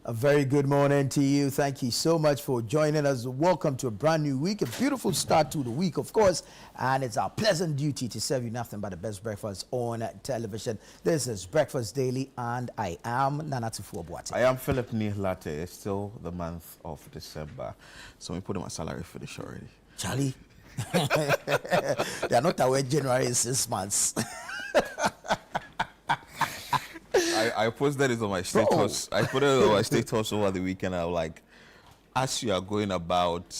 A very good morning to you. Thank you so much for joining us. Welcome to a brand new week, a beautiful start to the week, of course. And it's our pleasant duty to serve you nothing but the best breakfast on television. This is Breakfast Daily, and I am Nana Tufuobuati. I am Philip Nihlate. It's still the month of December. So we put in my salary for the show already. Charlie, they are not aware January is 6 months. I posted it on my status. I put it on my status over the weekend. I was like, as you are going about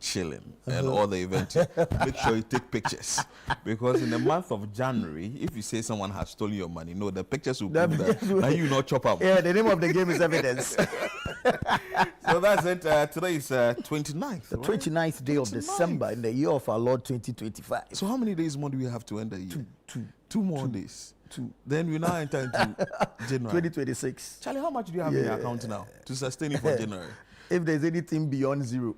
chilling and all the events, make sure you take pictures. Because in the month of January, if you say someone has stolen your money, no, the pictures will prove that, and you not chop up. Yeah, the name of the game is evidence. So that's it. Today is 29th. The 29th day of December in the year of our Lord 2025. So how many days more do we have to end the year? Two more days. Then we now enter into January 2026. Charlie, how much do you have in your account now to sustain it for January? If there's anything beyond zero.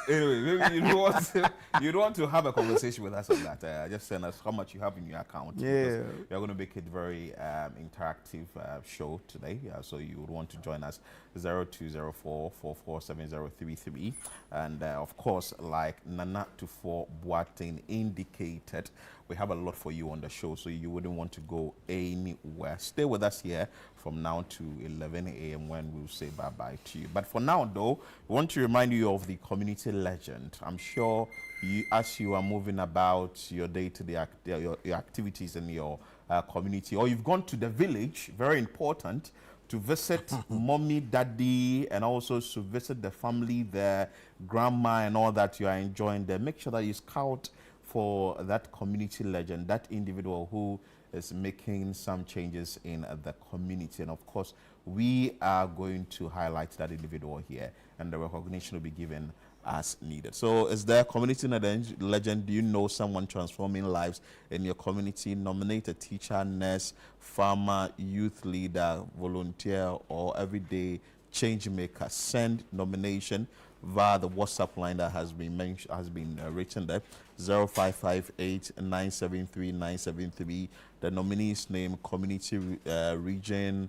Anyway, maybe you don't want to have a conversation with us on that. Just send us how much you have in your account. Yeah. We are going to make it very interactive show today. So you would want to join us 0204447033. And of course, like Nana Tufo Boateng indicated, we have a lot for you on the show, so you wouldn't want to go anywhere. Stay with us here from now to 11 a.m. when we'll say bye-bye to you. But for now, though, we want to remind you of the community legend. I'm sure you, as you are moving about your day-to-day your activities in your community, or you've gone to the village, very important, to visit mommy, daddy, and also to visit the family, the grandma, and all that you are enjoying there. Make sure that you scout for that community legend, that individual who is making some changes in the community. And of course, we are going to highlight that individual here, and the recognition will be given as needed. So is there a community legend? Do you know someone transforming lives in your community? Nominate a teacher, nurse, farmer, youth leader, volunteer, or everyday change maker. Send nomination via the WhatsApp line that has been written there, 0558-973-973. The nominee's name, community, region,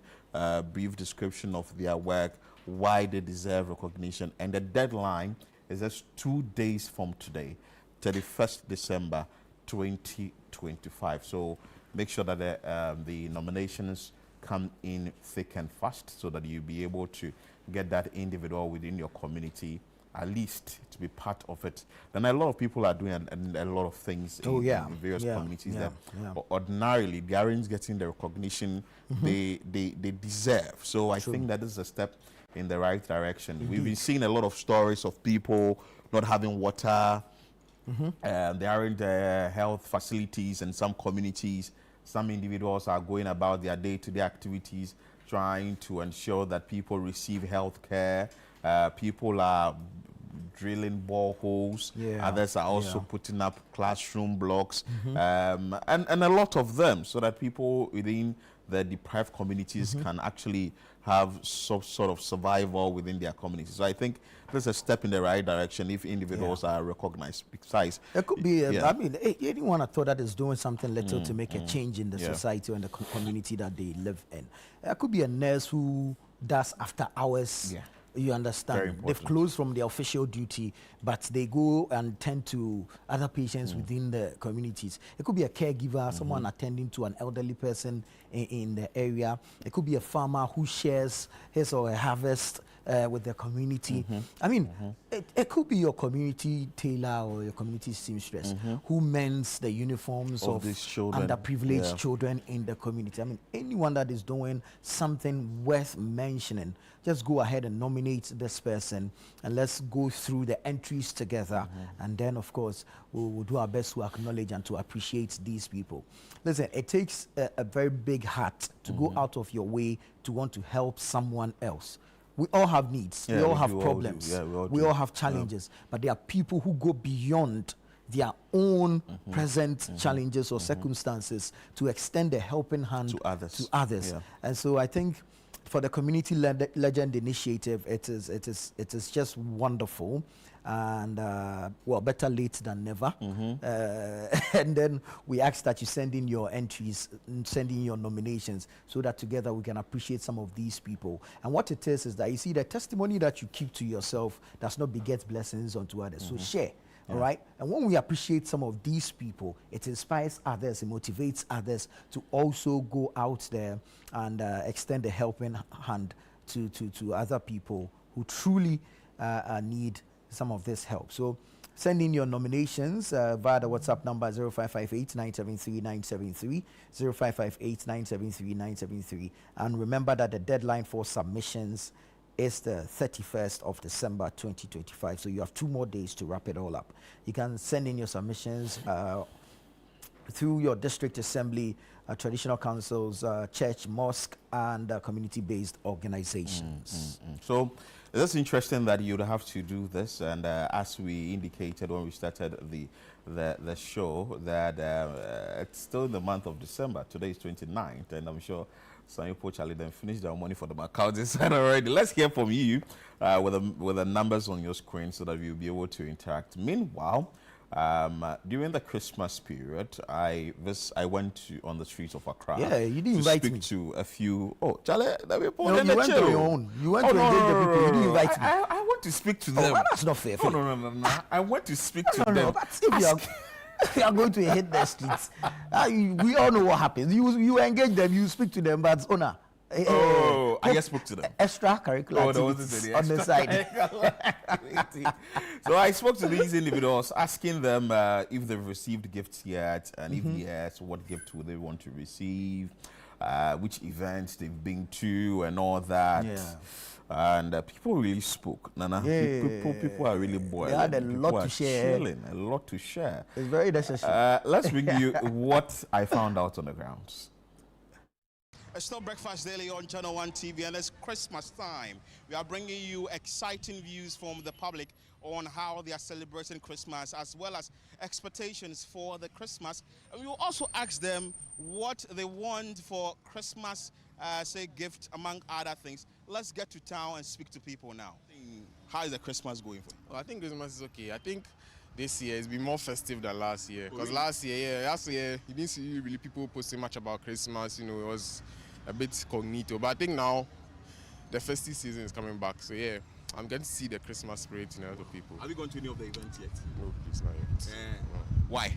brief description of their work, why they deserve recognition, and the deadline is just 2 days from today, 31st December 2025. So make sure that the nominations come in thick and fast so that you'll be able to get that individual within your community at least to be part of it. Then a lot of people are doing a lot of things in various communities that ordinarily they aren't getting the recognition they deserve. So I think that this is a step in the right direction. We've been seeing a lot of stories of people not having water, there aren't health facilities in some communities. Some individuals are going about their day-to-day activities trying to ensure that people receive health care. People are drilling boreholes. Others are also putting up classroom blocks, and a lot of them, so that people within the deprived communities can actually have some sort of survival within their communities. So I think there's a step in the right direction if individuals are recognized. Besides, it could be, I mean, anyone I thought that is doing something little to make a change in the society or in the community that they live in. It could be a nurse who does after hours. You understand? They've closed from their official duty, but they go and tend to other patients within the communities. It could be a caregiver, someone attending to an elderly person in the area. It could be a farmer who shares his or her harvest with the community. I mean, it could be your community tailor or your community seamstress who mends the uniforms of these children, underprivileged children in the community. I mean, anyone that is doing something worth mentioning, just go ahead and nominate this person, and let's go through the entries together. And then, of course, we'll do our best to acknowledge and to appreciate these people. Listen, it takes a very big heart to go out of your way to want to help someone else. We all have needs. We all have problems. We all have challenges. But there are people who go beyond their own present challenges or circumstances to extend a helping hand to others. And so I think for the Community Legend Initiative, it is just wonderful. and well, better late than never. And then we ask that you send in your entries, send in your nominations, so that together we can appreciate some of these people. And what it is that you see, the testimony that you keep to yourself does not beget blessings unto others. So share. All right. And when we appreciate some of these people, it inspires others, it motivates others to also go out there and extend a helping hand to other people who truly need some of this help. So send in your nominations via the WhatsApp number 0558-973-973, 0558-973-973. And remember that the deadline for submissions is the 31st of December 2025. So you have 2 more days to wrap it all up. You can send in your submissions through your district assembly, traditional councils, church, mosque, and community-based organizations. So it's interesting that you'd have to do this, and as we indicated when we started the show, that it's still in the month of December. Today is 29th, and I'm sure some people Charlie then finished their money for the accounts already. Let's hear from you with the numbers on your screen so that we'll be able to interact. Meanwhile, during the Christmas period, I went on the streets of Accra. Yeah, you didn't invite me. To speak to a few. Oh, Charlie, no, you went on your own. You went to engage the people. You didn't invite me. I went to speak to them. Well, that's not fair. No. I went to speak to them. No, but if you are going to hit the streets, we all know what happens. You engage them, you speak to them, but owner. I just spoke to them. Extracurricular activities on the side. So I spoke to these individuals, asking them if they've received gifts yet, and if yes, what gift would they want to receive, which events they've been to, and all that. Yeah. And people really spoke, Nana. People are really boiling. They had a lot to share. Chilling, a lot to share. It's very necessary. Let's bring you what I found out on the grounds. It's still Breakfast Daily on Channel 1 TV, and it's Christmas time. We are bringing you exciting views from the public on how they are celebrating Christmas, as well as expectations for the Christmas. And we will also ask them what they want for Christmas, say gift, among other things. Let's get to town and speak to people now. How is the Christmas going for you? Well, I think Christmas is okay. I think this year it's been more festive than last year. Because last year you didn't see really people posting much about Christmas. You know, it was a bit cognito. But I think now the festive season is coming back. So yeah, I'm getting to see the Christmas spirit in a lot of people. Have you gone to any of the events yet? No, please not yet. No. Why?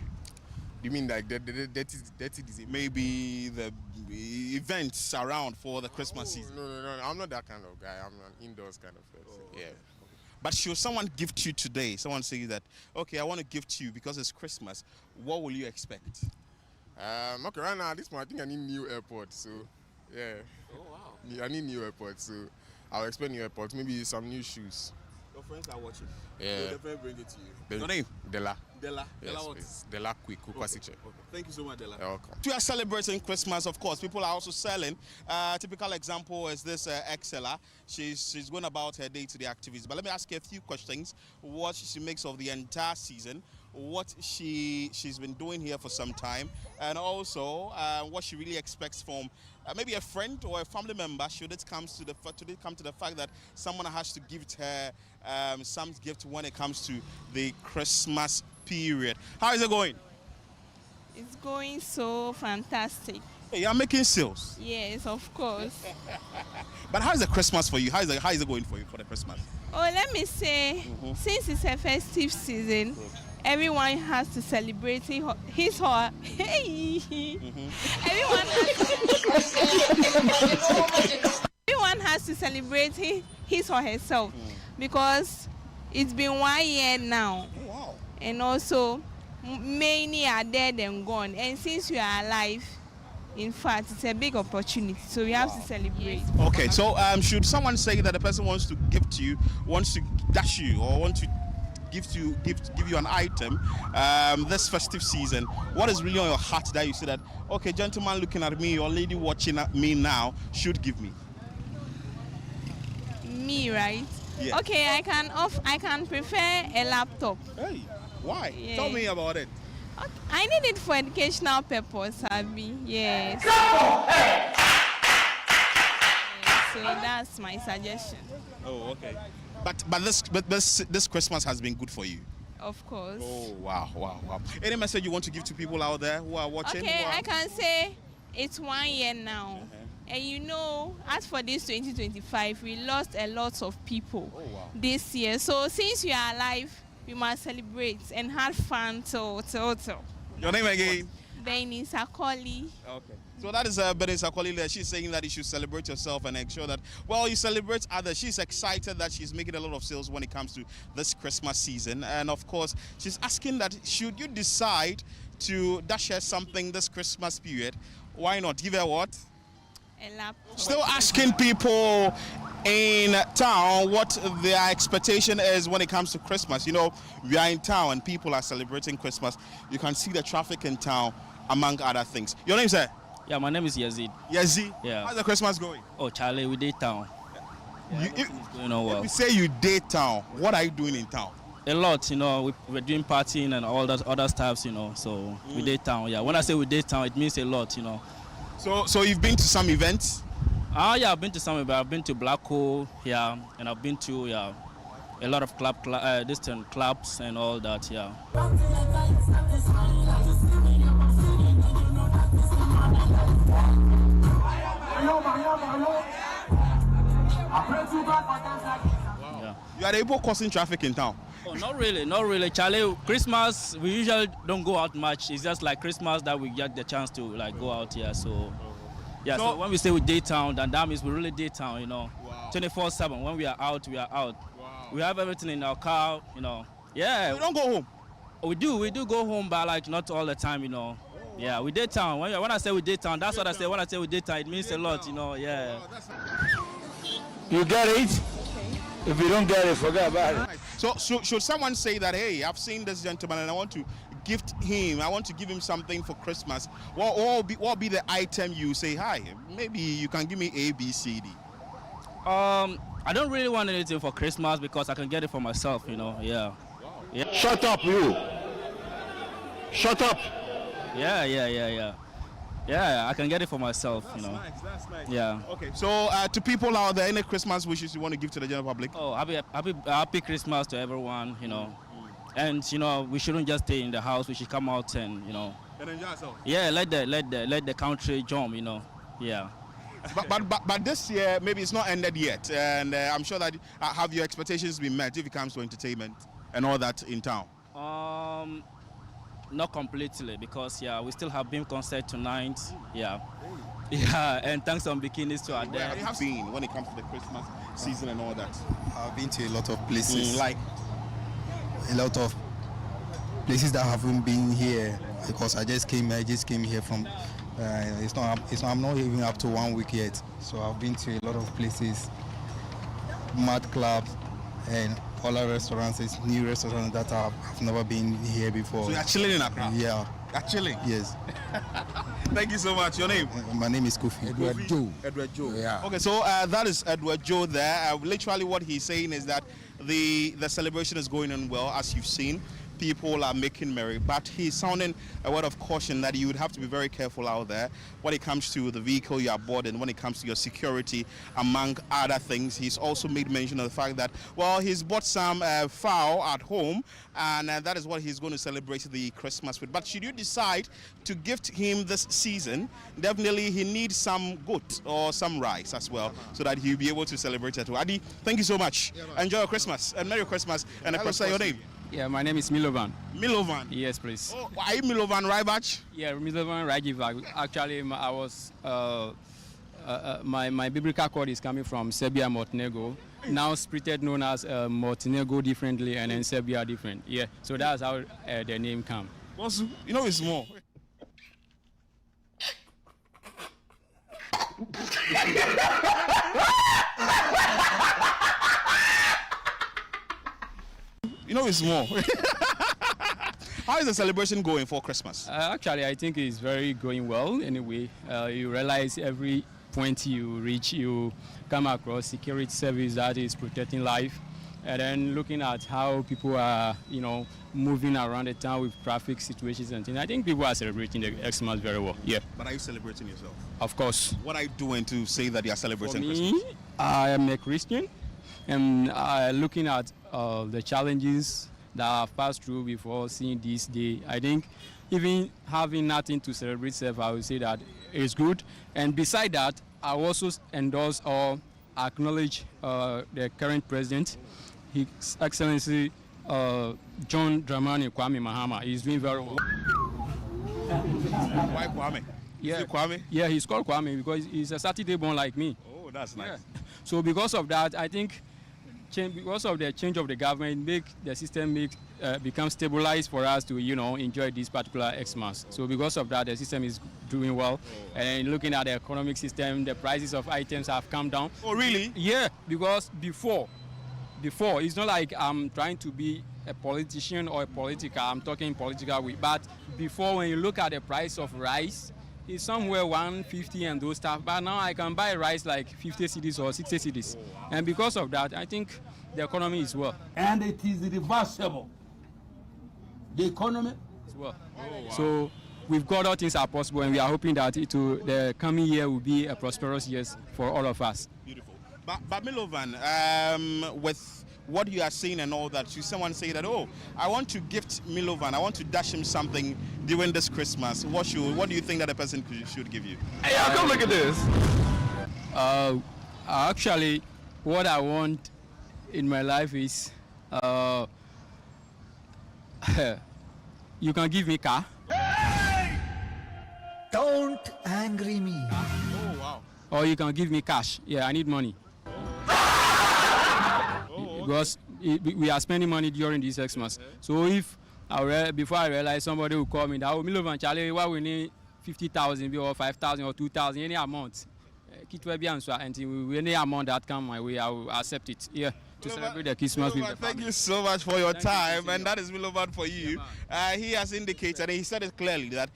You mean like the dirty December? Maybe the events around for the Christmas season. No. I'm not that kind of guy. I'm an indoors kind of person. Yeah. But should someone gift you today, someone say that, okay, I want to gift you because it's Christmas, what will you expect? Okay, right now, at this point, I think I need new AirPods. So, yeah. Oh, wow. I need new AirPods. So, I'll expect new AirPods. Maybe some new shoes. Your friends are watching. Yeah. They'll definitely bring it to you. Your name? Dela. Dela. Yes, Dela what? please. Dela Quick. Okay. Thank you so much, Dela. You're welcome. We are celebrating Christmas, of course. People are also selling. Typical example is this ex-seller. She's going about her day-to-day activities. But let me ask you a few questions. What she makes of the entire season, what she's been doing here for some time, and also what she really expects from maybe a friend or a family member should it come to the fact that someone has to give her some gift when it comes to the Christmas period. How is it going? It's going so fantastic. Hey, you're making sales. Yes, of course. But how is the Christmas for you? How is it going for you for the Christmas? Oh, let me say, since it's a festive season, everyone has to celebrate his or her. Everyone has to celebrate his or herself because it's been 1 year now. Oh, wow. And also, many are dead and gone. And since we are alive, in fact, it's a big opportunity. So we have to celebrate. Okay, so should someone say that the person wants to gift you, wants to dash you, or want to give you an item this festive season, what is really on your heart that you say that, okay, gentleman looking at me or lady watching at me now should give me? Me, right? Yeah. Okay, I can prefer a laptop. Hey, why? Yeah. Tell me about it. Okay. I need it for educational purpose, Abby. Yes. So that's my suggestion. Oh, okay. But this Christmas has been good for you. Of course. Oh wow. Any message you want to give to people out there who are watching? Okay, who are- I can say it's 1 year now. And you know, as for this 2025, we lost a lot of people this year. So since we are alive, we must celebrate and have fun till. Your name again? Benny Sakoli. Okay. So that is Benny Sakoli there. She's saying that you should celebrate yourself and ensure that, well, you celebrate others. She's excited that she's making a lot of sales when it comes to this Christmas season. And of course, she's asking that should you decide to dash her something this Christmas period, why not? Give her what? A lap. Still asking people in town what their expectation is when it comes to Christmas. You know, we are in town and people are celebrating Christmas. You can see the traffic in town, among other things. Your name, sir? Yeah, my name is Yazid. Yazzie? Yeah. How's the Christmas going? Oh, Charlie, we did town. You, Everything is going on well. you say you date town. What are you doing in town? A lot, you know, we're doing partying and all that other stuffs, you know, so we did town, yeah. When I say we did town, it means a lot, you know. So you've been to some events? Yeah, I've been to some, but I've been to Black Hole, yeah, and I've been to, yeah, a lot of distant clubs and all that, yeah. Yeah. You are the people causing traffic in town. Oh, not really, Charlie. Christmas, we usually don't go out much. It's just like Christmas that we get the chance to like go out here. So, yeah. So when we say we daytown, then that means we really daytown. You know, 24/7. When we are out, we are out. We have everything in our car. You know. Yeah. You don't go home. We do go home, but like not all the time. You know. Yeah, we daytown. When I say we daytown, that's what I say. When I say we daytown, it means a lot. You know. Yeah. You get it? If you don't get it, forget about it. So should someone say that, hey, I've seen this gentleman and I want to gift him, I want to give him something for Christmas, what will be the item you say, hi, maybe you can give me A, B, C, D? I don't really want anything for Christmas because I can get it for myself. You know. Yeah. Yeah. Shut up, you. Shut up. Yeah. Yeah, I can get it for myself, you know. That's nice. Yeah. Okay, so to people out there, any Christmas wishes you want to give to the general public? Oh, happy Christmas to everyone, you know. And you know, we shouldn't just stay in the house. We should come out and you know. And enjoy yourself. Yeah, let the country jump, you know. Yeah. But this year maybe it's not ended yet, and I'm sure that have your expectations been met if it comes to entertainment and all that in town? Not completely because yeah, we still have Beam concert tonight. Yeah. Yeah, and thanks on bikinis to our Where dad. have you been when it comes to the Christmas season and all that? I've been to a lot of places, Like, a lot of places that haven't been here because I just came here from. I'm not even up to 1 week yet, so I've been to a lot of places, mad clubs, and other restaurants. It's new restaurants that I've never been here before. so you're chilling in Accra? Yeah, You're chilling? yes. Thank you so much. Your name? My name is Kofi. Edward Joe. Edward Joe. Yeah. Okay, so that is Edward Joe there. Literally what he's saying is that the celebration is going on well, as you've seen. People are making merry, but he's sounding a word of caution that you would have to be very careful out there when it comes to the vehicle you are boarding, when it comes to your security, among other things. He's also made mention of the fact that, well, he's bought some fowl at home, and that is what he's going to celebrate the Christmas with. But should you decide to gift him this season, definitely he needs some goat or some rice as well, so that he'll be able to celebrate it. Adi, thank you so much. Enjoy your Christmas and Merry Christmas. And of course, your name? Yeah, my name is Milovan. Milovan. Yes, please. Oh, are you Milovan Rybach? Yeah, Milovan Rajiv. Actually, I was my biblical code is coming from Serbia, Montenegro. Now splitted known as Montenegro differently and then Serbia different. Yeah, so that's how the name come. Bosu, you know it's small. You know it's more. How is the celebration going for Christmas? Actually, I think it's very going well. Anyway, you realize every point you reach, you come across security service that is protecting life, and then looking at how people are, moving around the town with traffic situations and things. I think people are celebrating the Xmas very well. Yeah. But are you celebrating yourself? Of course. What are you doing to say that you are For celebrating me, Christmas? I am a Christian. And looking at the challenges that I've passed through before seeing this day, I think even having nothing to celebrate self, I would say that it's good. And beside that, I also endorse or acknowledge the current president, His Excellency John Dramani Kwame Mahama. He's doing very well. Why Kwame? Yeah. Is it Kwame? Yeah, he's called Kwame because he's a Saturday born like me. Oh, that's nice. Yeah. So because of that, I think because of the change of the government, make the system become stabilized for us to enjoy this particular Xmas. So because of that, the system is doing well. And looking at the economic system, the prices of items have come down. Oh, really? Yeah, because before it's not like I'm trying to be a politician or a political. I'm talking political way. But before, when you look at the price of rice, it's somewhere 150 and those stuff. But now I can buy rice like 50 cedis or 60 cedis. And because of that, I think the economy is well. And it is reversible. The economy As well. So with God, all things are possible, and we are hoping that the coming year will be a prosperous year for all of us. Beautiful. But Milovan, with what you are saying and all that, should someone say that, oh, I want to gift Milovan, I want to dash him something during this Christmas, what do you think that a person should give you? Hey, y'all, come look at this. Actually, what I want in my life is you can give me car. don't angry me. Oh, wow. Or you can give me cash. Yeah, I need money. Because we are spending money during this Xmas. So if before I realize somebody will call me that, oh, Milovan Charlie, why we need 50,000 or 5,000 or 2,000, any amount. Any amount that come my way, I will accept it. Yeah, to celebrate the Christmas with the Thank family. you so much for your Thank you, time, Mr. and that is Milovan for you. He has indicated, and he said it clearly, that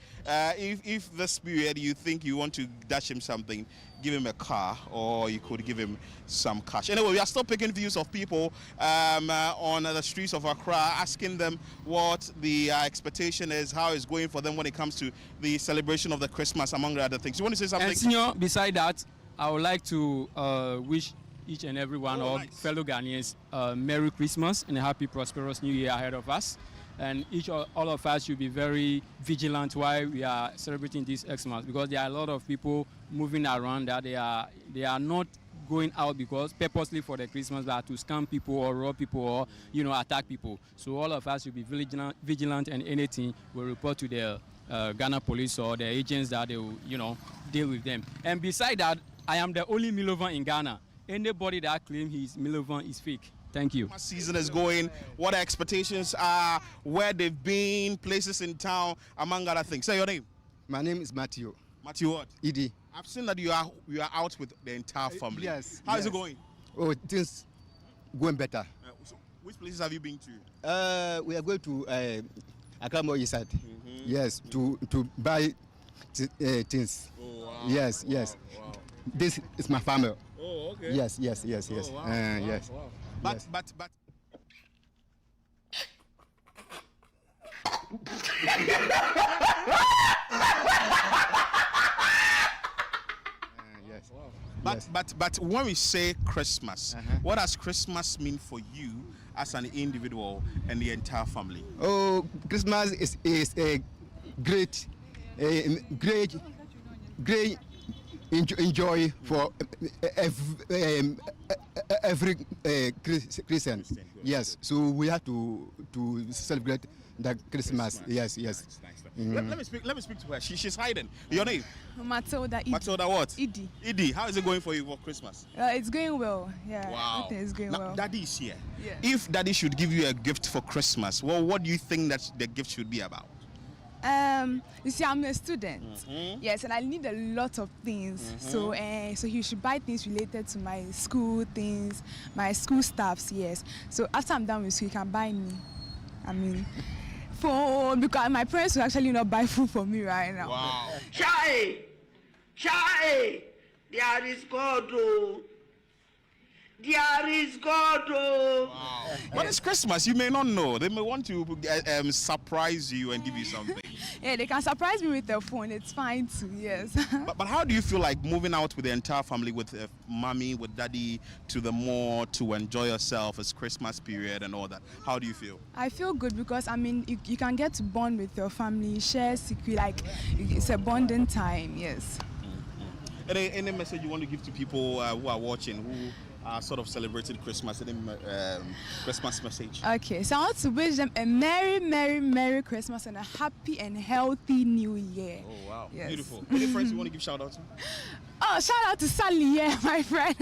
if this period you think you want to dash him something, give him a car, or you could give him some cash. Anyway, we are still picking views of people on the streets of Accra, asking them what the expectation is, how it's going for them when it comes to the celebration of the Christmas, among other things. You want to say something? And senior, beside that, I would like to wish each and every one of fellow Ghanaians Merry Christmas and a happy, prosperous New Year ahead of us. And all of us should be very vigilant while we are celebrating this Xmas, because there are a lot of people moving around that they are not going out because purposely for the Christmas, but to scam people or rob people or attack people. So all of us should be vigilant, and anything will report to the Ghana police or the agents that they will deal with them. And beside that, I am the only Milovan in Ghana. Anybody that claims he's Milovan is fake. Thank you. Season is going, what the expectations are, where they've been, places in town, among other things. Say your name. My name is Matthew. Matthew what? Idi. I've seen that you are out with the entire family. Yes. How is it going? Oh, things going better. So which places have you been to? We are going to Akamo East side. Yes, to buy things. Oh, wow. Yes. Wow. This is my family. Oh, okay. Yes. Oh, wow. Yes. Wow. Yes. But Yes. But when we say Christmas, what does Christmas mean for you as an individual and the entire family? Oh, Christmas is a great enjoy for every Christian. Yes, so we have to celebrate the Christmas. Yes. Nice. Let me speak to her. She's hiding. Your name? Matilda. Matilda what? Idi. Idi. How is it going for you for Christmas? It's going well. Yeah. Wow. Everything is going Now, well. Daddy is here. Yeah. If Daddy should give you a gift for Christmas, well, what do you think that the gift should be about? You see, I'm a student. Yes, and I need a lot of things. So he should buy things related to my school things, my school stuffs. Yes. So after I'm done with school, he can buy me. I mean, because my parents will actually not buy food for me right now. Wow. Chai, there is God. Oh. There is God. Oh. Wow. But it's Christmas. You may not know. They may want to surprise you and give you something. Yeah, they can surprise me with their phone. It's fine too. Yes. But how do you feel like moving out with the entire family, with mommy, with daddy, to the mall to enjoy yourself? It's Christmas period and all that. How do you feel? I feel good because I mean you can get to bond with your family, share secret, like it's a bonding time. Yes. Any message you want to give to people who are watching, who are sort of celebrating Christmas? Any Christmas message? Okay, so I want to wish them a merry, merry, merry Christmas and a happy and healthy New Year. Oh wow, Yes. beautiful. Any friends you want to give shout out to? Oh, shout out to Sally, yeah, my friend,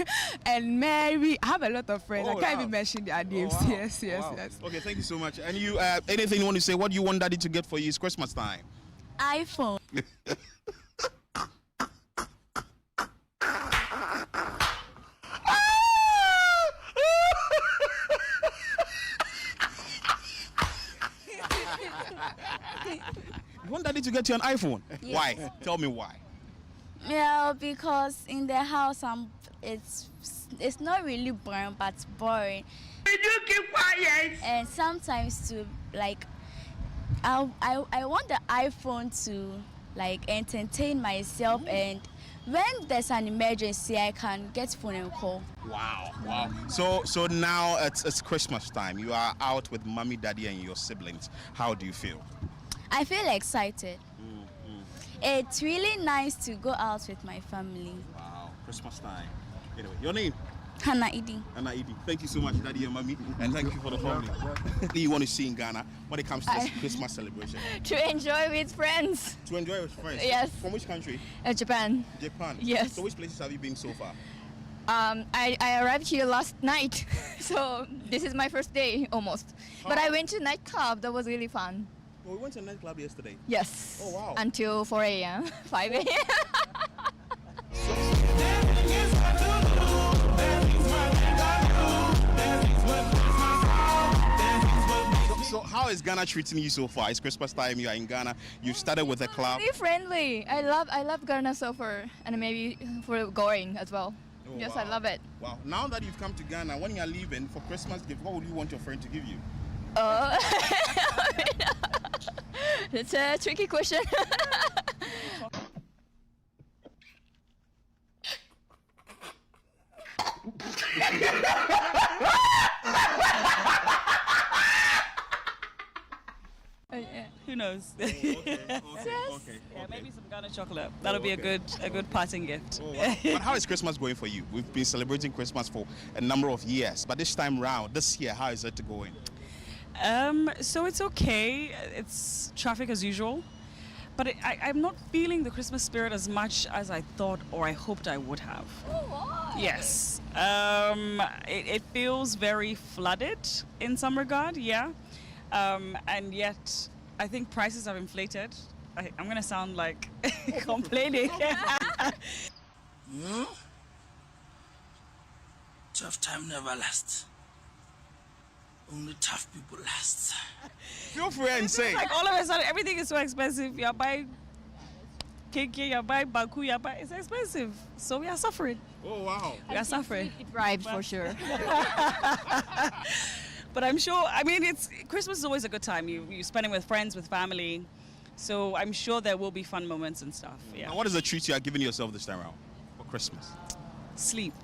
and Mary. I have a lot of friends. Oh, I can't wow. even mention their names. wow. Yes, yes, Wow. yes. Okay, thank you so much. And you, anything you want to say? What do you want daddy to get for you? It's Christmas time. iPhone. You want daddy to get you an iPhone? Yes. Why? Tell me why. Yeah, because in the house it's not really boring, but boring. Will you keep quiet? And sometimes to like, I want the iPhone to like entertain myself, and when there's an emergency, I can get phone and call. Wow, wow. So now it's Christmas time. You are out with mommy, daddy, and your siblings. How do you feel? I feel excited. It's really nice to go out with my family. Wow, Christmas time. Anyway, your name? Hannah Idi. Anna Idi. Thank you so much, daddy and mommy, and thank you for the family. What do you want to see in Ghana when it comes to this Christmas celebration? To enjoy with friends. To enjoy with friends? Yes. From which country? Japan. Japan. Yes. So which places have you been so far? I arrived here last night, so this is my first day almost. But I went to nightclub. That was really fun. Well, we went to a nightclub yesterday. Yes. Oh wow. Until 4 a.m., 5 a.m. So how is Ghana treating you so far? It's Christmas time. You are in Ghana. You started with a club. Really friendly. I love Ghana so far, and maybe for going as well. Oh, Yes, wow. I love it. Wow. Now that you've come to Ghana, when you are leaving for Christmas gift, what would you want your friend to give you? It's a tricky question. Who knows? Okay. Yeah, maybe some Ghana chocolate. That'll be a good parting gift. Oh, wow. But how is Christmas going for you? We've been celebrating Christmas for a number of years, but this time round, this year, how is it going? So it's okay. It's traffic as usual. But I'm not feeling the Christmas spirit as much as I thought or I hoped I would have. Yes. It feels very flooded in some regard, yeah. And yet, I think prices have inflated. I'm going to sound like complaining. Tough time never lasts. Only tough people last. Feel free and say. Like all of a sudden, everything is so expensive. You're buying cake, you're buying baku, it's expensive. So we are suffering. Oh, wow. We are suffering. It bribes for sure. But I'm sure, I mean, Christmas is always a good time. You spend it with friends, with family. So I'm sure there will be fun moments and stuff. Yeah. And what is the treat you are giving yourself this time around for Christmas? Sleep.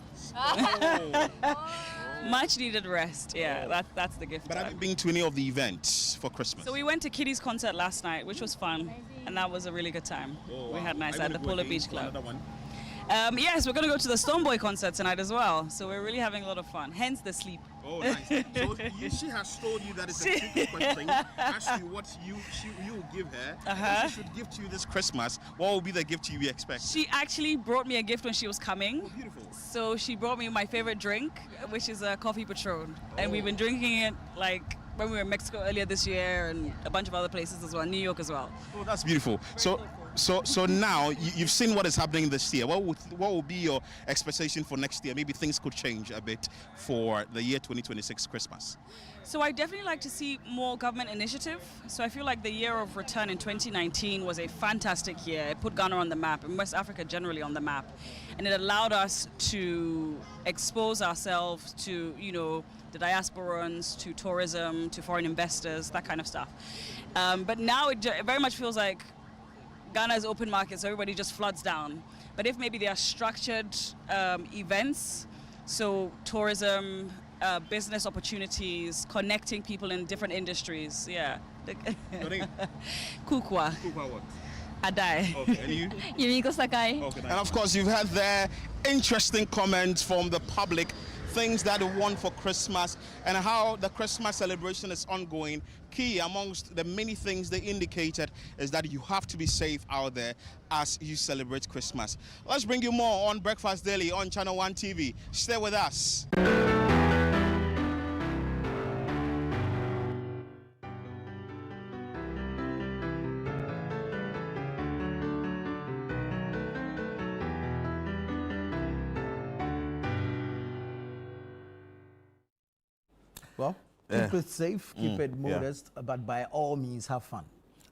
Much needed rest. Yeah, that's the gift. But have you been to any of the events for Christmas? So we went to Kitty's concert last night, which was fun, and that was a really good time. Oh, wow. We had nice Are you at the gonna go Polo again Beach for Club. another one? Yes, we're going to go to the Stonebwoy concert tonight as well. So we're really having a lot of fun. Hence the sleep. Oh, nice. So she has told you that it's a tricky question. Ask you what you will give her. What she should give to you this Christmas. What will be the gift you expect? She actually brought me a gift when she was coming. Oh, beautiful. So she brought me my favorite drink, which is a coffee Patron. And we've been drinking it like when we were in Mexico earlier this year and a bunch of other places as well, New York as well. Oh, that's beautiful. So now you've seen what is happening this year. What will be your expectation for next year? Maybe things could change a bit for the year 2026 Christmas. So I definitely like to see more government initiative. So I feel like the year of return in 2019 was a fantastic year. It put Ghana on the map and West Africa generally on the map. And it allowed us to expose ourselves to, the diasporans, to tourism, to foreign investors, that kind of stuff. But now it very much feels like Ghana is open market, so everybody just floods down. But if maybe there are structured events, so tourism, business opportunities, connecting people in different industries, yeah. Your name? Kukwa. Kukwa what? Adai. Okay, and you? Yumiko Sakai. Okay, and of course, you've had there interesting comments from the public, things that they want for Christmas, and how the Christmas celebration is ongoing. Key amongst the many things they indicated is that you have to be safe out there as you celebrate Christmas. Let's bring you more on Breakfast Daily on Channel One TV. Stay with us. Well, keep it safe, keep it modest, but by all means, have fun.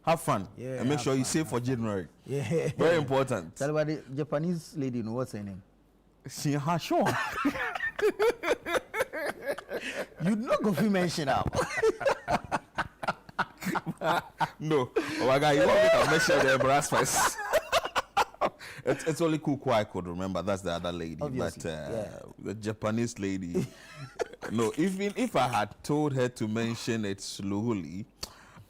Have fun. Yeah, and make have sure you fun, save for January. Yeah. Very important. Tell about the Japanese lady, what's her name? Sure. You're not going to mention her. No. Oh my God, you want me to mention the brass first? It's only Kukwa I could remember. That's the other lady. Obviously, but the Japanese lady. No, even if I had told her to mention it slowly,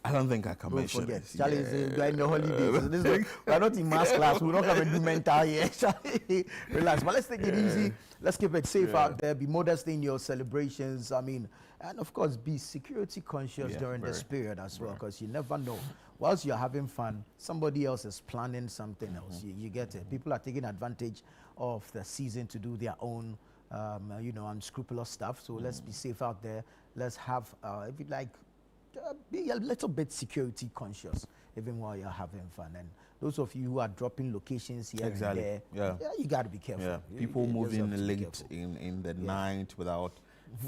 I don't think I can mention forget. it. Charlie is in the holidays. So this is we're not in mass class. We're not going to do mental here. Charlie, relax. But let's take it easy. Let's keep it safe out there. Be modest in your celebrations. I mean, and of course, be security conscious during this period as well, because you never know. Whilst you're having fun, somebody else is planning something else. You get it. People are taking advantage of the season to do their own, unscrupulous stuff. So let's be safe out there. Let's have, if you like, be a little bit security conscious, even while you're having fun. And those of you who are dropping locations here and there, you got to be careful. Yeah. People moving late in the night without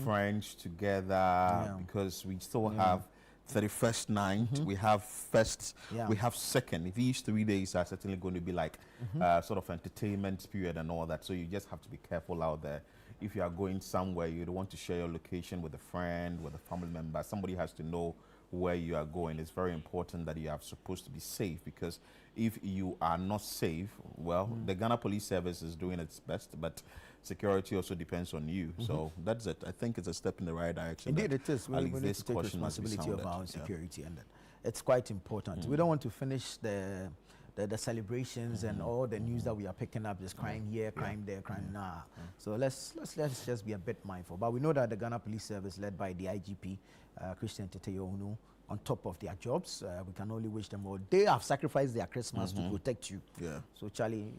friends together, because we still have 31st night, we have first, we have second. These 3 days are certainly going to be like sort of entertainment period and all that. So you just have to be careful out there. If you are going somewhere, you don't want to share your location with a friend, with a family member. Somebody has to know where you are going. It's very important that you are supposed to be safe, because if you are not safe, well, the Ghana Police Service is doing its best, but security also depends on you. So that's it. I think it's a step in the right direction. Indeed, it is. We need to take responsibility of our own security, and it's quite important. We don't want to finish the celebrations and all the news that we are picking up, just crime here, crime there, crime So let's just be a bit mindful. But we know that the Ghana Police Service, led by the IGP, Christian Teteyo, on top of their jobs, we can only wish them all. They have sacrificed their Christmas to protect you. Yeah. So Charlie,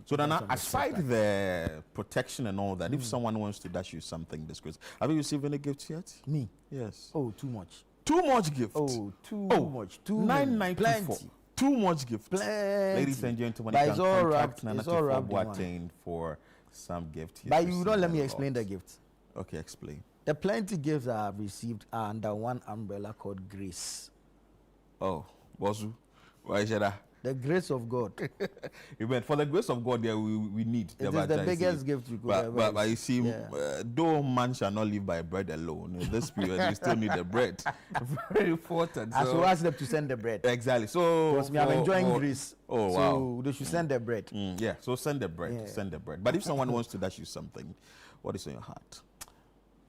So then, aside the protection and all that, if someone wants to dash you something this Christmas, have you received any gifts yet? Me? Yes. Oh, too much. Too much gift. Oh, too much. Too 994. Too much gift. Plenty. Ladies and gentlemen, but you it's can all contact wrapped. Nana Boateng for some gift. But you don't let me explain the gift. Okay, explain. The plenty gifts I have received are under one umbrella called grace. Oh, Bozu, why is that? The grace of God. Even for the grace of God, we need. It is the biggest gift you could ever. But you see, though man shall not live by bread alone, in this period, we still need the bread. Very important. As we ask them to send the bread. Exactly. So, because I'm enjoying grace. Oh, wow. So they should send the bread. Yeah, so send the bread. Yeah. Send the bread. But if someone wants to dash you something, what is in your heart?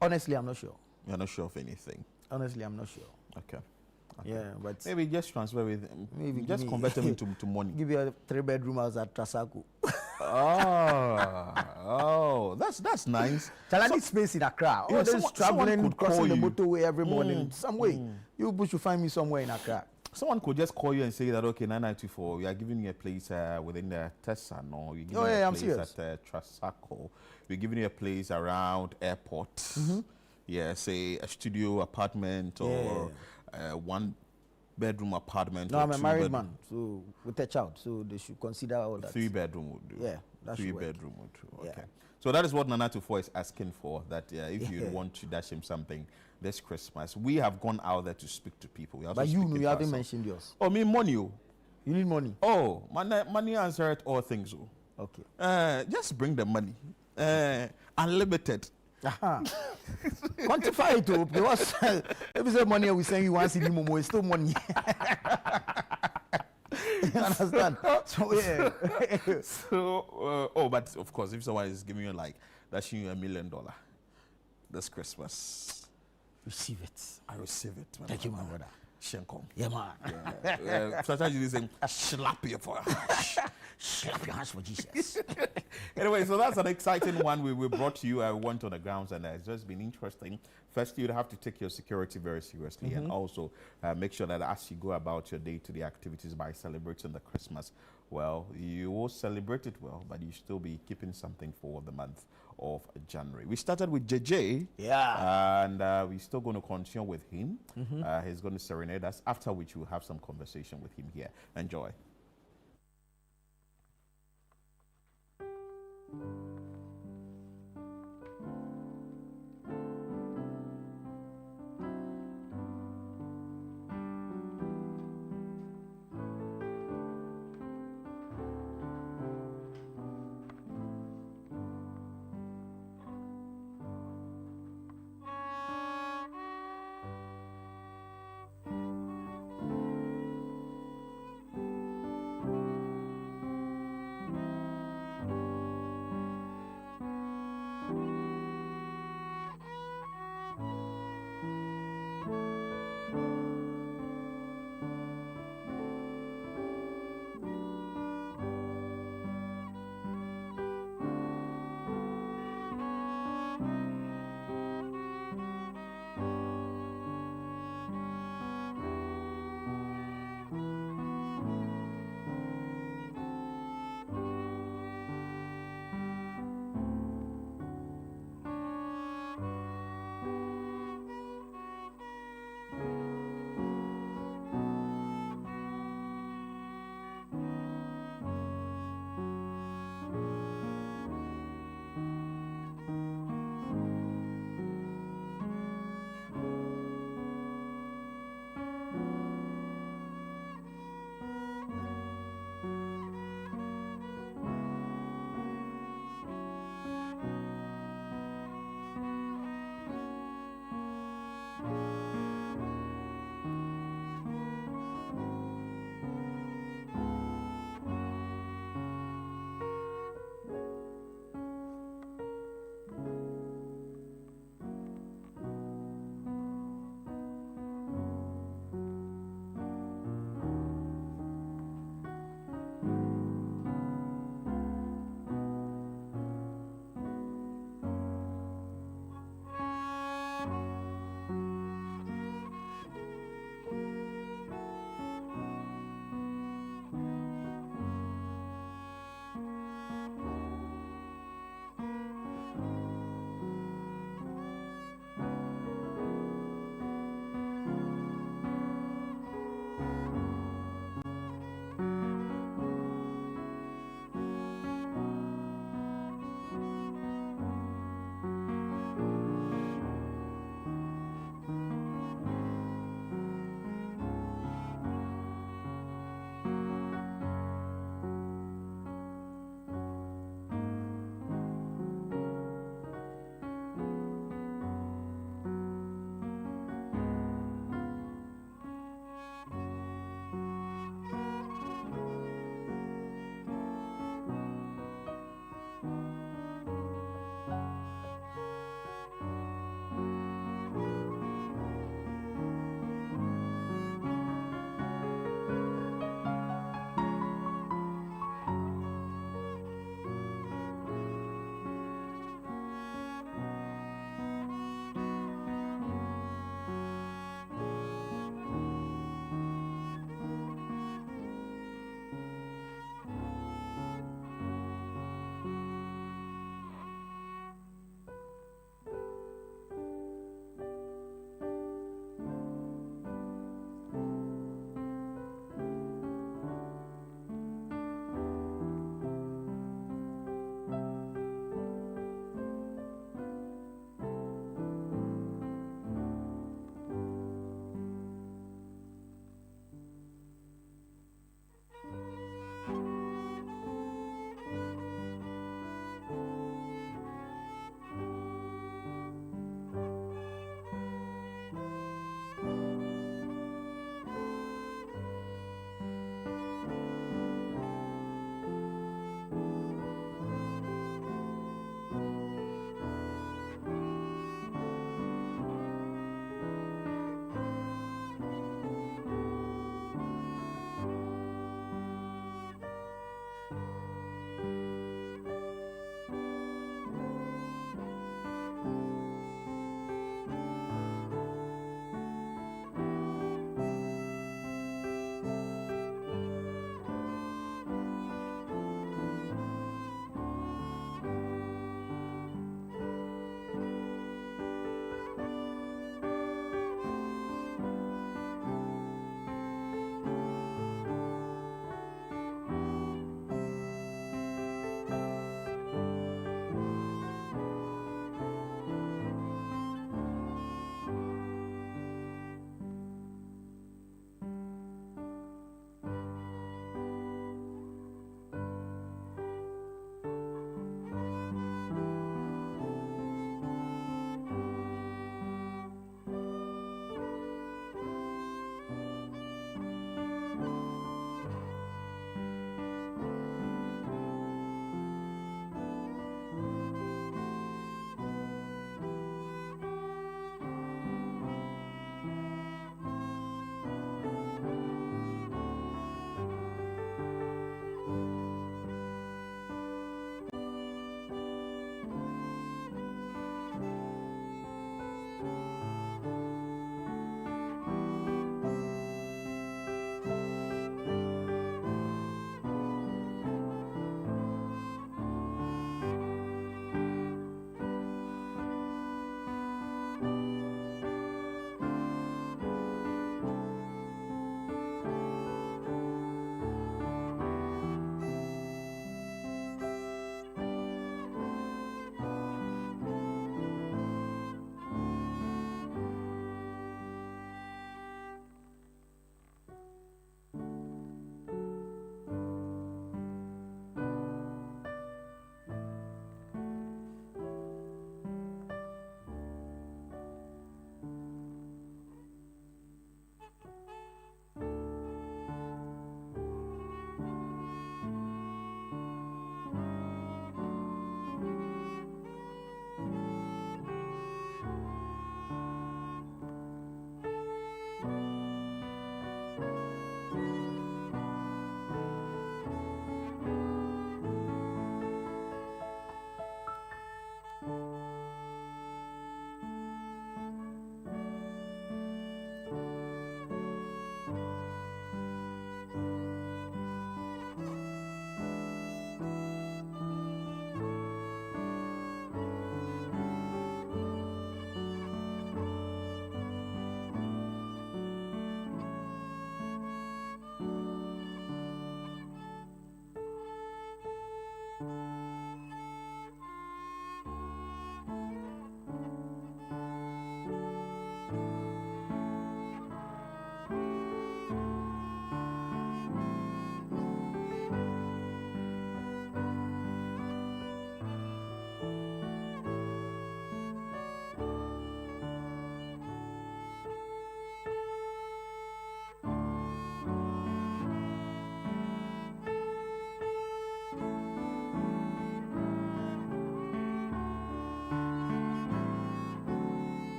Honestly, I'm not sure. You're not sure of anything? Honestly, I'm not sure. Okay. Yeah, but maybe just transfer with him. Maybe just convert them into money. Give you a 3-bedroom house at Trasaku. That's nice. I need space in Accra. Yeah, this traveling, crossing the motorway every morning. Some way, you should find me somewhere in Accra. Someone could just call you and say that, okay, 994, we are giving you a place within the Tessa, no? We're giving you a place at Trasaco. We're giving you a place around airport. Yeah, say a studio apartment or 1-bedroom apartment. No, I'm a married man, so with a child, so they should consider all that. 3-bedroom would do. Yeah, that's 3-bedroom would do. Okay. So that is what Nana Tufo is asking for, that if you want to dash him something this Christmas. We have gone out there to speak to people. But you haven't mentioned yours. Oh, me money. You need money? Oh, money answers all things. Okay. Just bring the money. Unlimited. Quantify it, too, because if it's money we send you once in the moment, it's still money. You understand? So yeah. So but of course, if someone is giving you like dashing you $1 million this Christmas, receive it. I receive it. Thank you, my brother. Shenkom. Yeah, man. Sometimes you say, slap your for slap your hands for Jesus. Anyway, so that's an exciting one we brought to you. I went on the grounds and it's just been interesting. First, you'd have to take your security very seriously and also make sure that as you go about your day-to-day activities by celebrating the Christmas, well, you will celebrate it well, but you still be keeping something for the month of January. We started with JJ. Yeah. And we're still going to continue with him. He's going to serenade us, after which we'll have some conversation with him here. Enjoy.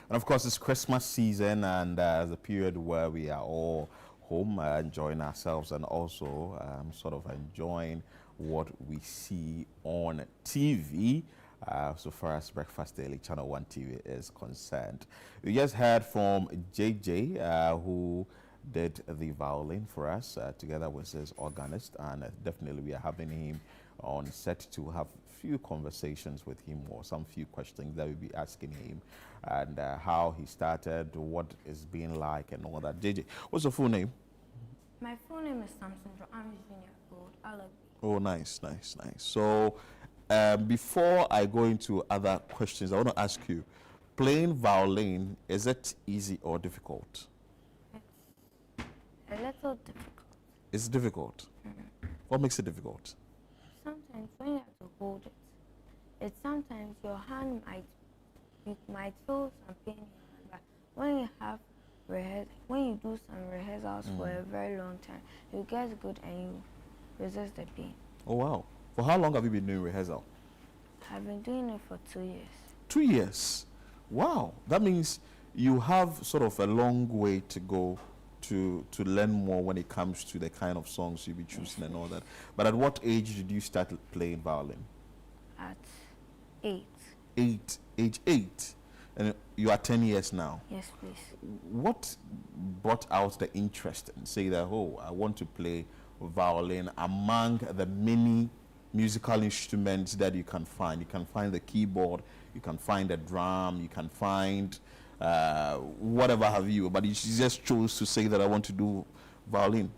And of course, it's Christmas season and the period where we are all home enjoying ourselves and also sort of enjoying what we see on TV. So far as Breakfast Daily Channel 1 TV is concerned. We just heard from JJ, who did the violin for us together with his organist, and definitely we are having him on set to have few conversations with him or some few questions that we'll be asking him and how he started, what it's been like and all that. JJ, what's your full name? My full name is Samson. I'm Junior Gold. I love Oh, nice. So before I go into other questions, I want to ask you, playing violin, is it easy or difficult? a little difficult. It's difficult. What makes it difficult? Sometimes when you have to hold it, sometimes your hand might feel some pain in your hand, but when you have when you do some rehearsals for a very long time, you get good and you resist the pain. Oh, wow. For how long have you been doing rehearsal? I've been doing it for 2 years. 2 years. Wow. That means you have sort of a long way to go to learn more when it comes to the kind of songs you'll be choosing and all that. But at what age did you start playing violin? At 8. Age 8. And you are 10 years now. Yes, please. What brought out the interest and say that, oh, I want to play violin among the many musical instruments that you can find? You can find the keyboard, you can find the drum, you can find whatever have you, but you just chose to say that I want to do violin.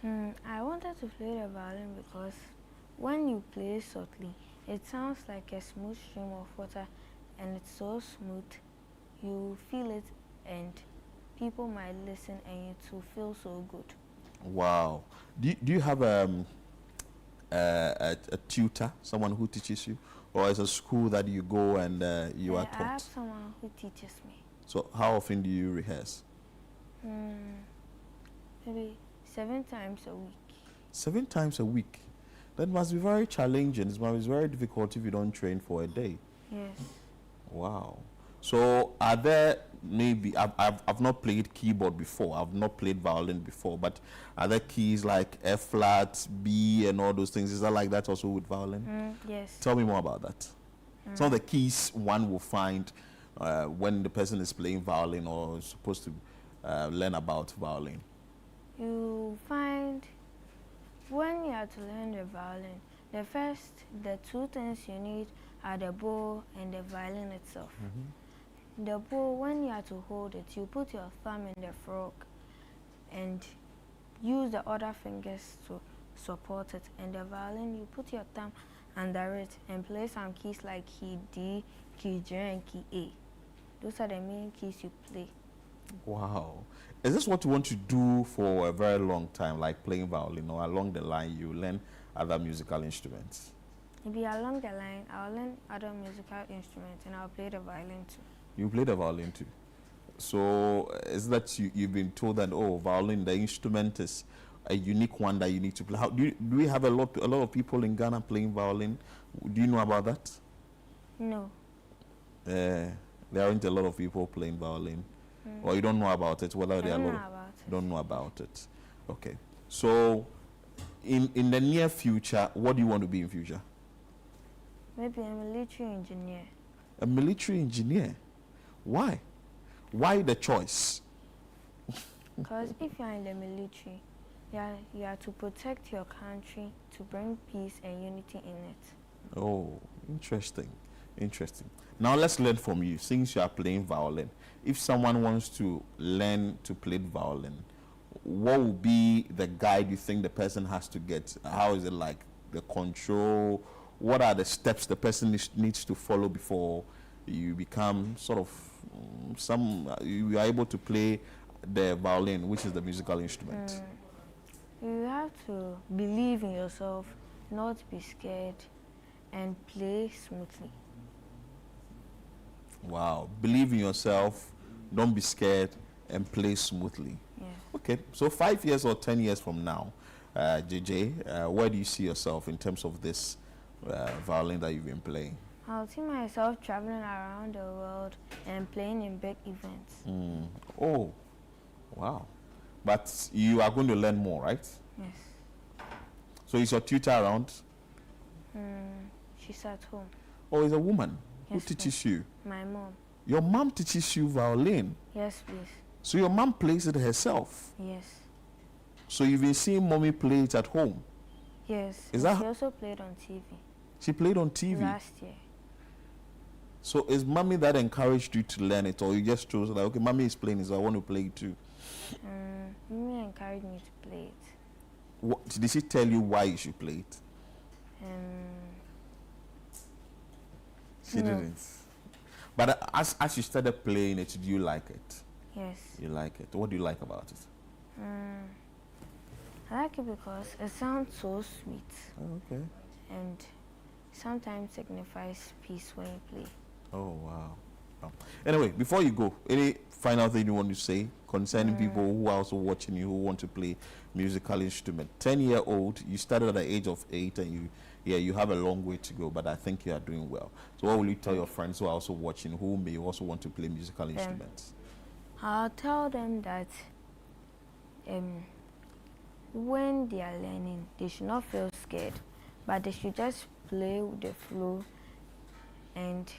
I wanted to play the violin because when you play softly, it sounds like a smooth stream of water, and it's so smooth. You feel it, and people might listen, and it will feel so good. Wow. Do you have a tutor, someone who teaches you, or is a school that you go and you are taught? I have someone who teaches me. So how often do you rehearse? Maybe 7 times a week. 7 times a week? That must be very challenging. It must be very difficult if you don't train for a day. Yes. Wow. So are there maybe, I've not played keyboard before, I've not played violin before, but are there keys like F flat, B and all those things? Is that like that also with violin? Yes. Tell me more about that. Some of the keys one will find when the person is playing violin or is supposed to learn about violin. You find when you have to learn the violin, the 2 things you need are the bow and the violin itself. The bow, when you have to hold it, you put your thumb in the frog and use the other fingers to support it. And the violin, you put your thumb under it and play some keys like key D, key G, and key A. Those are the main keys you play. Wow. Is this what you want to do for a very long time, like playing violin, or along the line you learn other musical instruments? Maybe along the line, I'll learn other musical instruments and I'll play the violin too. You play the violin too. So is that you've been told that, oh, violin, the instrument is a unique one that you need to play? How, do we have a lot of people in Ghana playing violin? Do you know about that? No. There aren't a lot of people playing violin. Or you don't know about it? Whether there are a lot of, don't know about it. Okay. So in the near future, what do you want to be in future? Maybe a military engineer. A military engineer? Why? Why the choice? Because if you're in the military, you have to protect your country, to bring peace and unity in it. Oh, interesting. Interesting. Now let's learn from you. Since you are playing violin, if someone wants to learn to play violin, what would be the guide you think the person has to get? How is it like the control? What are the steps the person needs to follow before you become sort of you are able to play the violin, which is the musical instrument? You have to believe in yourself, not be scared, and play smoothly. Wow. Believe in yourself, don't be scared, and play smoothly. Yeah. Okay. So 5 years or 10 years from now, JJ, where do you see yourself in terms of this violin that you've been playing? I'll see myself traveling around the world, and playing in big events. Oh, wow. But you are going to learn more, right? Yes. So is your tutor around? She's at home. Or is a woman? Yes, Who teaches you? My mom. Your mom teaches you violin? Yes, please. So your mom plays it herself? Yes. So you've been seeing mommy play it at home? Yes. Is and that she also played on TV. She played on TV? Last year. So is mommy that encouraged you to learn it, or you just chose like, okay, mommy is playing it, so I want to play it too? Mommy encouraged me to play it. What, did she tell you why you should play it? She no. didn't. But as you started playing it, do you like it? Yes. You like it. What do you like about it? I like it because it sounds so sweet. Oh, okay. And sometimes signifies peace when you play. Oh, wow. Anyway, before you go, any final thing you want to say concerning people who are also watching you, who want to play musical instrument? 10-year-old, you started at the age of 8, and you have a long way to go, but I think you are doing well. So what will you tell your friends who are also watching, who may also want to play musical instruments? I'll tell them that when they are learning, they should not feel scared, but they should just play with the flow and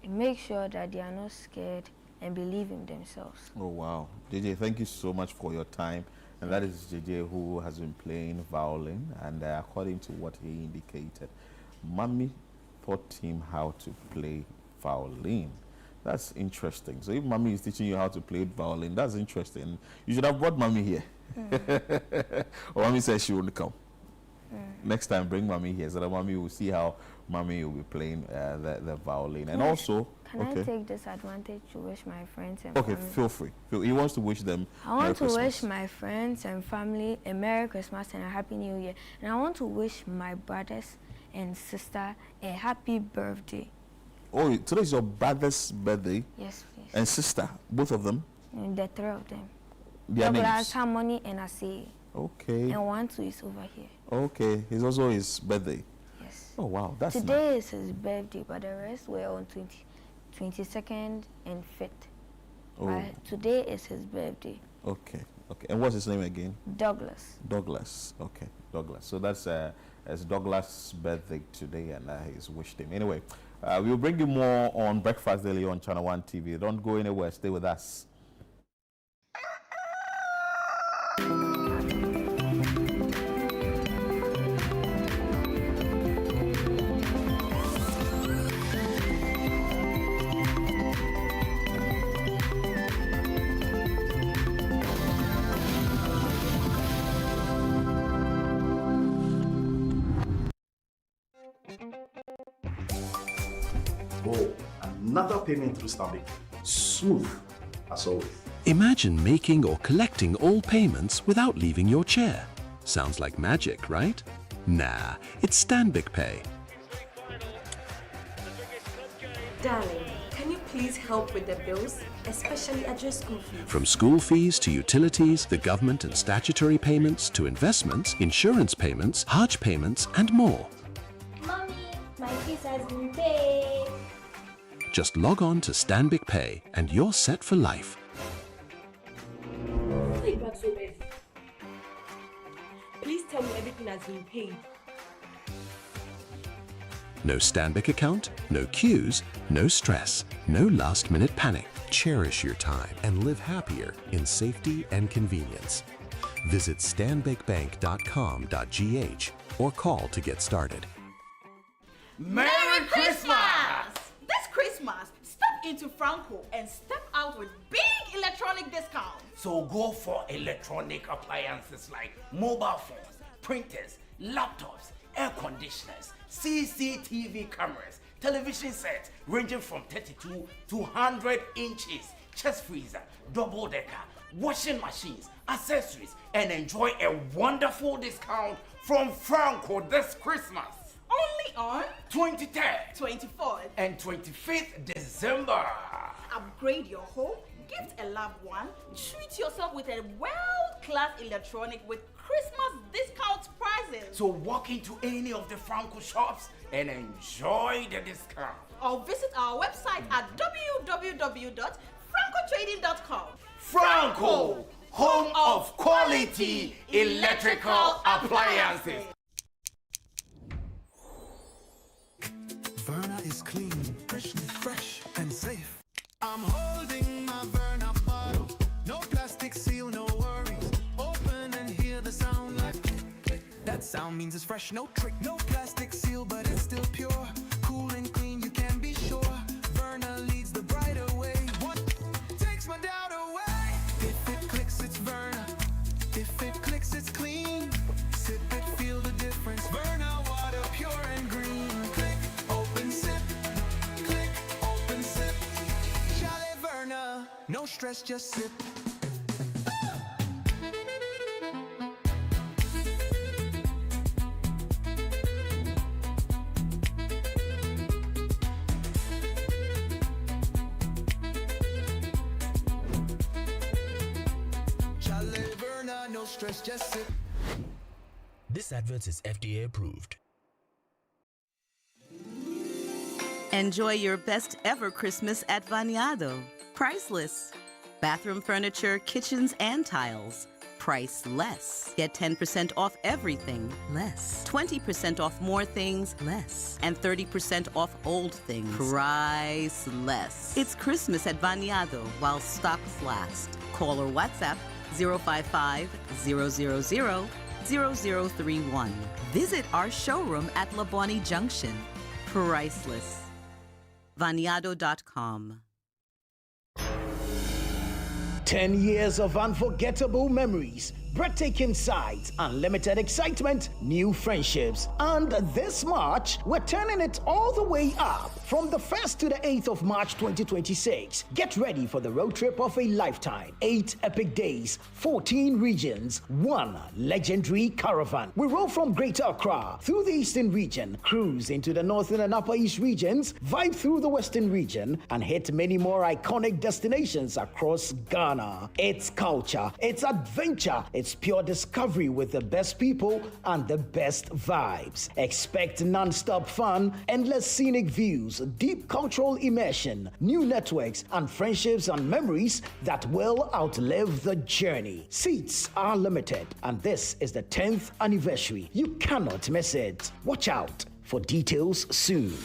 make sure that they are not scared and believe in themselves. Oh, wow. JJ, thank you so much for your time. And that is JJ, who has been playing violin, and according to what he indicated, mommy taught him how to play violin. That's interesting. So if mommy is teaching you how to play violin, that's interesting. You should have brought mommy here. Or mommy says she won't come. Next time, bring mommy here so that mommy will see how mommy will be playing the violin. And also, can I take this advantage to wish my friends and okay, family? feel free. He wants to wish them I want to Merry wish Christmas. my friends and family a Merry Christmas and a Happy New Year. And I want to wish my brothers and sister a happy birthday. Oh, today is your brother's birthday? Yes, please. And sister, both of them? And the three of them. Their Douglas, names? Harmony, and Asay. Okay. And 1, 2 is over here. Okay, it's also his birthday. Yes. Oh, wow, that's nice. Today is his birthday, but the rest were on 22nd and 5th. Oh. But today is his birthday. Okay, okay. And what's his name again? Douglas. Douglas, okay, Douglas. So that's it's Douglas' birthday today, and he's wished him. Anyway, we'll bring you more on Breakfast Daily on Channel 1 TV. Don't go anywhere, stay with us. Oh, another payment through Stanbic. Smooth, as always. Imagine making or collecting all payments without leaving your chair. Sounds like magic, right? Nah, it's Stanbic Pay. Darling, can you please help with the bills, especially at your school fees? From school fees to utilities, the government and statutory payments to investments, insurance payments, Hajj payments, and more. Mommy, my fees has been paid. Just log on to Stanbic Pay and you're set for life. Why you so busy? Please tell me everything has been paid. No Stanbic account, no queues, no stress, no last-minute panic. Cherish your time and live happier in safety and convenience. Visit stanbicbank.com.gh or call to get started. Merry Christmas! This Christmas, step into Franco and step out with big electronic discounts. So go for electronic appliances like mobile phones, printers, laptops, air conditioners, CCTV cameras, television sets ranging from 32 to 100 inches, chest freezer, double decker, washing machines, accessories, and enjoy a wonderful discount from Franco this Christmas. Only on 23rd, 24th, and 25th December. Upgrade your home, gift a loved one, treat yourself with a world-class electronic with Christmas discount prices. So walk into any of the Franco shops and enjoy the discount. Or visit our website at www.francotrading.com. Franco, home of quality electrical appliances. Verna is clean, fresh and safe. I'm holding my Verna bottle. No plastic seal, no worries. Open and hear the sound like click, click. That sound means it's fresh, no trick. No plastic seal, but it's still pure. Cool and clean, you can be sure. Verna leads the brighter way. What takes my doubt away? If it clicks, it's Verna. If it clicks, it's clean. Sip it, feel the difference. Verna water, pure and green. Click, open, sip. Click, open, sip. Chalet Verna. No stress, just sip. Chalet Verna, no stress, just sip. This advert is FDA approved. Enjoy your best ever Christmas at Vaniado. Priceless. Bathroom furniture, kitchens, and tiles. Price less. Get 10% off everything less. 20% off more things less. And 30% off old things price less. It's Christmas at Vaniado while stocks last. Call or WhatsApp 055-000-0031. Visit our showroom at Laboni Junction. Priceless. Vaniado.com. 10 years of unforgettable memories, breathtaking sights, unlimited excitement, new friendships. And this March, we're turning it all the way up. From the 1st to the 8th of March 2026, get ready for the road trip of a lifetime. 8 epic days, 14 regions, 1 legendary caravan. We roll from Greater Accra through the Eastern region, cruise into the Northern and Upper East regions, vibe through the Western region, and hit many more iconic destinations across Ghana. It's culture, it's adventure, it's pure discovery with the best people and the best vibes. Expect non-stop fun, endless scenic views, deep cultural immersion, new networks, and friendships and memories that will outlive the journey. Seats are limited, and this is the 10th anniversary. You cannot miss it. Watch out for details soon.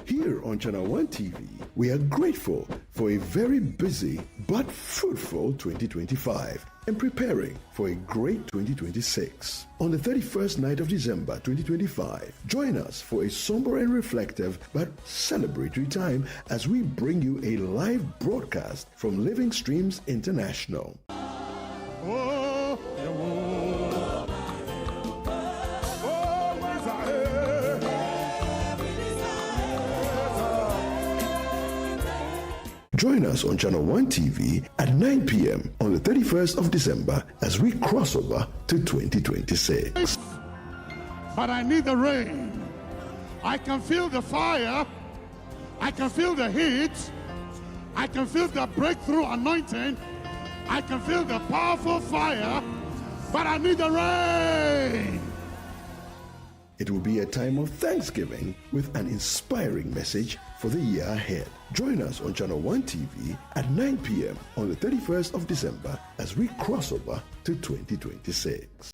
Here on Channel One TV, we are grateful for a very busy but fruitful 2025 and preparing for a great 2026. On the 31st night of December 2025, join us for a somber and reflective but celebratory time as we bring you a live broadcast from Living Streams International. Join us on Channel One TV at 9 p.m. on the 31st of December as we cross over to 2026. But I need the rain. I can feel the fire. I can feel the heat. I can feel the breakthrough anointing. I can feel the powerful fire. But I need the rain. It will be a time of thanksgiving with an inspiring message for the year ahead. Join us on Channel One TV at 9 p.m. on the 31st of December as we cross over to 2026.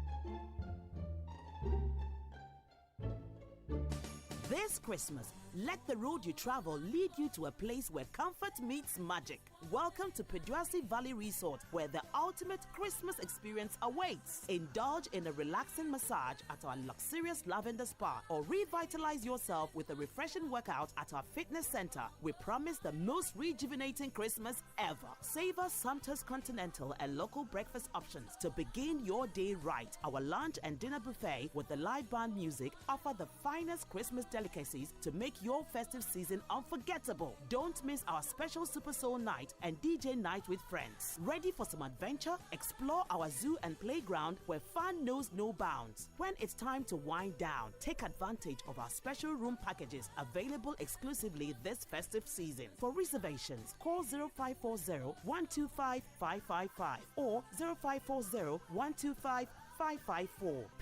This Christmas, let the road you travel lead you to a place where comfort meets magic. Welcome to Peduasi Valley Resort, where the ultimate Christmas experience awaits. Indulge in a relaxing massage at our luxurious lavender spa, or revitalize yourself with a refreshing workout at our fitness center. We promise the most rejuvenating Christmas ever. Savor Santos Continental and local breakfast options to begin your day right. Our lunch and dinner buffet with the live band music offer the finest Christmas delicacies to make your festive season unforgettable. Don't miss our special Super Soul Night and DJ Night with friends. Ready for some adventure? Explore our zoo and playground where fun knows no bounds. When it's time to wind down, take advantage of our special room packages available exclusively this festive season. For reservations, call 0540-125-555 or 0540-125-554.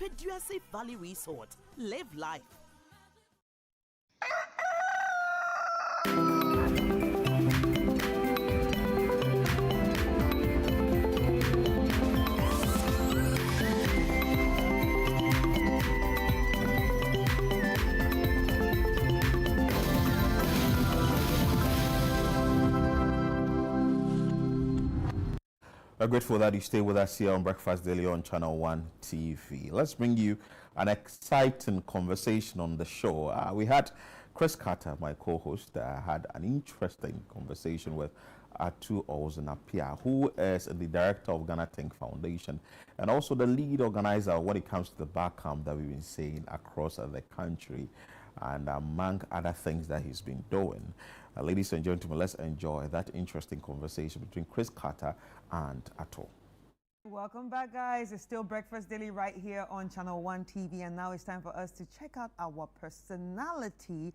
Peduasi Valley Resort. Live life. We're grateful that you stay with us here on Breakfast Daily on Channel 1 TV. Let's bring you an exciting conversation on the show. We had Chris Carter, my co-host, had an interesting conversation with Atu Ozun-Appiah, who is the director of Ghana Think Foundation and also the lead organizer when it comes to the bar camp that we've been seeing across the country, and among other things that he's been doing. Ladies and gentlemen, let's enjoy that interesting conversation between Chris Carter and Atu. Welcome back, guys. It's still Breakfast Daily right here on Channel 1 TV, and now it's time for us to check out our personality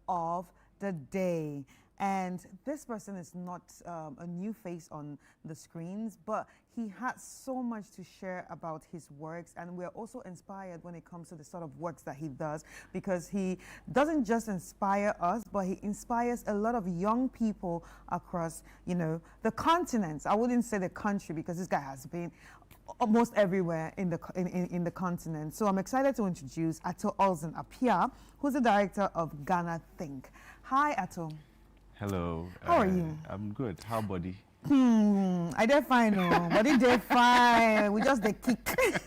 of the day. And this person is not a new face on the screens, but he has so much to share about his works, and we're also inspired when it comes to the sort of works that he does, because he doesn't just inspire us, but he inspires a lot of young people across, you know, the continents. I wouldn't say the country, because this guy has been almost everywhere in the continent. So I'm excited to introduce Atu Ozun-Appiah, who's the director of Ghana Think. Hi, Atu. Hello. How are you? I'm good. How, buddy? I did fine, no. But it did fine. We just did kick.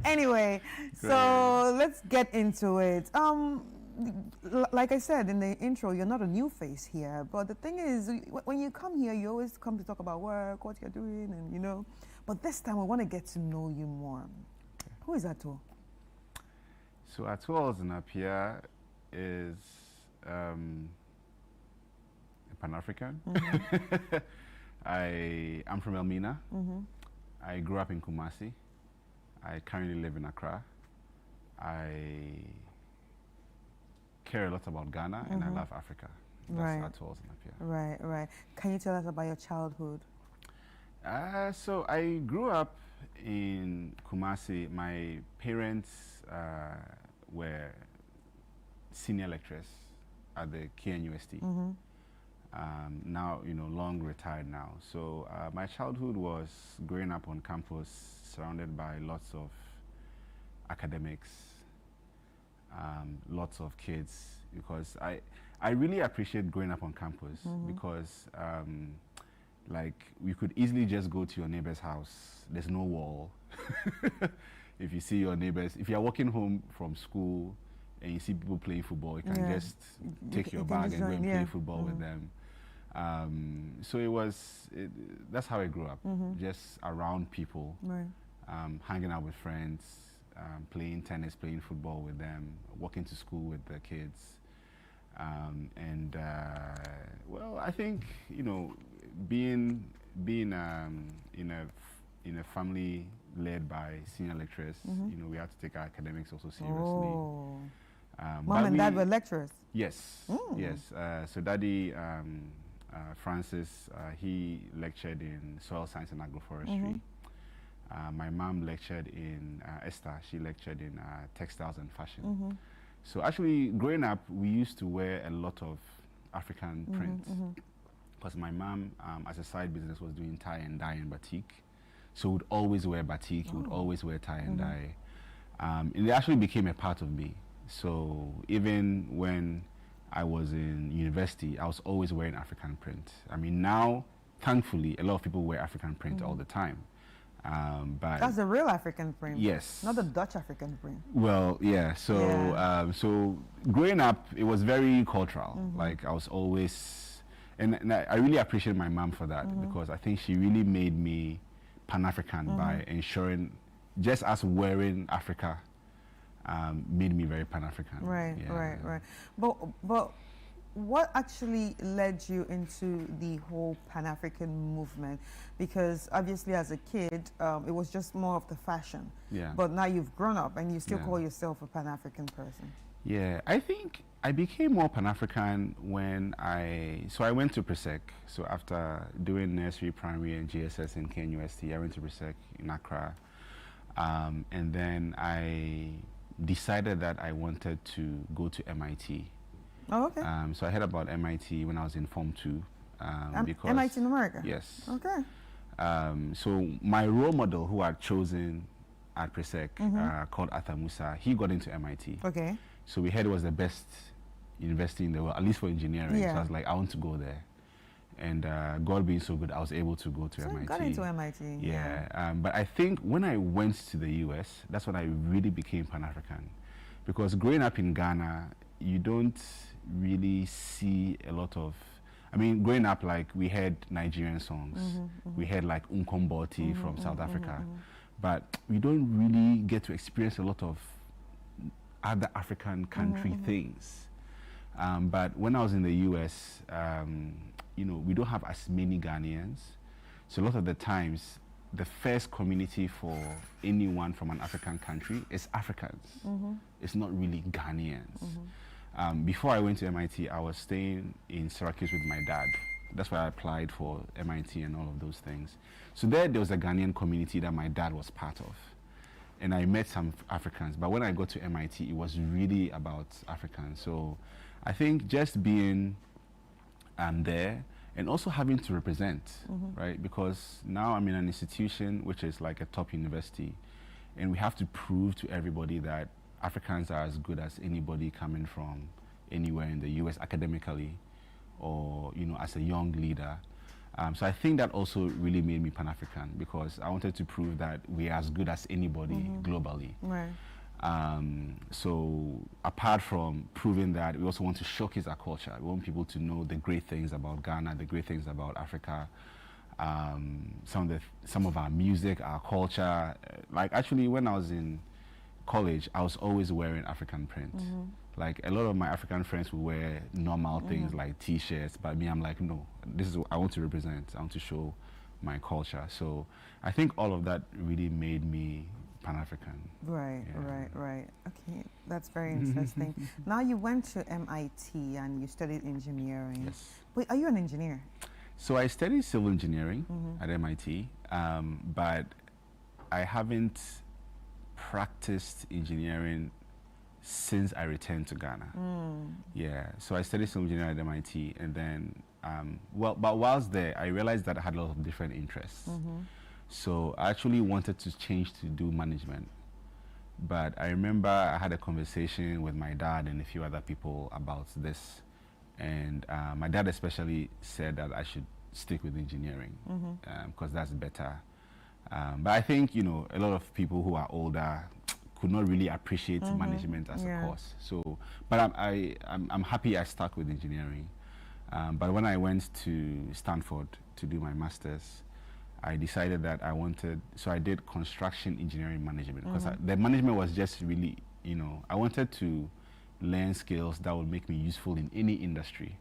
Anyway, so let's get into it. Like I said in the intro, you're not a new face here. But the thing is, when you come here, you always come to talk about work, what you're doing, and you know. But this time, we want to get to know you more. Okay. Who is Atu? So Atu Ozun-Appiah is Pan-African. Mm-hmm. I'm from Elmina. Mm-hmm. I grew up in Kumasi. I currently live in Accra. I care a lot about Ghana, and I love Africa. That's Atu Ozun-Appiah. Right, right. Can you tell us about your childhood? So I grew up in Kumasi. My parents were senior lecturers at the KNUST. Mm-hmm. Now, you know, long retired now. So my childhood was growing up on campus, surrounded by lots of academics, lots of kids, because I really appreciate growing up on campus, because like we could easily just go to your neighbor's house. There's no wall. If you see your neighbors, if you're walking home from school and you see people playing football, you can just take your bag and go and play football with them. So that's how I grew up, just around people, hanging out with friends, playing tennis, playing football with them, walking to school with the kids. Well, I think, you know, being in a family led by senior lecturers, you know, we had to take our academics also seriously. Oh. Mom and dad were lecturers? Yes, yes. So Daddy, Francis, he lectured in soil science and agroforestry. My mom lectured in Esther. She lectured in textiles and fashion. So actually, growing up, we used to wear a lot of African print, because my mom, as a side business, was doing tie and dye and batik. So would always wear batik, would always wear tie and dye. It actually became a part of me. So even when I was in university, I was always wearing African print. I mean, now, thankfully, a lot of people wear African print all the time. But that's the real African print. Yes. Not the Dutch African print. Well, yeah. So, so growing up, it was very cultural. Like I was always, and I really appreciate my mom for that, because I think she really made me Pan-African by ensuring, just as wearing Africa, made me very Pan-African. Right, Yeah. right. But what actually led you into the whole Pan-African movement? Because obviously as a kid, it was just more of the fashion. Yeah. But now you've grown up and you still Yeah. call yourself a Pan-African person. Yeah, I think I became more Pan-African when I went to Presec. So after doing nursery, primary, and GSS in KNUST, I went to Presec in Accra. And then I decided that I wanted to go to MIT. Oh, okay. So I heard about MIT when I was in Form 2. Because MIT in America? Yes. Okay. So my role model who I'd chosen at Presec, Mhm. called Arthur Musa, he got into MIT. Okay. So we heard it was the best university in the world, at least for engineering. Yeah. So I was like, I want to go there. And God being so good, I was able to go to So MIT. you got into MIT. Yeah. But I think when I went to the US, that's when I really became Pan-African. Because growing up in Ghana, you don't really see a lot of, I mean, growing up, like, we heard Nigerian songs. We heard, like, Unkomboti from South Africa. But we don't really get to experience a lot of other African country things. But when I was in the US, you know, we don't have as many Ghanaians. So a lot of the times, the first community for anyone from an African country is Africans. It's not really Ghanaians. Before I went to MIT, I was staying in Syracuse with my dad. That's why I applied for MIT and all of those things. So there was a Ghanaian community that my dad was part of. And I met some Africans. But when I got to MIT, it was really about Africans. So I think just being there and also having to represent, right? Because now I'm in an institution which is like a top university, and we have to prove to everybody that Africans are as good as anybody coming from anywhere in the US academically, or, you know, as a young leader. So I think that also really made me Pan-African, because I wanted to prove that we are as good as anybody globally. Right. So apart from proving that, we also want to showcase our culture. We want people to know the great things about Ghana, the great things about Africa, some of our music, our culture. Like, actually, when I was in college, I was always wearing African print. Like, a lot of my African friends would wear normal things like T-shirts, but me, I'm like, no, this is what I want to represent. I want to show my culture. So I think all of that really made me Pan-African. Right. Okay, that's very interesting. Now you went to MIT and you studied engineering. Yes. Wait, are you an engineer? So I studied civil engineering at MIT, but I haven't practiced engineering since I returned to Ghana. Yeah, so I studied civil engineering at MIT, and then, but whilst there, I realized that I had a lot of different interests. So I actually wanted to change to do management. But I remember I had a conversation with my dad and a few other people about this. And my dad especially said that I should stick with engineering, because that's better. But I think, you know, a lot of people who are older could not really appreciate management as a course. So, but I'm happy I stuck with engineering. But when I went to Stanford to do my master's, I decided that I wanted, so I did construction engineering management, because the management was just really, you know, I wanted to learn skills that would make me useful in any industry.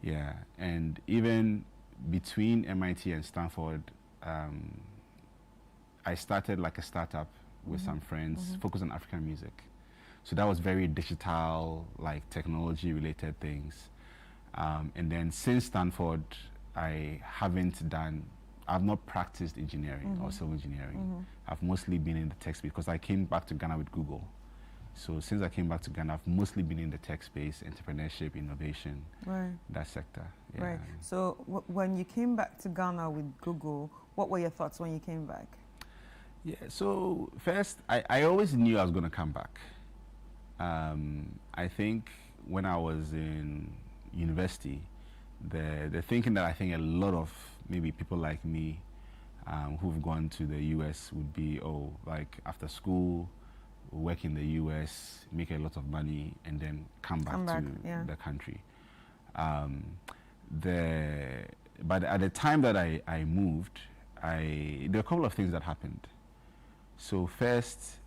Yeah, and even between MIT and Stanford, I started like a startup with some friends focused on African music. So that was very digital, like technology related things. And then since Stanford, I've not practiced engineering or civil engineering. I've mostly been in the tech space, because I came back to Ghana with Google. So since I came back to Ghana, I've mostly been in the tech space, entrepreneurship, innovation, that sector. Yeah. Right. So when you came back to Ghana with Google, what were your thoughts when you came back? Yeah, so first, I always knew I was going to come back. I think when I was in university, the thinking that I think a lot of maybe people like me who've gone to the US would be, oh, like after school, work in the US, make a lot of money, and then come back to the country. But at the time that I moved, there were a couple of things that happened. So first,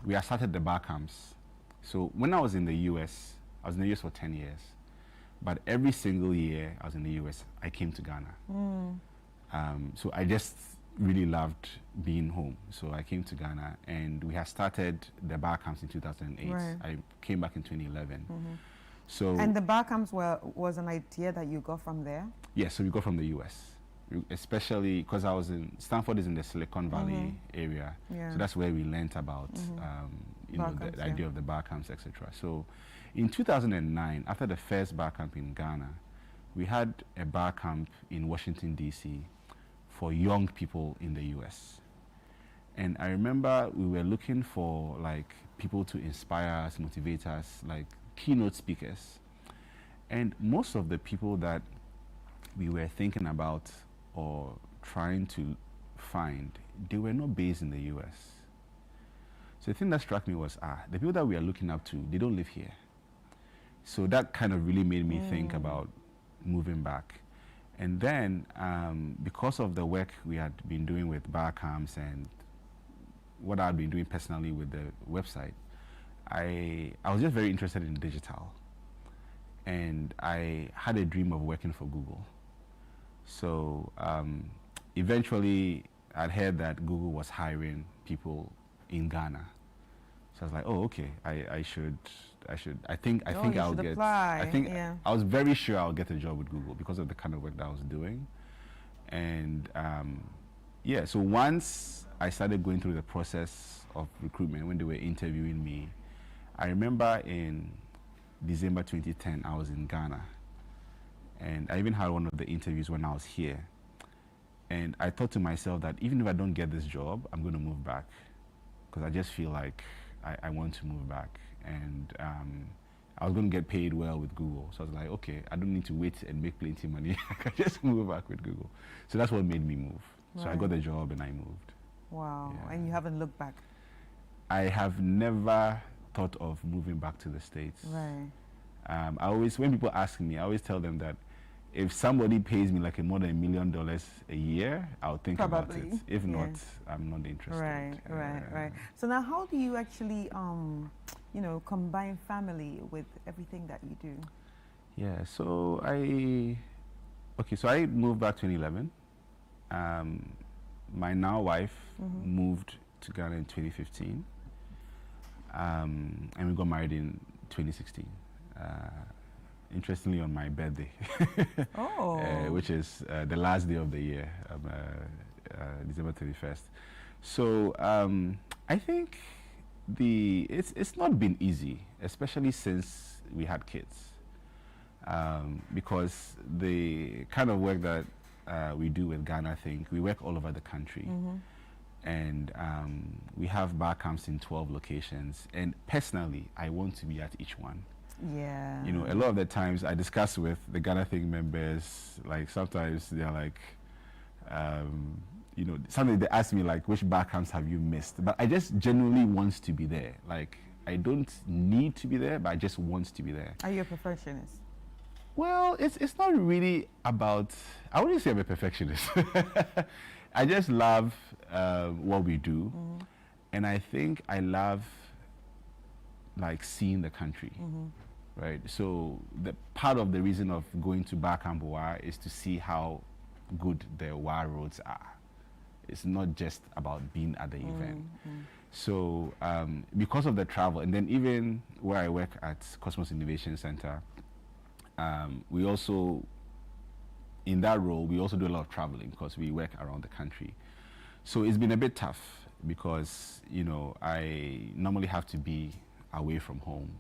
we had started the bar camps. So when I was in the US, I was in the US for 10 years. But every single year I was in the US, I came to Ghana. So I just really loved being home. So I came to Ghana, and we had started the bar camps in 2008. Right. I came back in 2011. So And the bar camps was an idea that you got from there? yes, so we got from the US, especially because I was in Stanford is in the Silicon Valley area. Yeah. So that's where we learnt about you Bar know, camps, the idea of the bar camps, etc. So in 2009, after the first bar camp in Ghana, we had a bar camp in Washington, D.C. for young people in the US. And I remember we were looking for like people to inspire us, motivate us, like keynote speakers. And most of the people that we were thinking about or trying to find, they were not based in the US. So the thing that struck me was, the people that we are looking up to, they don't live here. So that kind of really made me think about moving back. And then, because of the work we had been doing with bar camps and what I'd been doing personally with the website, I was just very interested in digital. And I had a dream of working for Google. So eventually, I'd heard that Google was hiring people in Ghana. So I was like, oh, okay, I think I'll get, yeah. I was very sure I'll get a job with Google because of the kind of work that I was doing. And yeah, so once I started going through the process of recruitment, when they were interviewing me, I remember in December 2010, I was in Ghana. And I even had one of the interviews when I was here. And I thought to myself that even if I don't get this job, I'm going to move back. Because I just feel like I want to move back. And I was going to get paid well with Google. So I was like, okay, I don't need to wait and make plenty of money. I can just move back with Google. So that's what made me move. So I got the job and I moved. Wow. Yeah. And you haven't looked back? I have never thought of moving back to the States. Right. I always, when people ask me, I always tell them that if somebody pays me like more than $1 million a year, I'll think about it. If not, I'm not interested. Right. So now, how do you actually, you know, combine family with everything that you do? Yeah. So I moved back 2011. My now wife moved to Ghana in 2015, and we got married in 2016. Interestingly, on my birthday, which is the last day of the year, December 31st. So I think it's not been easy, especially since we had kids, because the kind of work that we do with Ghana Think, we work all over the country. And we have bar camps in 12 locations. And personally, I want to be at each one. Yeah. You know, a lot of the times I discuss with the Ghana Think members, like sometimes they're like, you know, sometimes they ask me like, which bar camps have you missed? But I just genuinely want to be there. Like, I don't need to be there, but I just want to be there. Are you a perfectionist? Well, it's not really about, I wouldn't say I'm a perfectionist. I just love what we do. And I think I love like seeing the country. Right, so the part of the reason of going to Bar Camp WA is to see how good the WA roads are. It's not just about being at the event. So because of the travel, and then even where I work at Cosmos Innovation Center, we also, in that role, we also do a lot of traveling because we work around the country. So it's been a bit tough because, you know, I normally have to be away from home.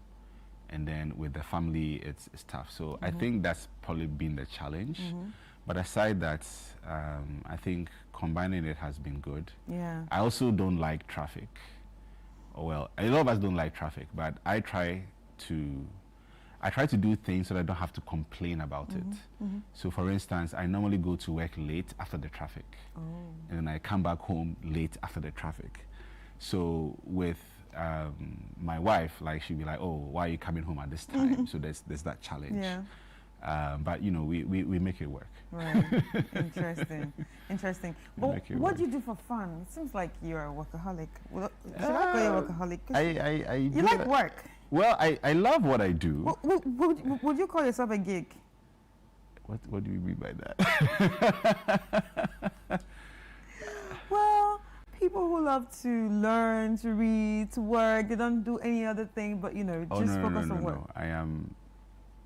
And then with the family, it's tough. So I think that's probably been the challenge. But aside that, I think combining it has been good. Yeah. I also don't like traffic. Well, a lot of us don't like traffic, but I try to do things so that I don't have to complain about it. So for instance, I normally go to work late after the traffic. And then I come back home late after the traffic. So with my wife, like she'd be like, oh, why are you coming home at this time? So there's that challenge. Yeah. But you know, we make it work. Right. Interesting. Interesting. But what do you do for fun? It seems like you're a workaholic. Well, should I call you a workaholic? 'Cause you like work. Well, I love what I do. Would you call yourself a gig? What do you mean by that? Well, people who love to learn, to read, to work, they don't do any other thing but, you know, just focus on work. No.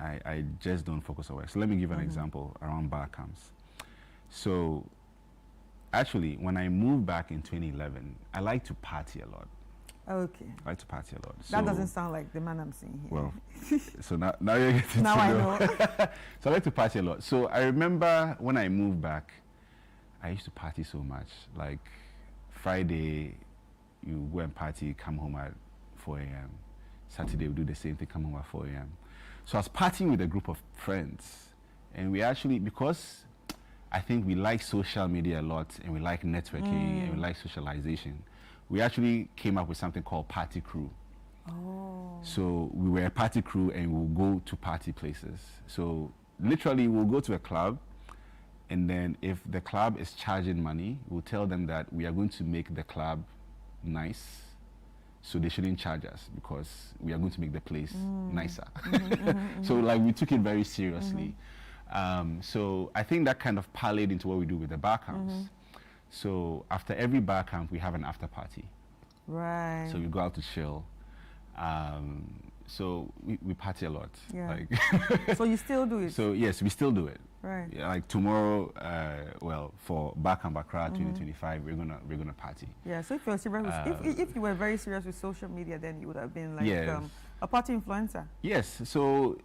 I just don't focus on work. So let me give an example around bar camps. So actually, when I moved back in 2011, I like to party a lot. Okay. I like to party a lot. That doesn't sound like the man I'm seeing here. Well, so now you're getting now to I know. know. So I like to party a lot. So I remember when I moved back, I used to party so much. Like Friday, you go and party, come home at 4 a.m. Saturday, we do the same thing, come home at 4 a.m. So I was partying with a group of friends. And we actually, because I think we like social media a lot and we like networking and we like socialization, we actually came up with something called Party Crew. Oh. So we were a party crew and we'll go to party places. So literally we'll go to a club, and then if the club is charging money, we'll tell them that we are going to make the club nice, so they shouldn't charge us because we are going to make the place nicer. So like we took it very seriously. So I think that kind of parlayed into what we do with the bar camps. So after every bar camp, we have an after party. Right. So we go out to chill. So we party a lot. Yeah. Like So you still do it? So yes, we still do it. Right. Yeah, like tomorrow, well, for Bar Camp Accra 2025, we're gonna party. Yeah. So if you're serious, if you were very serious with social media, then you would have been like Yes. a party influencer. Yes. So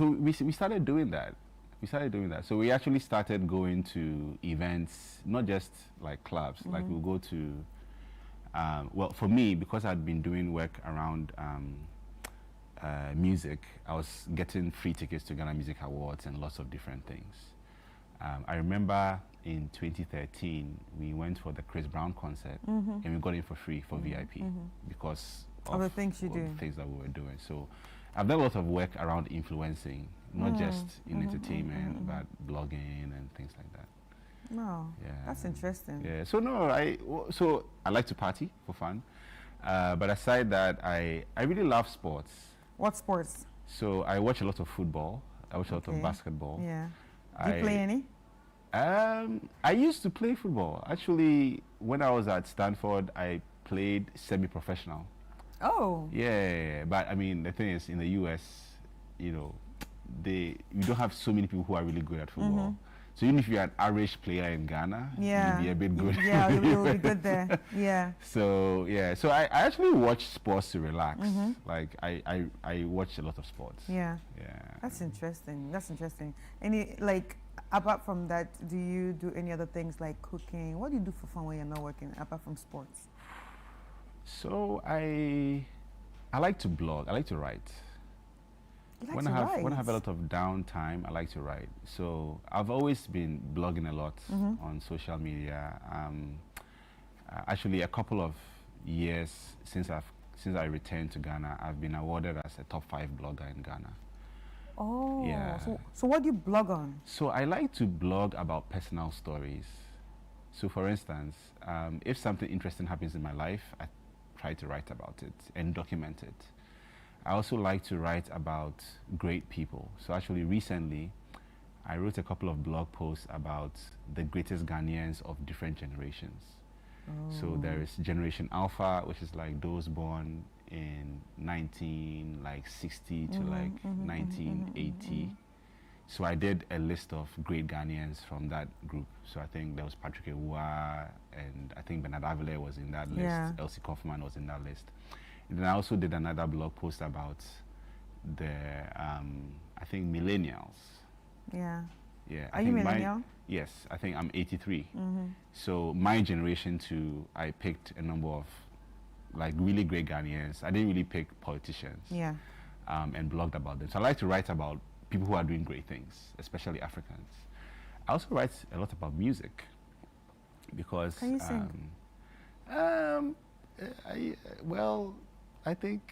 we started doing that. So we actually started going to events, not just like clubs. Like we'll go to, well, for me, because I'd been doing work around music, I was getting free tickets to Ghana Music Awards and lots of different things. I remember in 2013, we went for the Chris Brown concert and we got in for free for VIP because of the things you do. The things that we were doing. So I've done a lot of work around influencing, not just in entertainment, but blogging and things like that. No, Yeah. that's interesting. Yeah. So no, I like to party for fun, but aside that, I really love sports. What sports? So I watch a lot of football. I watch a lot of basketball. Yeah. Do you play any? I used to play football. Actually, when I was at Stanford, I played semi-professional. Oh. Yeah, but I mean, the thing is, in the US, you know, you don't have so many people who are really good at football. So even if you're an average player in Ghana, you'll be a bit good. Yeah, you'll be good there. Yeah. So yeah, so I actually watch sports to relax. Like I watch a lot of sports. Yeah. Yeah. That's interesting. That's interesting. Any like apart from that, do you do any other things like cooking? What do you do for fun when you're not working apart from sports? So I like to blog. I like to write. You like When to I write? have a lot of downtime, I like to write. So I've always been blogging a lot on social media. Actually, a couple of years since I returned to Ghana, I've been awarded as a top 5 blogger in Ghana. Oh. Yeah. So what do you blog on? So I like to blog about personal stories. So for instance, if something interesting happens in my life, I try to write about it and document it. I also like to write about great people. So actually recently, I wrote a couple of blog posts about the greatest Ghanaians of different generations. So there is Generation Alpha, which is like those born in 1960 to like 1980. So I did a list of great Ghanaians from that group. So I think there was Patrick Ewuah, and I think Bernard Avile was in that list. Yeah. Elsie Kaufman was in that list. And then I also did another blog post about the, I think, millennials. Yeah. Yeah. Are you millennial? Yes, I think I'm 83. So my generation too, I picked a number of like really great Ghanaians. I didn't really pick politicians. Yeah. And blogged about them. So I like to write about people who are doing great things, especially Africans. I also write a lot about music because. Can you sing? I think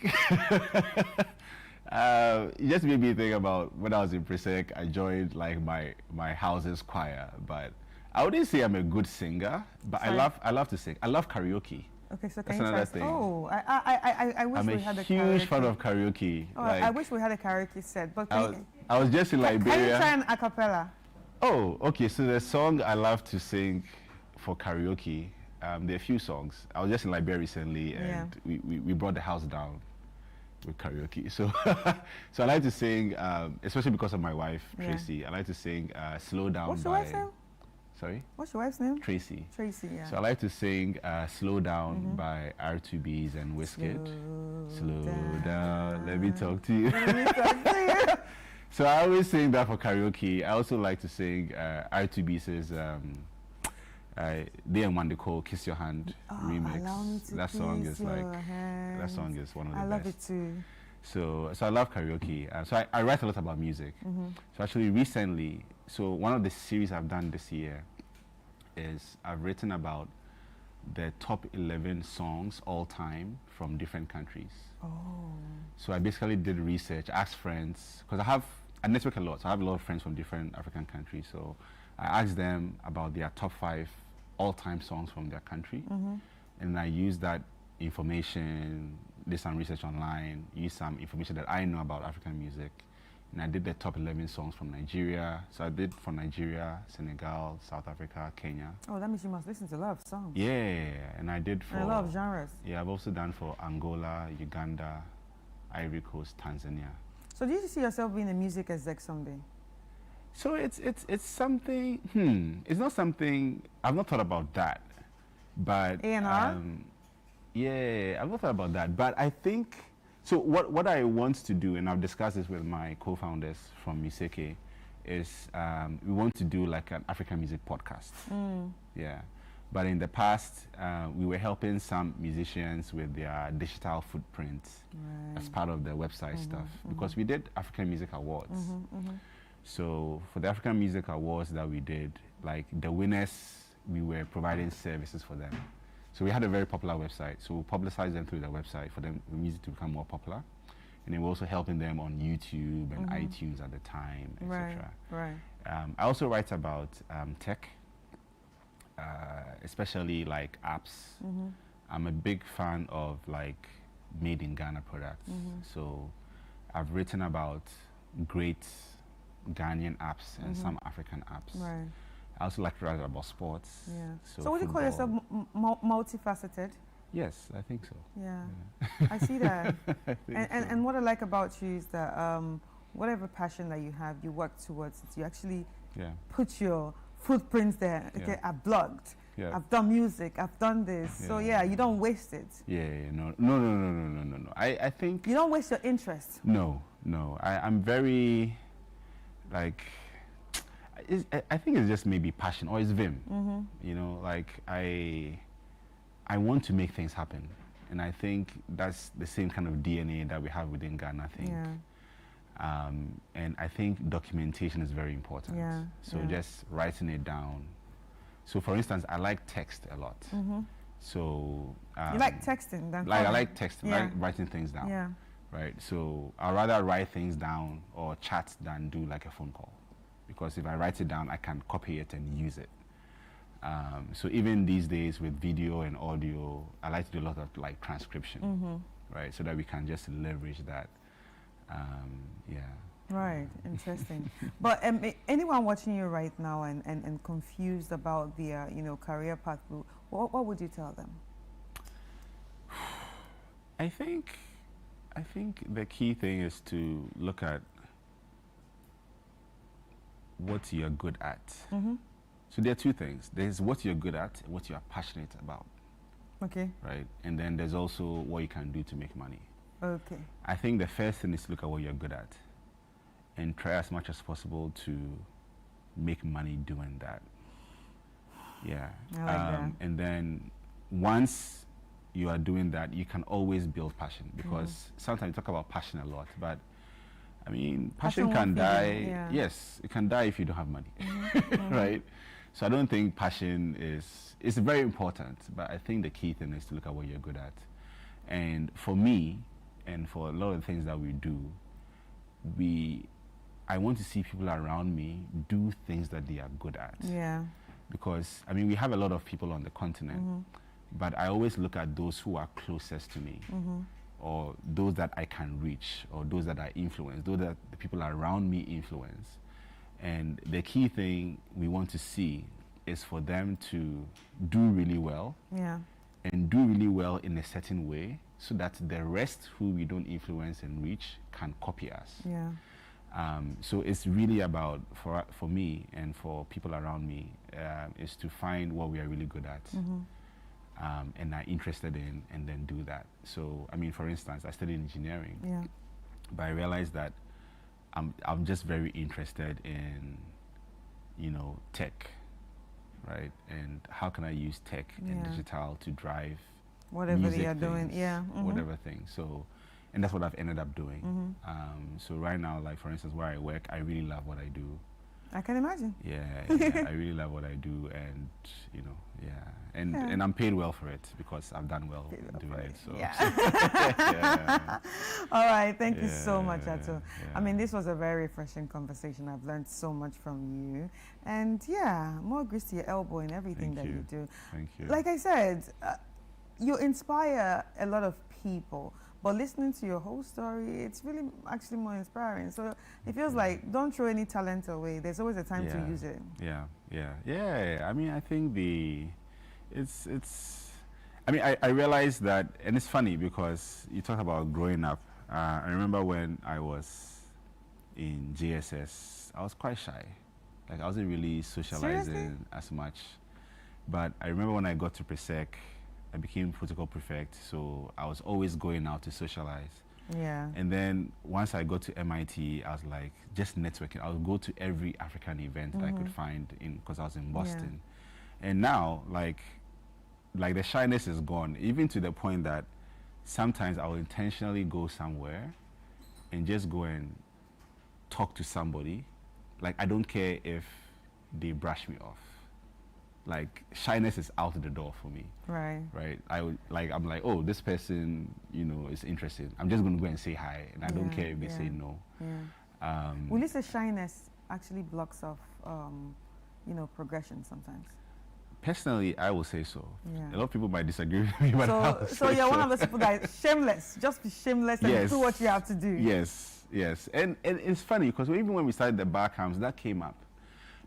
It just made me think about when I was in Presec, I joined like my house's choir, but I wouldn't say I'm a good singer, but Sorry? I love to sing. I love karaoke. Okay, so That's can you another try? thing. Oh, I wish I'm we had a a huge karaoke. fan of karaoke. Oh, like, I wish we had a karaoke set, but I was just in can you Liberia. try an a cappella? Oh, okay. So the song I love to sing for karaoke, there are a few songs. I was just in Liberia recently, and we brought the house down with karaoke. So, so I like to sing, especially because of my wife Tracy. I like to sing "Slow Down" What's your wife's name? Sorry. What's your wife's name? Tracy. Tracy, yeah. So I like to sing "Slow Down" by R2Bs and Wizkid. Slow down. Let me talk to you. Let me talk to you. So I always sing that for karaoke. I also like to sing R2B's They and One They Call "Kiss Your Hand" remix. Allow me to That song kiss is like your hand. that song is one of the I best. love it too. So I love karaoke. So I write a lot about music. So actually recently, so one of the series I've done this year is I've written about the top 11 songs all time from different countries. Oh. So I basically did research, asked friends, because I network a lot, so I have a lot of friends from different African countries. So I asked them about their top 5 all-time songs from their country, and I used that information, did some research online, used some information that I know about African music, and I did the top 11 songs from Nigeria. So I did for Nigeria, Senegal, South Africa, Kenya. Oh, that means you must listen to a lot of songs. Yeah, and I did for And a lot of genres. Yeah, I've also done for Angola, Uganda, Ivory Coast, Tanzania. So do you see yourself being a music exec someday? So it's something. It's not something I've not thought about that, but A&R? yeah, I've not thought about that. But I think so. What I want to do, and I've discussed this with my co-founders from Miseke, is we want to do like an African music podcast. Yeah, but in the past we were helping some musicians with their digital footprint as part of the website stuff because we did African Music Awards. So for the African Music Awards that we did, like the winners, we were providing services for them. So we had a very popular website. So we publicized them through the website for them, the music to become more popular. And then we're also helping them on YouTube and iTunes at the time, etc. Right. I also write about tech, especially like apps. I'm a big fan of like made in Ghana products. So I've written about great Ghanaian apps and some African apps. Right. I also like to write about sports. Yeah. So So would you call yourself multifaceted? Yes, I think so. Yeah. I see that. I think And what I like about you is that whatever passion that you have, you work towards it. You actually put your footprints there. Okay, I've blogged. Yeah. I've done music. I've done this. So yeah, you don't waste it. No. I think you don't waste your interest. No. I'm very like. I think it's just maybe passion or it's vim. You know, like I want to make things happen, and I think that's the same kind of DNA that we have within Ghana. I think. Yeah. And I think documentation is very important. Yeah. So just writing it down. So for instance, I like text a lot. So you like texting than like I calling. like texting, like writing things down. Yeah. Right. So I'd rather write things down or chat than do like a phone call, because if I write it down, I can copy it and use it. So even these days with video and audio, I like to do a lot of like transcription, right? So that we can just leverage that. Right, interesting. But anyone watching you right now and confused about their career path, what would you tell them? I think the key thing is to look at what you're good at. So there are two things. There's what you're good at, what you're passionate about. Okay. Right? And then there's also what you can do to make money. Okay. I think the first thing is to look at what you're good at and try as much as possible to make money doing that. Yeah. I like that. And then once you are doing that, you can always build passion, because sometimes you talk about passion a lot, but I mean, passion can die. Yeah. Yes, it can die if you don't have money, right? So I don't think passion is very important, but I think the key thing is to look at what you're good at. And for me, and for a lot of the things that we do, I want to see people around me do things that they are good at. Yeah. Because, I mean, we have a lot of people on the continent, but I always look at those who are closest to me, or those that I can reach, or those that I influence, those that the people around me influence. And the key thing we want to see is for them to do really well, and do really well in a certain way, so that the rest who we don't influence and reach can copy us. Yeah. So it's really about, for me and for people around me, is to find what we are really good at, and are interested in, and then do that. So, I mean, for instance, I studied engineering, but I realized that I'm just very interested in, you know, tech, right? And how can I use tech and digital to drive whatever they are doing, whatever thing. So, and that's what I've ended up doing. So right now, like for instance, where I work, I really love what I do. I can imagine. Yeah, I really love what I do, and you know, and I'm paid well for it because I've done well doing it. So, All right, thank you so much, Ato. I mean, this was a very refreshing conversation. I've learned so much from you, and more grease to your elbow in everything that you do. Thank you. Like I said, you inspire a lot of people. But listening to your whole story, it's really actually more inspiring. So it feels like don't throw any talent away. There's always a time to use it. Yeah. I mean, I think I mean, I realized that, and it's funny because you talk about growing up. I remember when I was in JSS, I was quite shy. Like I wasn't really socializing as much. But I remember when I got to Presec, I became protocol prefect, so I was always going out to socialize. Yeah. And then once I got to MIT, I was like, just networking. I would go to every African event that I could find because I was in Boston. And now, like the shyness is gone, even to the point that sometimes I will intentionally go somewhere and just go and talk to somebody. Like, I don't care if they brush me off. Like, shyness is out the door for me. Right. I'm like, oh, this person, you know, is interested. I'm just going to go and say hi, and I don't care if they say no. Will you say shyness actually blocks off, you know, progression sometimes? Personally, I will say so. A lot of people might disagree with me, but so you're one of those people that is shameless. Just be shameless and do what you have to do. Yes. And it's funny because even when we started the bar camps, that came up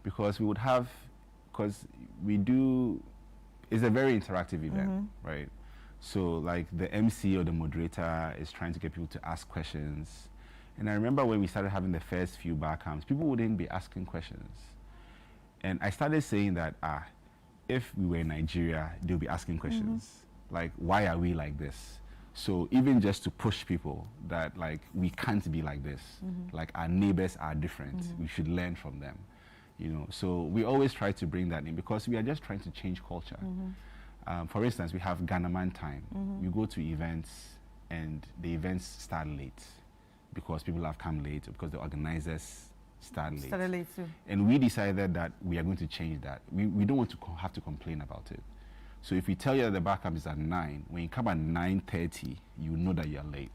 because we would have. Because it's a very interactive event, right? So like the MC or the moderator is trying to get people to ask questions. And I remember when we started having the first few bar camps, people wouldn't be asking questions. And I started saying that, if we were in Nigeria, they'll be asking questions. Like, why are we like this? So even just to push people that like, we can't be like this. Like our neighbors are different. We should learn from them. You know, so we always try to bring that in because we are just trying to change culture. For instance, we have Ghana Man time. We go to events and the events start late because people have come late, because the organizers started late too. And we decided that we are going to change that. We don't want to have to complain about it. So if we tell you that the bar camp is at 9, when you come at 9:30, you know that you're late.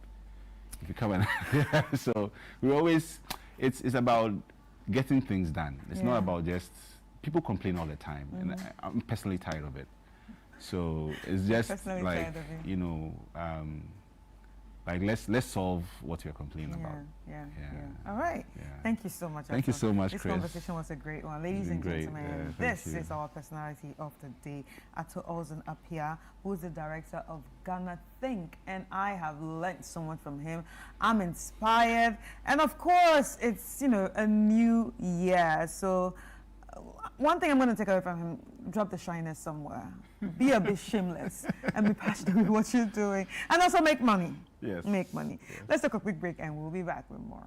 If you come at so we always, it's about getting things done. It's not about just, people complain all the time, and I'm personally tired of it. So it's just like, you know, like let's solve what we're complaining about. All right. Thank you so much. Thank you so much, This Chris. conversation was a great one. Ladies and gentlemen, this is our personality of the day, Ato Ozone Appiah, who is the director of Ghana Think, and I have learned so much from him. I'm inspired, and of course, it's, you know, a new year, so one thing I'm going to take away from him: drop the shyness somewhere, be a bit shameless, and be passionate with what you're doing, and also make money. Yes. Make money. Let's take a quick break, and we'll be back with more.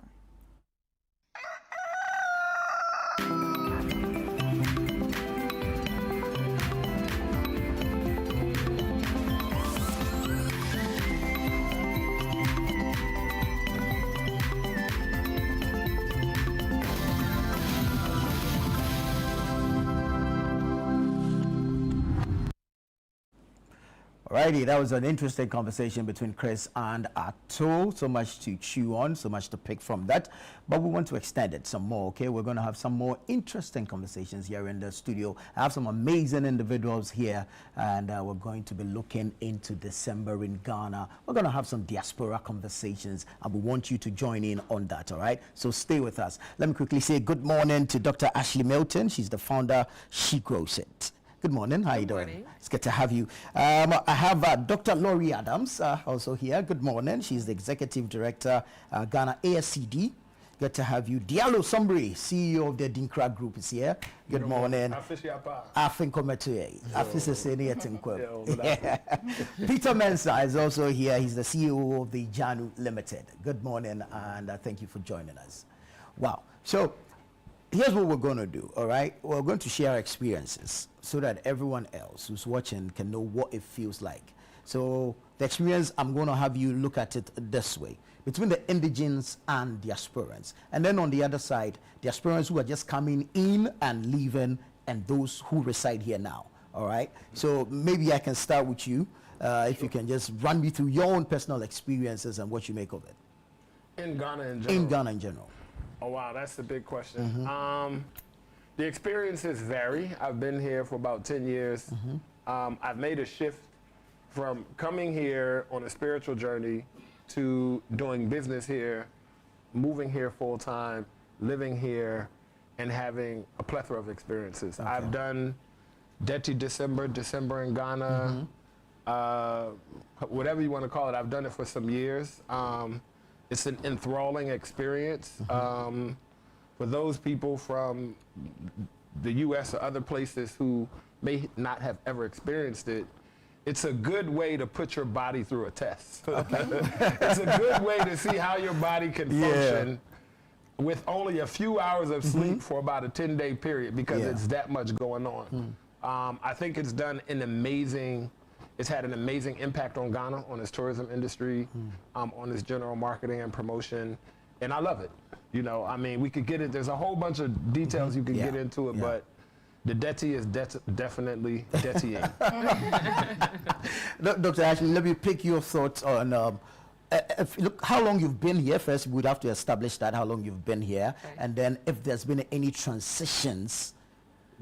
Alrighty, that was an interesting conversation between Chris and Ato. So much to chew on, so much to pick from that. But we want to extend it some more, okay? We're going to have some more interesting conversations here in the studio. I have some amazing individuals here, and we're going to be looking into December in Ghana. We're going to have some diaspora conversations, and we want you to join in on that, all right? So stay with us. Let me quickly say good morning to Dr. Ashley Milton. She's the founder, She Grows It. Good morning. How are you doing? It's good to have you. I have Dr. Laurie Adams also here. Good morning. She's the Executive Director, Ghana ASCD. Good to have you. Diallo Sombri, CEO of the Dinkra Group, is here. Good morning. Peter Mensah is also here. He's the CEO of the Janu Limited. Good morning, and thank you for joining us. Wow. So here's what we're going to do, all right? We're going to share our experiences so that everyone else who's watching can know what it feels like. So the experience, I'm going to have you look at it this way, between the indigenes and diasporans. And then on the other side, diasporans who are just coming in and leaving, and those who reside here now, all right? So maybe I can start with you, if you can just run me through your own personal experiences and what you make of it. In Ghana in general? In Ghana in general. Oh, wow, that's a big question. The experiences vary. I've been here for about 10 years. I've made a shift from coming here on a spiritual journey to doing business here, moving here full time, living here, and having a plethora of experiences. Okay. I've done Deti December in Ghana, whatever you want to call it. I've done it for some years. It's an enthralling experience. For those people from the U.S. or other places who may not have ever experienced it, it's a good way to put your body through a test. It's a good way to see how your body can function with only a few hours of sleep for about a 10-day period, because it's that much going on. I think it's had an amazing impact on Ghana, on its tourism industry, on its general marketing and promotion, and I love it. You know, I mean, we could get it. There's a whole bunch of details you could get into it, but the Deti is definitely Detiing. Dr. Ashley, let me pick your thoughts on look, how long you've been here. First, we'd have to establish that, how long you've been here, and then if there's been any transitions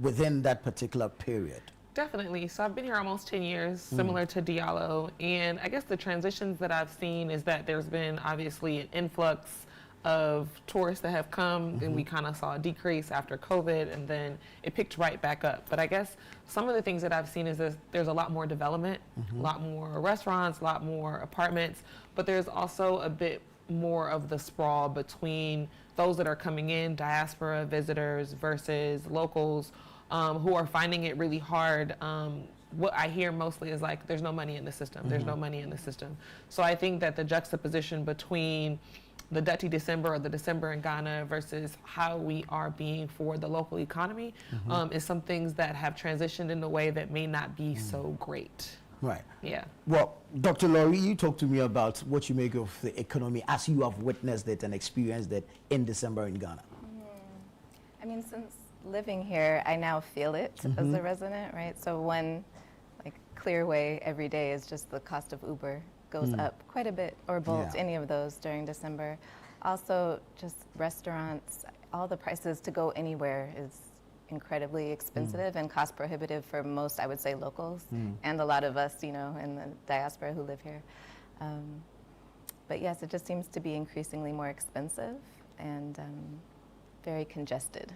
within that particular period. Definitely. So I've been here almost 10 years, similar to Diallo, and I guess the transitions that I've seen is that there's been obviously an influx of tourists that have come, and we kind of saw a decrease after COVID, and then it picked right back up. But I guess some of the things that I've seen is that there's a lot more development, a lot more restaurants, a lot more apartments, but there's also a bit more of the sprawl between those that are coming in, diaspora visitors versus locals, who are finding it really hard. What I hear mostly is like, there's no money in the system. There's no money in the system. So I think that the juxtaposition between the Deti December or the December in Ghana versus how we are being for the local economy is some things that have transitioned in a way that may not be so great. Right. Yeah. Well, Dr. Laurie, you talk to me about what you make of the economy as you have witnessed it and experienced it in December in Ghana. I mean, since living here, I now feel it as a resident, right? So one clear way every day is just the cost of Uber goes up quite a bit, or Bolt, any of those during December. Also, just restaurants, all the prices to go anywhere is incredibly expensive and cost prohibitive for most, I would say, locals and a lot of us, you know, in the diaspora who live here. But yes, it just seems to be increasingly more expensive and very congested.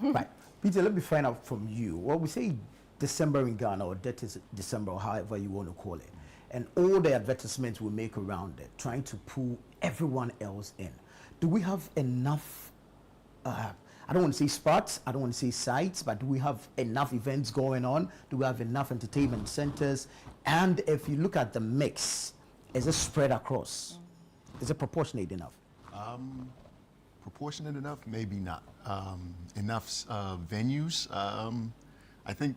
Right. Peter, let me find out from you. Well, we say December in Ghana, or that is December, or however you want to call it, and all the advertisements we make around it, trying to pull everyone else in. Do we have enough, I don't want to say spots, I don't want to say sites, but do we have enough events going on? Do we have enough entertainment centers? And if you look at the mix, is it spread across? Is it proportionate enough? Proportionate enough? Maybe not. Enough venues? I think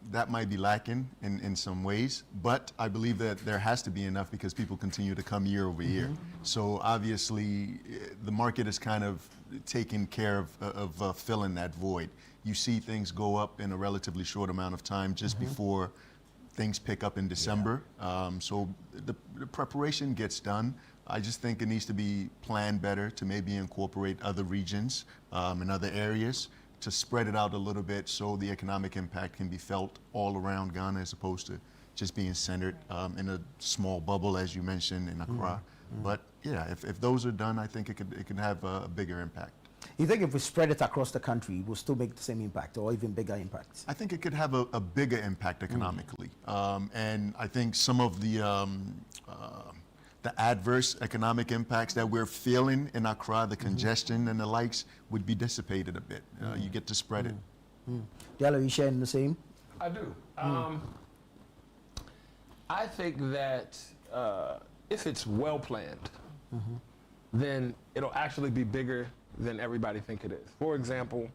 that might be lacking in some ways, but I believe that there has to be enough because people continue to come year over year. So obviously the market is kind of taking care of filling that void. You see things go up in a relatively short amount of time just before things pick up in December. So the preparation gets done. I just think it needs to be planned better to maybe incorporate other regions and other areas to spread it out a little bit so the economic impact can be felt all around Ghana as opposed to just being centered in a small bubble, as you mentioned, in Accra. But yeah, if those are done, I think it can have a bigger impact. You think if we spread it across the country, we'll still make the same impact or even bigger impacts? I think it could have a bigger impact economically. And I think some of the adverse economic impacts that we're feeling in Accra, the congestion and the likes, would be dissipated a bit. You get to spread it. Diallo, you sharing the same? I do. I think that if it's well planned, then it'll actually be bigger than everybody think it is. For example,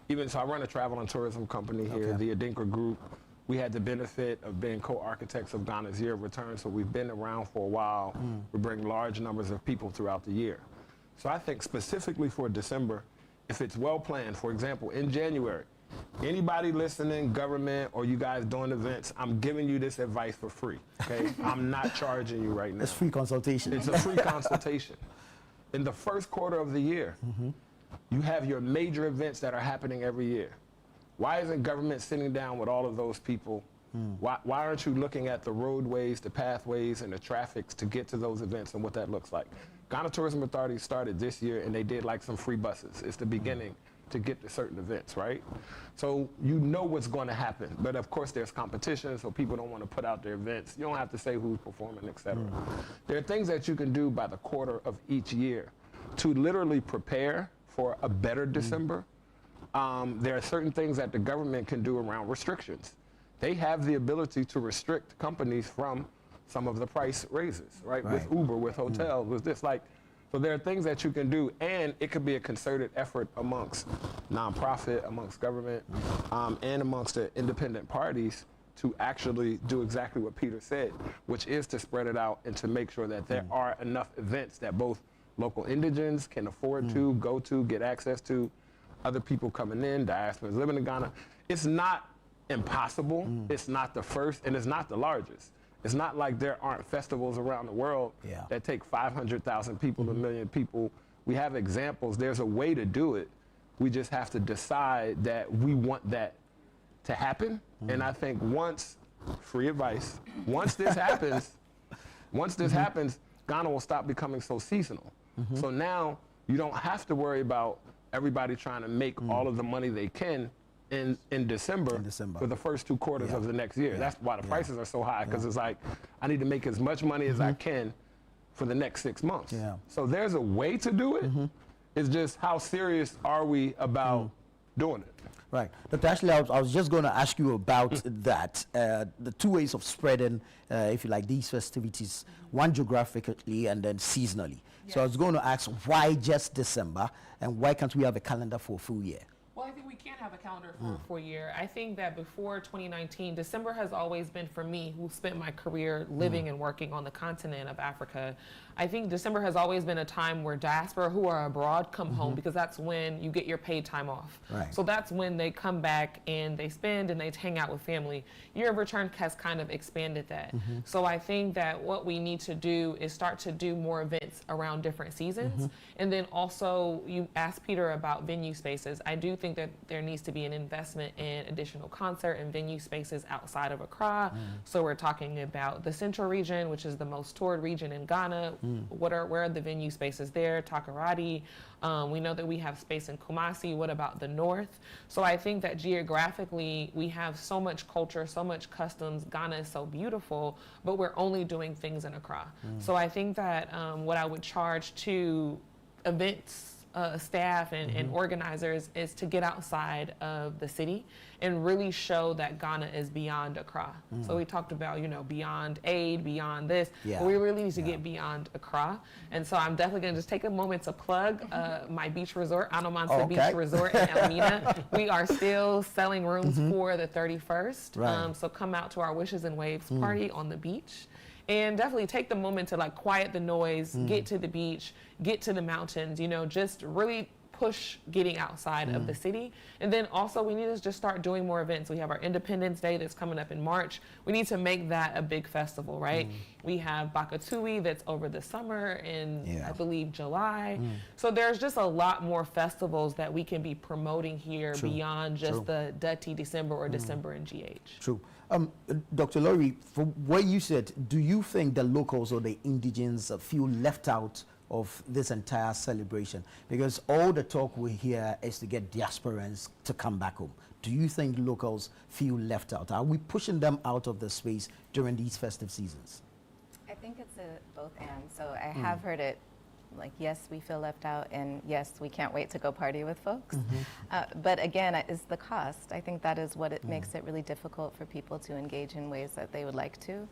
even so I run a travel and tourism company here, the Adinkra Group. We had the benefit of being co-architects of Ghana's Year of Return, so we've been around for a while. We bring large numbers of people throughout the year. So I think specifically for December, if it's well planned, for example, in January, anybody listening, government, or you guys doing events, I'm giving you this advice for free, okay? I'm not charging you right now. It's free consultation. It's a free consultation. In the first quarter of the year, you have your major events that are happening every year. Why isn't government sitting down with all of those people? Why aren't you looking at the roadways, the pathways, and the traffics to get to those events and what that looks like? Ghana Tourism Authority started this year and they did like some free buses. It's the beginning to get to certain events, right? So you know what's going to happen. But of course there's competition, so people don't want to put out their events. You don't have to say who's performing, etc. There are things that you can do by the quarter of each year to literally prepare for a better December. There are certain things that the government can do around restrictions. They have the ability to restrict companies from some of the price raises, right? With Uber, with hotels, with this, like, so there are things that you can do, and it could be a concerted effort amongst nonprofit, amongst government, and amongst the independent parties to actually do exactly what Peter said, which is to spread it out and to make sure that there are enough events that both local indigents can afford to, go to, get access to, other people coming in, diasporas living in Ghana. It's not impossible. It's not the first, and it's not the largest. It's not like there aren't festivals around the world that take 500,000 people, 1 million people. We have examples. There's a way to do it. We just have to decide that we want that to happen. And I think once, free advice, once this happens, Ghana will stop becoming so seasonal. So now you don't have to worry about everybody trying to make all of the money they can in December for the first 2 quarters of the next year. That's why the prices are so high, because it's like, I need to make as much money as I can for the next 6 months. So there's a way to do it. It's just how serious are we about doing it? Right. Dr. Ashley, I was just going to ask you about that. The 2 ways of spreading, if you like, these festivities, one geographically and then seasonally. So I was going to ask, why just December, and why can't we have a calendar for a full year? Well, I think we can have a calendar for a full year. I think that before 2019, December has always been, for me, who spent my career living and working on the continent of Africa, I think December has always been a time where diaspora who are abroad come home, because that's when you get your paid time off. So that's when they come back and they spend and they hang out with family. Year of Return has kind of expanded that. So I think that what we need to do is start to do more events around different seasons. And then also, you asked Peter about venue spaces. I do think that there needs to be an investment in additional concert and venue spaces outside of Accra. So we're talking about the Central region, which is the most toured region in Ghana. Where are the venue spaces there? Takoradi. We know that we have space in Kumasi. What about the north? So I think that geographically we have so much culture, so much customs. Ghana is so beautiful, but we're only doing things in Accra. So I think that what I would charge to events staff and organizers is to get outside of the city and really show that Ghana is beyond Accra. So we talked about, you know, beyond aid, beyond this. But we really need to get beyond Accra. And so I'm definitely going to just take a moment to plug my beach resort, Anomansa Beach Resort in Elmina. We are still selling rooms for the 31st. So come out to our Wishes and Waves party on the beach. And definitely take the moment to like quiet the noise, get to the beach, get to the mountains, you know, just really push getting outside of the city. And then also we need to just start doing more events. We have our Independence Day that's coming up in March. We need to make that a big festival, right? We have Bakatui that's over the summer in, I believe, July. So there's just a lot more festivals that we can be promoting here beyond just the Dutty December or December in GH. True. Dr. Laurie, from what you said, do you think the locals or the indigenes feel left out of this entire celebration? Because all the talk we hear is to get diasporans to come back home. Do you think locals feel left out? Are we pushing them out of the space during these festive seasons? I think it's a both and. So I have heard it like, yes, we feel left out, and yes, we can't wait to go party with folks. But again, it's the cost. I think that is what it makes it really difficult for people to engage in ways that they would like to.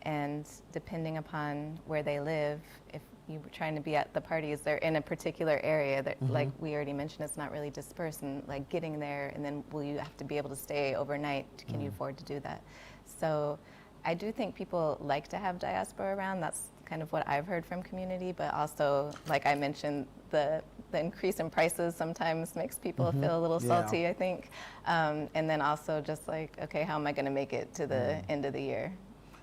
And depending upon where they live, if you were trying to be at the parties, they're in a particular area that, like we already mentioned, it's not really dispersed, and like getting there, and then will you have to be able to stay overnight? Can you afford to do that? So I do think people like to have diaspora around. That's kind of what I've heard from community, but also, like I mentioned, the increase in prices sometimes makes people feel a little salty, I think. And then also just like, okay, how am I gonna make it to the end of the year?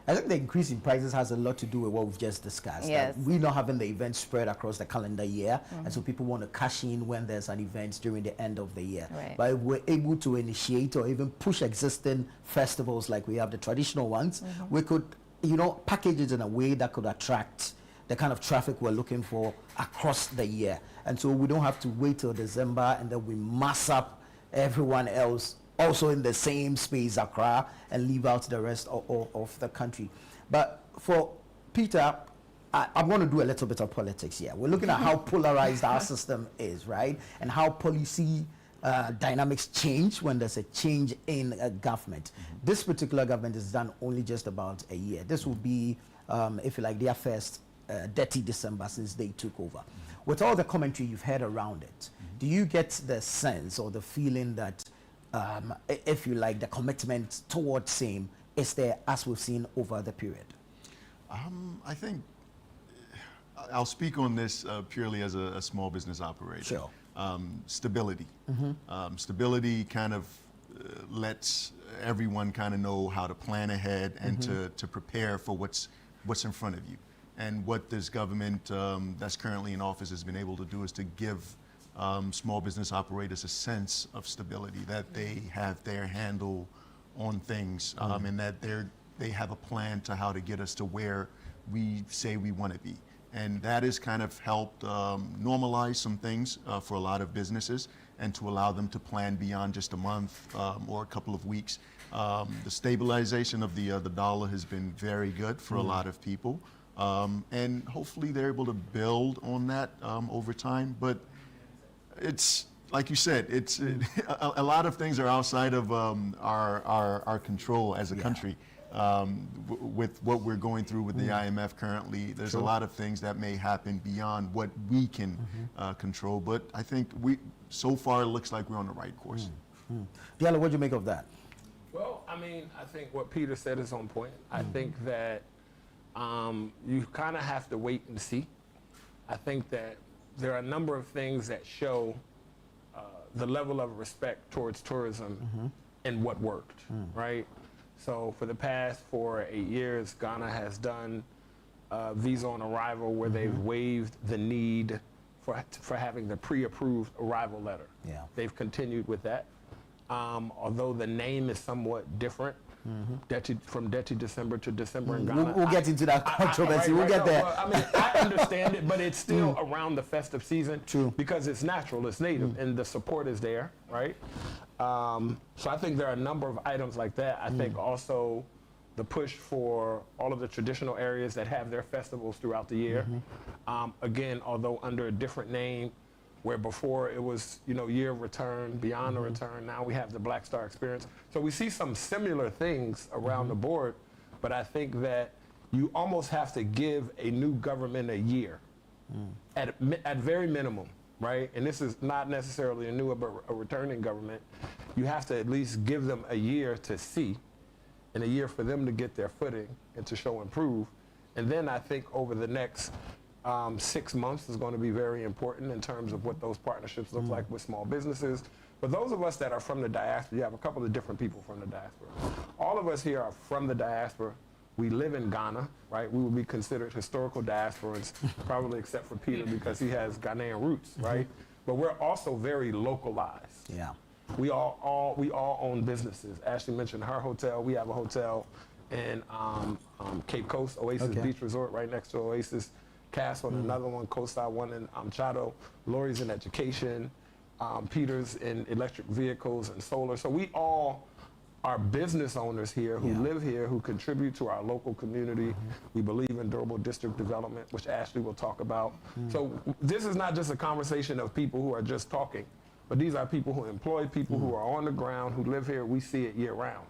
I think the increase in prices has a lot to do with what we've just discussed. Yes. That we're not having the event spread across the calendar year, and so people want to cash in when there's an event during the end of the year. Right. But if we're able to initiate or even push existing festivals like we have the traditional ones, we could, package it in a way that could attract the kind of traffic we're looking for across the year. And so we don't have to wait till December and then we mass up everyone else also in the same space, Accra, and leave out the rest of the country. But for Peter, I'm going to do a little bit of politics here. We're looking at how polarized our system is, right? And how policy dynamics change when there's a change in a government. This particular government is done only just about a year. This will be, if you like, their first dirty December since they took over. With all the commentary you've heard around it, do you get the sense or the feeling that if you like, the commitment towards same is there as we've seen over the period? I think I'll speak on this purely as a small business operator. Sure. Stability. Stability kind of lets everyone kind of know how to plan ahead and to prepare for what's in front of you. And what this government that's currently in office has been able to do is to give small business operators a sense of stability, that they have their handle on things, and that they have a plan to how to get us to where we say we want to be. And that has kind of helped normalize some things for a lot of businesses and to allow them to plan beyond just a month or a couple of weeks. The stabilization of the dollar has been very good for a lot of people. And hopefully they're able to build on that over time. But it's, like you said, it's a lot of things are outside of our control as a country. With what we're going through with the IMF currently, there's a lot of things that may happen beyond what we can control. But I think so far it looks like we're on the right course. Diallo, what do you make of that? Well, I mean, I think what Peter said is on point. I think that you kind of have to wait and see. I think that there are a number of things that show the level of respect towards tourism and what worked, right? So for the past 4 or 8 years, Ghana has done visa on arrival where they've waived the need for having the pre-approved arrival letter. Yeah. They've continued with that. Although the name is somewhat different, from Dutty December to December in Ghana. We'll get into that controversy. We'll get there. Well, I mean, I understand it, but it's still around the festive season. True. Because it's natural, it's native, and the support is there, right? So I think there are a number of items like that. I think also the push for all of the traditional areas that have their festivals throughout the year. Again, although under a different name, where before it was, Year of Return, Beyond the Return, now we have the Black Star Experience. So we see some similar things around the board, but I think that you almost have to give a new government a year, at very minimum, right? And this is not necessarily a new, but a returning government. You have to at least give them a year to see, and a year for them to get their footing and to show improve. And then I think over the next 6 months is going to be very important in terms of what those partnerships look like with small businesses. But those of us that are from the diaspora, you have a couple of different people from the diaspora. All of us here are from the diaspora. We live in Ghana, right? We would be considered historical diasporans, probably except for Peter because he has Ghanaian roots, right? But we're also very localized. Yeah. We all own businesses. Ashley mentioned her hotel. We have a hotel in Cape Coast, Oasis Beach Resort, right next to Oasis. Cass on another one, Coastside one in Chado. Lori's in education. Peter's in electric vehicles and solar. So we all are business owners here who live here, who contribute to our local community. We believe in durable district development, which Ashley will talk about. So this is not just a conversation of people who are just talking, but these are people who employ people who are on the ground, who live here. We see it year round.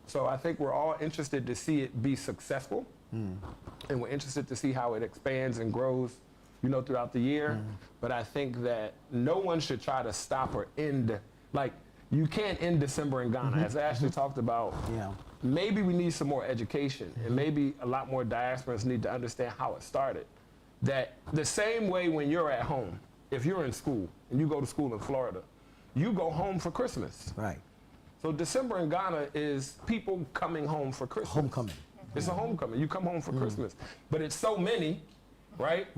So I think we're all interested to see it be successful, and we're interested to see how it expands and grows, you know, throughout the year. But I think that no one should try to stop or end, like, you can't end December in Ghana. As Ashley talked about, maybe we need some more education, and maybe a lot more diasporans need to understand how it started. That the same way when you're at home, if you're in school, and you go to school in Florida, you go home for Christmas. Right. So December in Ghana is people coming home for Christmas. Homecoming. It's a homecoming. You come home for Christmas. But it's so many, right?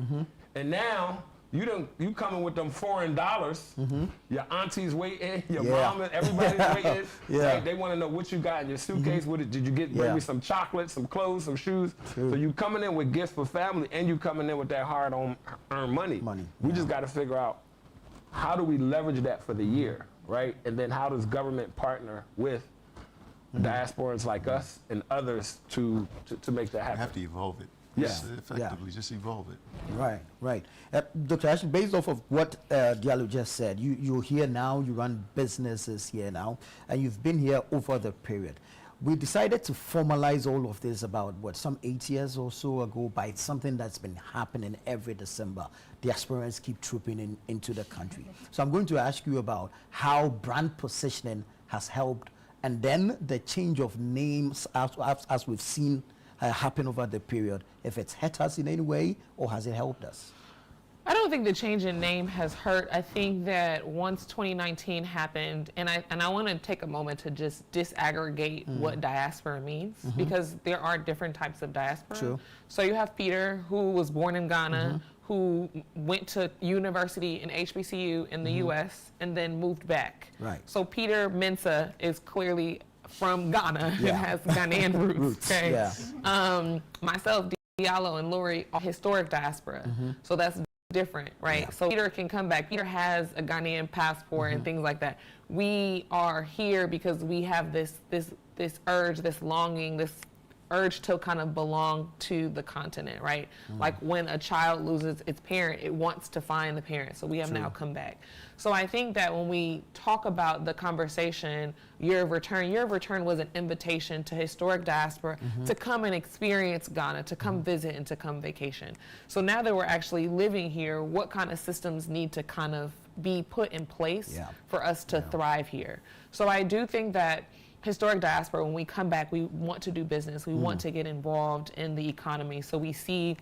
And now you coming with them foreign dollars. Your auntie's waiting, your mom, everybody's waiting. Right? They want to know what you got in your suitcase. What did you get? Bring me some chocolate, some clothes, some shoes. So you coming in with gifts for family, and you coming in with that hard-earned money. We just got to figure out, how do we leverage that for the year, right? And then how does government partner with diasporans like us and others to make that happen? You have to evolve it. Yes. Effectively, just evolve it. Right, right. Dr. Ashley, based off of what Diallo just said, you're here now, you run businesses here now, and you've been here over the period. We decided to formalize all of this about, some 8 years or so ago, by something that's been happening every December. Diasporans keep trooping into the country. So I'm going to ask you about how brand positioning has helped, and then the change of names as we've seen happen over the period, if it's hurt us in any way, or has it helped us? I don't think the change in name has hurt. I think that once 2019 happened, and I want to take a moment to just disaggregate what diaspora means, because there are different types of diaspora. True. So you have Peter, who was born in Ghana, who went to university in HBCU in the US and then moved back. Right. So Peter Mensah is clearly from Ghana and has Ghanaian roots. Okay. Myself, Diallo, and Lori are historic diaspora. So that's different, right? So Peter can come back. Peter has a Ghanaian passport and things like that. We are here because we have this urge, this longing, this urge to kind of belong to the continent, right? Like when a child loses its parent, it wants to find the parent. So we have now come back. So I think that when we talk about the conversation, Year of Return was an invitation to historic diaspora to come and experience Ghana, to come visit and to come vacation. So now that we're actually living here, what kind of systems need to kind of be put in place for us to thrive here? So I do think that historic diaspora, when we come back, we want to do business. We want to get involved in the economy. So we see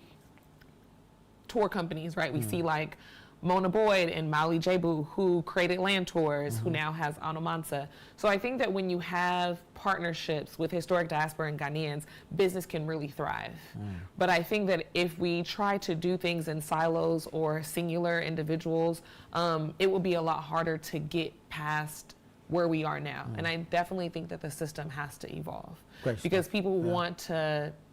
tour companies, right? We see like Mona Boyd and Mauli Jebu, who created Land Tours, who now has Anomansa. So I think that when you have partnerships with historic diaspora and Ghanaians, business can really thrive. But I think that if we try to do things in silos or singular individuals, it will be a lot harder to get past where we are now. And I definitely think that the system has to evolve. Because people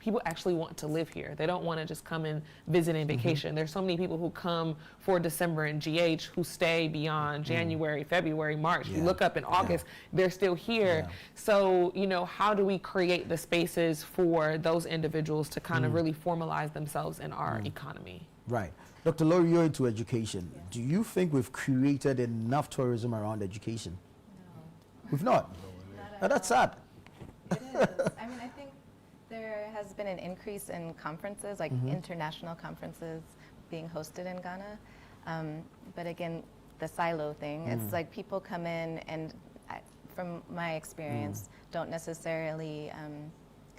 people actually want to live here. They don't want to just come and visit and vacation. There's so many people who come for December in GH who stay beyond January, February, March. You look up in August, they're still here. So, you know, how do we create the spaces for those individuals to kind of really formalize themselves in our economy? Right. Dr. Lori, you're into education. Do you think we've created enough tourism around education? We've not. That's sad. It is. I mean, I think there has been an increase in conferences, like international conferences being hosted in Ghana. But again, the silo thing, it's like people come in and, from my experience, don't necessarily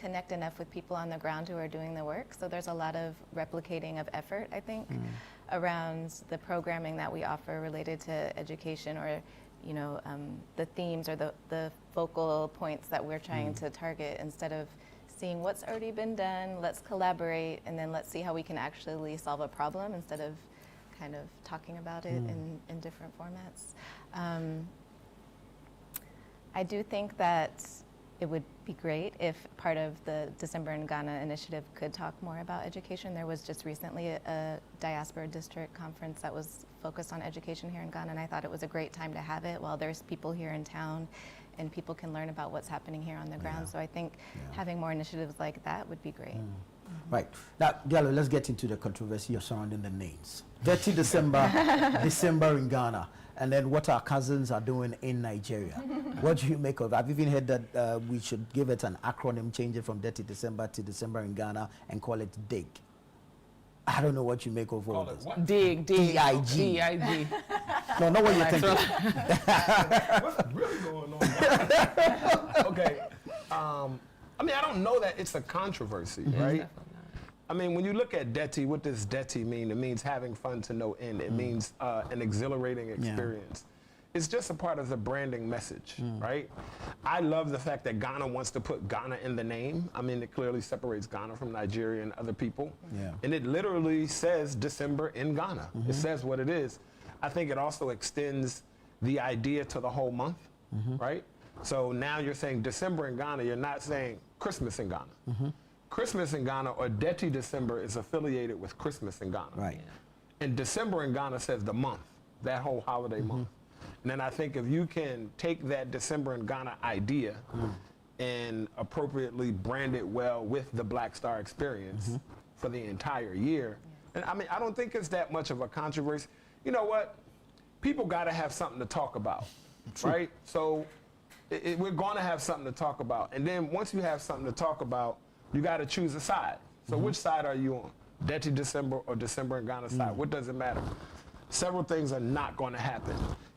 connect enough with people on the ground who are doing the work. So there's a lot of replicating of effort, I think, around the programming that we offer related to education, or the themes or the focal points that we're trying to target, instead of seeing what's already been done, let's collaborate, and then let's see how we can actually solve a problem instead of kind of talking about it in different formats. I do think that it would be great if part of the December in Ghana initiative could talk more about education. There was just recently a diaspora district conference that was focused on education here in Ghana, and I thought it was a great time to have it while there's people here in town and people can learn about what's happening here on the ground. So I think having more initiatives like that would be great. Right. Now, Diallo, let's get into the controversy surrounding the names. 30 December, December in Ghana, and then what our cousins are doing in Nigeria. What do you make of it? I've even heard that we should give it an acronym, change it from 30 December to December in Ghana, and call it DIG. I don't know what you make of all this. Dig. D-I-G. D-I-G. No, not what you're thinking. What's really going on? Okay. I mean, I don't know that it's a controversy, right? I mean, when you look at DETI, what does DETI mean? It means having fun to no end. It means an exhilarating experience. It's just a part of the branding message, right? I love the fact that Ghana wants to put Ghana in the name. I mean, it clearly separates Ghana from Nigeria and other people. And it literally says December in Ghana. It says what it is. I think it also extends the idea to the whole month, right? So now you're saying December in Ghana, you're not saying Christmas in Ghana. Christmas in Ghana, or DETI December, is affiliated with Christmas in Ghana. Right. And December in Ghana says the month, that whole holiday month. And then I think if you can take that December in Ghana idea and appropriately brand it well with the Black Star experience for the entire year, and I mean, I don't think it's that much of a controversy. You know what? People got to have something to talk about, right? So we're going to have something to talk about. And then once you have something to talk about, you got to choose a side. So which side are you on? DETI December or December in Ghana side? What does it matter? Several things are not going to happen.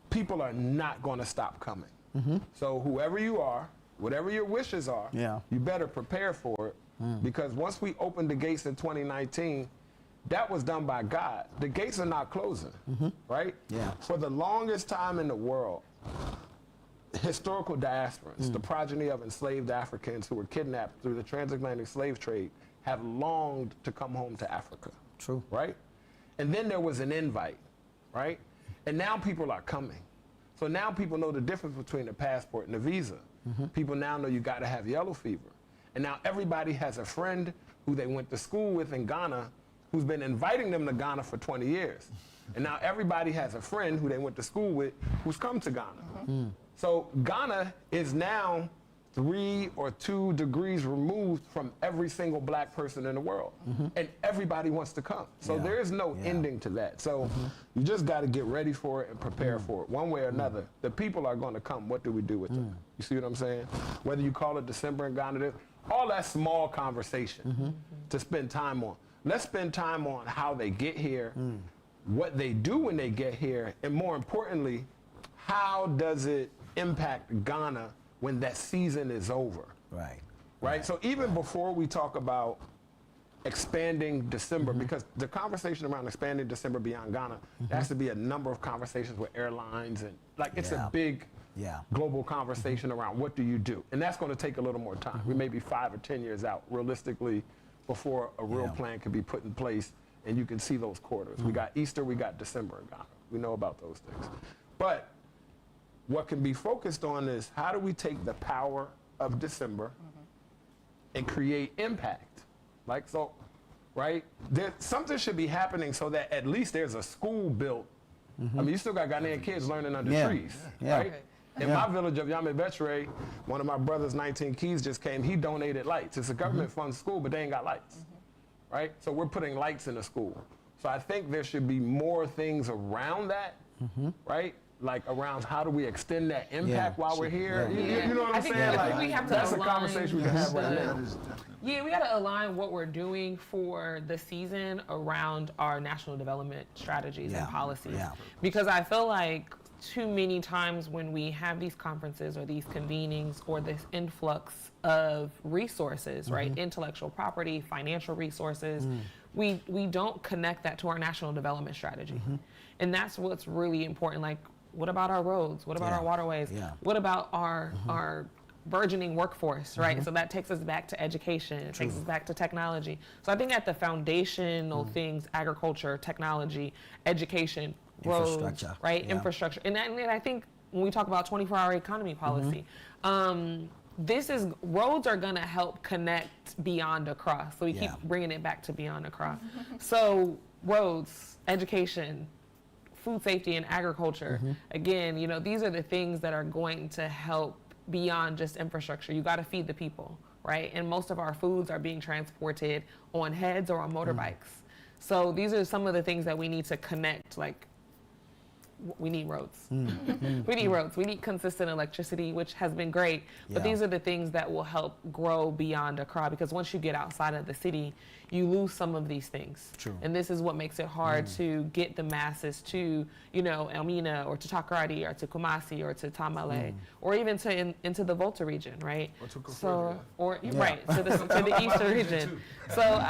People are not going to stop coming. So whoever you are, whatever your wishes are, you better prepare for it. Because once we opened the gates in 2019, that was done by God. The gates are not closing, right? For the longest time in the world, historical diasporans, the progeny of enslaved Africans who were kidnapped through the transatlantic slave trade, have longed to come home to Africa. True. Right? And then there was an invite, right? And now people are coming. So now people know the difference between a passport and a visa. People now know you got to have yellow fever. And now everybody has a friend who they went to school with in Ghana who's been inviting them to Ghana for 20 years. And now everybody has a friend who they went to school with who's come to Ghana. So Ghana is now 3 or 2 degrees removed from every single Black person in the world. And everybody wants to come. So there is no ending to that. So you just got to get ready for it and prepare for it. One way or another, the people are going to come. What do we do with them? You see what I'm saying? Whether you call it December in Ghana, all that small conversation to spend time on. Let's spend time on how they get here, what they do when they get here, and more importantly, how does it impact Ghana when that season is over? Right? So even before we talk about expanding December, because the conversation around expanding December beyond Ghana, there has to be a number of conversations with airlines, and it's a big global conversation around what do you do? And that's going to take a little more time. We may be 5 or 10 years out, realistically, before a real plan can be put in place and you can see those quarters. We got Easter, we got December in Ghana. We know about those things. But what can be focused on is how do we take the power of December and create impact? Like so, right? Something should be happening so that at least there's a school built. I mean, you still got Ghanaian kids learning under trees, right? In my village of Yame Betre, one of my brothers, 19 Keys, just came. He donated lights. It's a government-funded school, but they ain't got lights, right? So we're putting lights in the school. So I think there should be more things around that, right? Like around how do we extend that impact while we're here? You know what I'm saying? Like, we have to that's a conversation we can have right now. Yeah, we got to align what we're doing for the season around our national development strategies and policies. Because I feel like too many times when we have these conferences or these convenings or this influx of resources, right? Intellectual property, financial resources, we don't connect that to our national development strategy. And that's what's really important. Like, what about our roads? What about our waterways? What about our burgeoning workforce, right? So that takes us back to education, it takes us back to technology. So I think at the foundational things, agriculture, technology, education, roads, right? Infrastructure. And I think when we talk about 24-hour economy policy, roads are gonna help connect beyond Accra. So we keep bringing it back to beyond Accra. So roads, education, food safety and agriculture, again, you know, these are the things that are going to help beyond just infrastructure. You got to feed the people, right? And most of our foods are being transported on heads or on motorbikes. So these are some of the things that we need to connect. Like, we need roads. We need roads. We need consistent electricity, which has been great. But these are the things that will help grow beyond Accra, because once you get outside of the city, you lose some of these things. And this is what makes it hard to get the masses to, you know, Elmina or to Takoradi or to Kumasi or to Tamale or even to into the Volta region, right? Or to So, or right, to the eastern region. So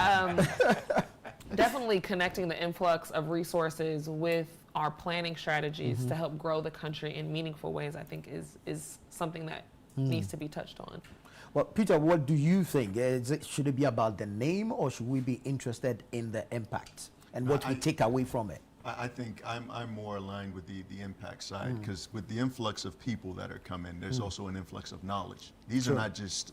definitely connecting the influx of resources with our planning strategies to help grow the country in meaningful ways, I think is something that needs to be touched on. Well, Peter, what do you think? Should it be about the name, or should we be interested in the impact and what we take away from it? I think I'm more aligned with the impact side, because with the influx of people that are coming, there's also an influx of knowledge. These are not just,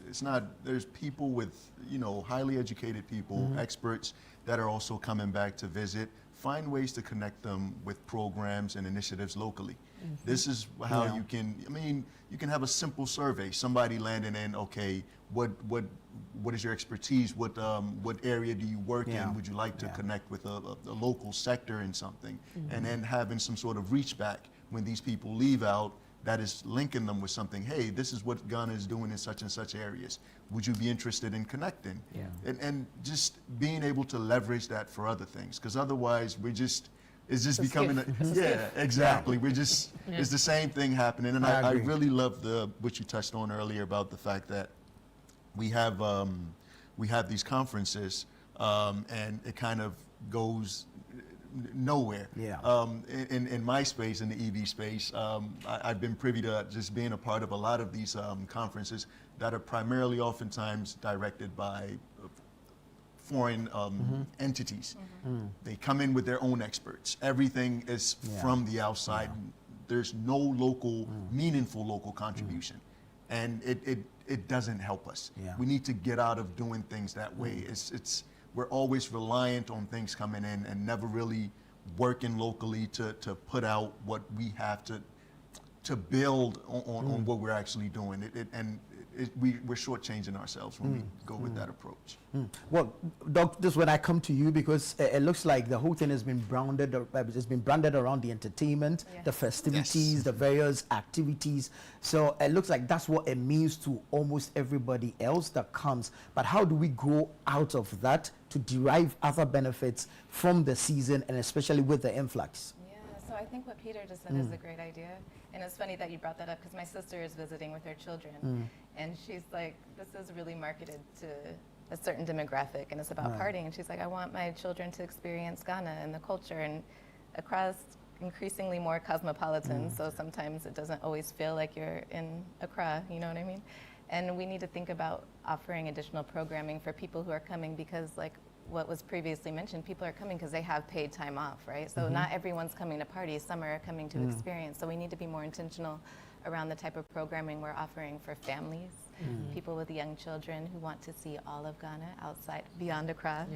there's people with, you know, highly educated people, experts that are also coming back to visit. Find ways to connect them with programs and initiatives locally. This is how you can, I mean, you can have a simple survey, somebody landing in, okay, what is your expertise? What area do you work in? Would you like to connect with a local sector in something? And then having some sort of reach back when these people leave out, that is linking them with something. Hey, this is what Ghana is doing in such and such areas. Would you be interested in connecting? And just being able to leverage that for other things, because otherwise it's just becoming exactly. We're just it's the same thing happening. And I really love what you touched on earlier about the fact that we have these conferences and it kind of goes nowhere. In my space, in the EV space, I've been privy to just being a part of a lot of these conferences that are primarily oftentimes directed by foreign entities. They come in with their own experts. Everything is from the outside. There's no local, meaningful local contribution. And it doesn't help us. We need to get out of doing things that way. We're always reliant on things coming in and never really working locally to put out what we have to build on what we're actually doing. We're shortchanging ourselves when we go with that approach. Well, Doc, this is when I come to you, because it looks like the whole thing has been branded around the entertainment, the festivities, the various activities. So it looks like that's what it means to almost everybody else that comes. But how do we grow out of that to derive other benefits from the season, and especially with the influx? So I think what Peter just said is a great idea. And it's funny that you brought that up, because my sister is visiting with her children. And she's like, this is really marketed to a certain demographic, and it's about partying. And she's like, I want my children to experience Ghana and the culture. And across increasingly more cosmopolitan, so sometimes it doesn't always feel like you're in Accra, you know what I mean? And we need to think about offering additional programming for people who are coming, because like what was previously mentioned, people are coming because they have paid time off, right? So not everyone's coming to party, some are coming to experience. So we need to be more intentional around the type of programming we're offering for families, people with young children who want to see all of Ghana outside, beyond Accra.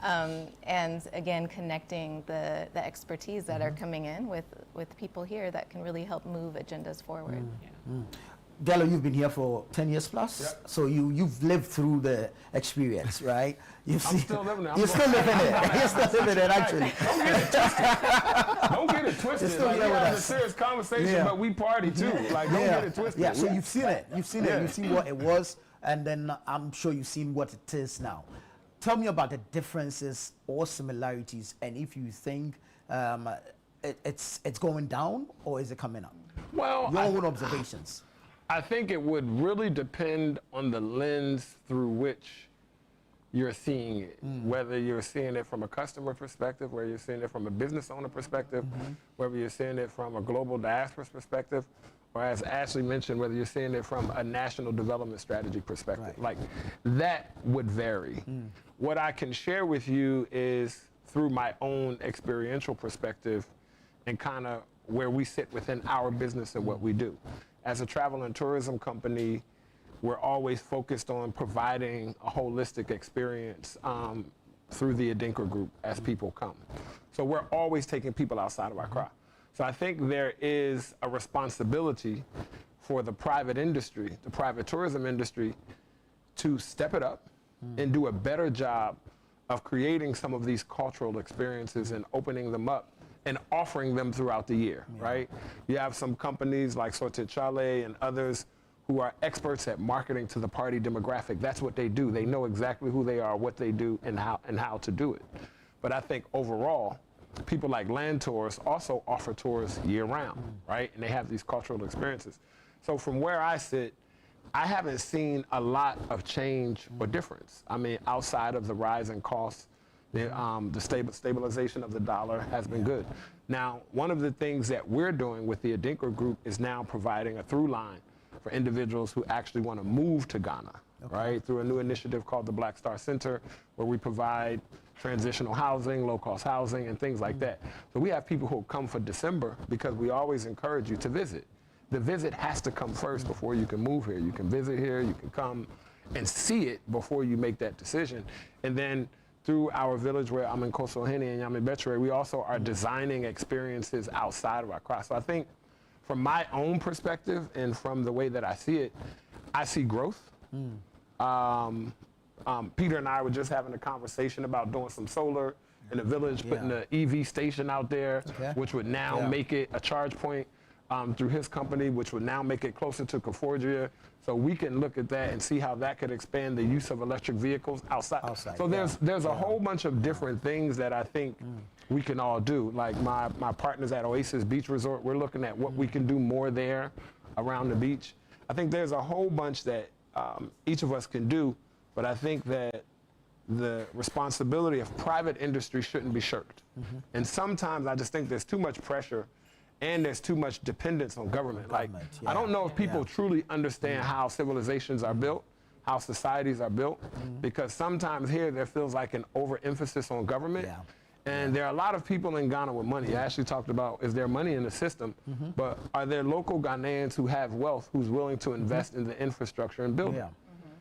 And again, connecting the expertise that are coming in with people here that can really help move agendas forward. Dello, you've been here for 10 years plus, so you've lived through the experience, right? I'm still living it. You're still living it. You're still living it, actually. Don't get it twisted. Like, we have a serious conversation, but we party too. Like, don't get it twisted. Yeah, so you've seen it. You've seen it. You've seen what it was, and then I'm sure you've seen what it is now. Tell me about the differences or similarities, and if you think it's going down, or is it coming up? Well, your own observations. I think it would really depend on the lens through which you're seeing it. Whether you're seeing it from a customer perspective, whether you're seeing it from a business owner perspective, whether you're seeing it from a global diaspora perspective, or as Ashley mentioned, whether you're seeing it from a national development strategy perspective. Like, that would vary. What I can share with you is through my own experiential perspective and kind of where we sit within our business and what we do. As a travel and tourism company, we're always focused on providing a holistic experience through the Adinkra Group as people come. So we're always taking people outside of our crowd. So I think there is a responsibility for the private industry, the private tourism industry, to step it up and do a better job of creating some of these cultural experiences and opening them up and offering them throughout the year, right? You have some companies like Sorted Chalet and others who are experts at marketing to the party demographic. That's what they do. They know exactly who they are, what they do, and how to do it. But I think overall, people like Land Tours also offer tours year-round, right? And they have these cultural experiences. So from where I sit, I haven't seen a lot of change or difference. I mean, outside of the rise in costs, the stabilization of the dollar has been good. Now, one of the things that we're doing with the Adinkra Group is now providing a through line for individuals who actually want to move to Ghana, right? Through a new initiative called the Black Star Center, where we provide transitional housing, low-cost housing, and things like that. So we have people who come for December because we always encourage you to visit. The visit has to come first before you can move here. You can visit here, you can come and see it before you make that decision. And then through our village where I'm in Kosohene and Yami Betchere, we also are designing experiences outside of our crowd. So I think from my own perspective and from the way that I see it, I see growth. Peter and I were just having a conversation about doing some solar in the village, putting an EV station out there, which would now make it a charge point through his company, which would now make it closer to Conforgia. So we can look at that and see how that could expand the use of electric vehicles outside. So there's a whole bunch of different things that I think we can all do. Like my partners at Oasis Beach Resort, we're looking at what we can do more there around the beach. I think there's a whole bunch that each of us can do, but I think that the responsibility of private industry shouldn't be shirked. And sometimes I just think there's too much pressure and there's too much dependence on government. Like, I don't know if people truly understand how civilizations are built, how societies are built, because sometimes here there feels like an overemphasis on government. And there are a lot of people in Ghana with money. I actually talked about, is there money in the system, but are there local Ghanaians who have wealth who's willing to invest in the infrastructure and build it?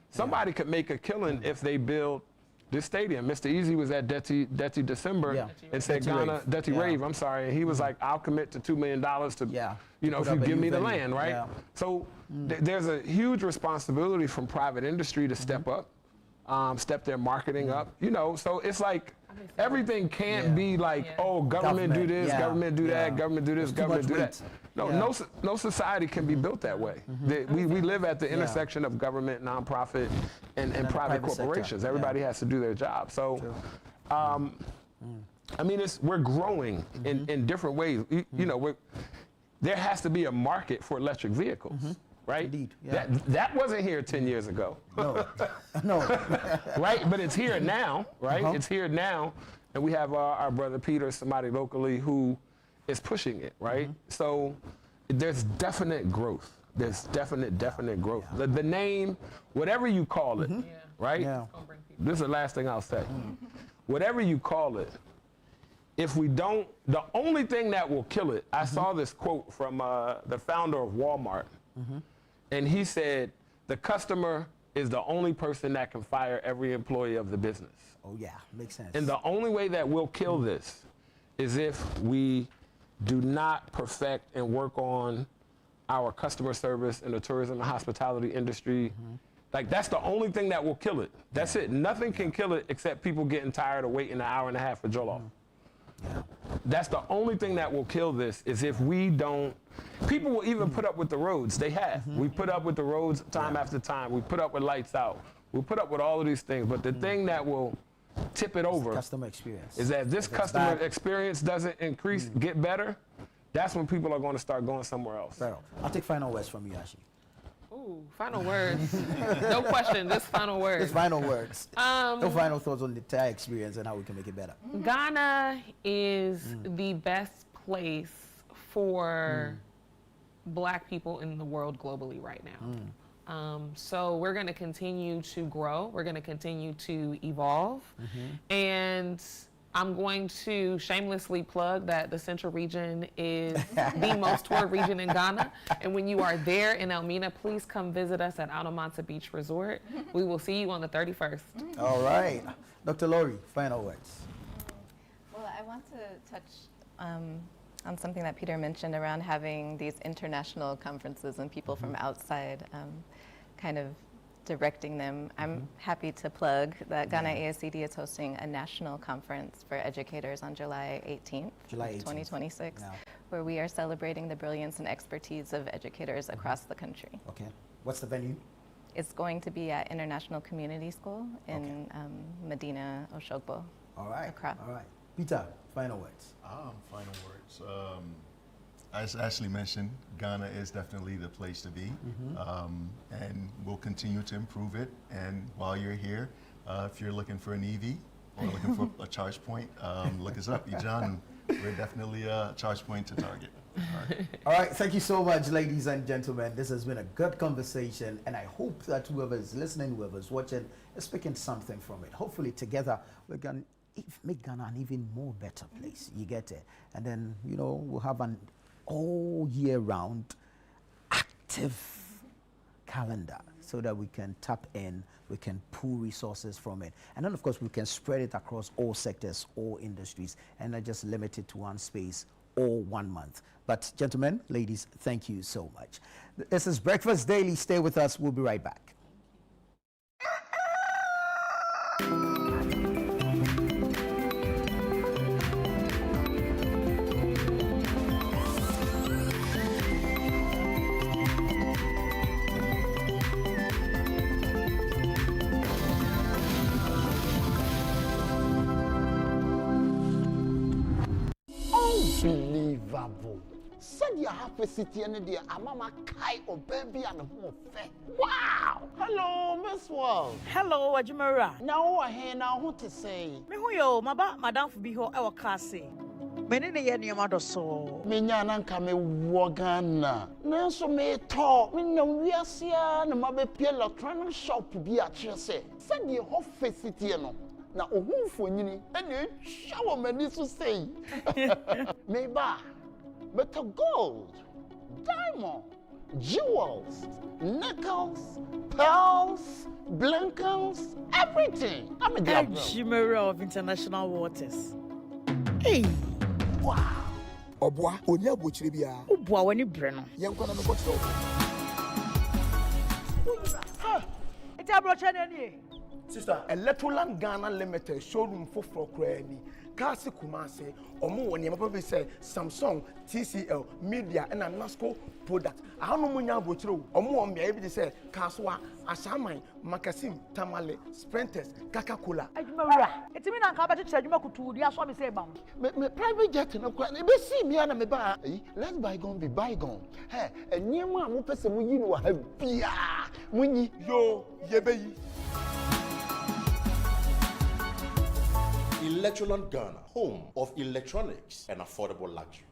Somebody could make a killing if they build this stadium. Mr. Easy was at Detty December and said, Detty Rave, I'm sorry. And he was like, I'll commit to $2 million to, you know, if you give me the land, right? So there's a huge responsibility from private industry to step up, step their marketing up, you know, so it's like, everything can't be like, oh, government do this, government do that, government do this, government do that. No, no society can be built that way. We live at the intersection of government, nonprofit, and private corporations. Everybody has to do their job. So, I mean, we're growing in different ways. You know, there has to be a market for electric vehicles. Right? Indeed, that wasn't here 10 years ago. No. Right? But it's here now, right? It's here now. And we have our brother Peter, somebody locally who is pushing it, right? So there's definite growth. There's definite growth. The name, whatever you call it, right? This is the last thing I'll say. Whatever you call it, if we don't, the only thing that will kill it, I saw this quote from the founder of Walmart. And he said, the customer is the only person that can fire every employee of the business. Oh yeah, makes sense. And the only way that we'll kill this is if we do not perfect and work on our customer service in the tourism and hospitality industry. Like, that's the only thing that will kill it. That's it. Nothing can kill it except people getting tired of waiting an hour and a half for jollof. That's the only thing that will kill this, is if we don't. People will even put up with the roads. They have. We put up with the roads time after time. We put up with lights out. We put up with all of these things. But the thing that will tip it over. Customer experience. Is that if this customer experience doesn't increase, get better, that's when people are going to start going somewhere else. I'll take final words from you, Ashi. Ooh, final words. No question, this final words. Just final words. No final thoughts on the entire experience and how we can make it better. Ghana is the best place for Black people in the world globally right now. So we're going to continue to grow. We're going to continue to evolve. And I'm going to shamelessly plug that the Central Region is the most toured region in Ghana. And when you are there in Elmina, please come visit us at Altamont Beach Resort. We will see you on the 31st. All right. Dr. Lori, final words. Well, I want to touch on something that Peter mentioned around having these international conferences and people from outside kind of directing them. I'm happy to plug that Ghana ASCD is hosting a national conference for educators on July 18th, 2026, where we are celebrating the brilliance and expertise of educators across the country. Okay. What's the venue? It's going to be at International Community School in Medina, Oshogbo. All right. Accra. All right. Peter, final words. Final words. As Ashley mentioned, Ghana is definitely the place to be, and we'll continue to improve it. And while you're here, if you're looking for an EV or looking for a charge point, look us up, Ijan. We're definitely a charge point to target. All right, thank you so much, ladies and gentlemen. This has been a good conversation, and I hope that whoever is listening, whoever is watching, is picking something from it. Hopefully, together, we're going to make Ghana an even more better place. You get it? And then, you know, we'll have an all year round active calendar so that we can tap in, we can pull resources from it. And then, of course, we can spread it across all sectors, all industries, and not just limit it to one space or 1 month. But gentlemen, ladies, thank you so much. This is Breakfast Daily. Stay with us. We'll be right back. Unbelievable. Said you have a city and the Amama Kai or baby and home. Wow! Hello, Miss World. Hello, Ajimara. Now I hear now what to say. Me who yo, madam for be ho e wakase. Me ne ye niam do so. Me nya na nka me wogana. Na so me to, me na wiase na mabepie electronic shop bi a kire say. Said you have a city no. Na ohunfo nyini ene shawo mani so say. Me ba better gold, diamond, jewels, nickels, pearls, blankets, everything. I'm a Ajimara of International Waters. Hey! Wow! Obwa, onya bochire bia. Obwa wani breno. Yenkwana me kocho. Ha! Ita brocha nani? Sister, Electroland Ghana Limited showroom for Krani. Kasi Kumase, Omo when you say Samsung, TCL, Media, and a NASCO product. I don't know when you're true. Omo on me able to say Kaswa, Asamai, Makasim, Tamale, Sprinters, Coca-Cola. Ajimara, it's me na nka ba teacher adwuma kutu dia so me say bam. Me private jet no kwa. E be see me na me ba. Let bygone be bygone. Hey, enyema a mo pese mo yi no ha bia. Munyi yo yebeyi. Electroland Ghana, home of electronics and affordable luxury.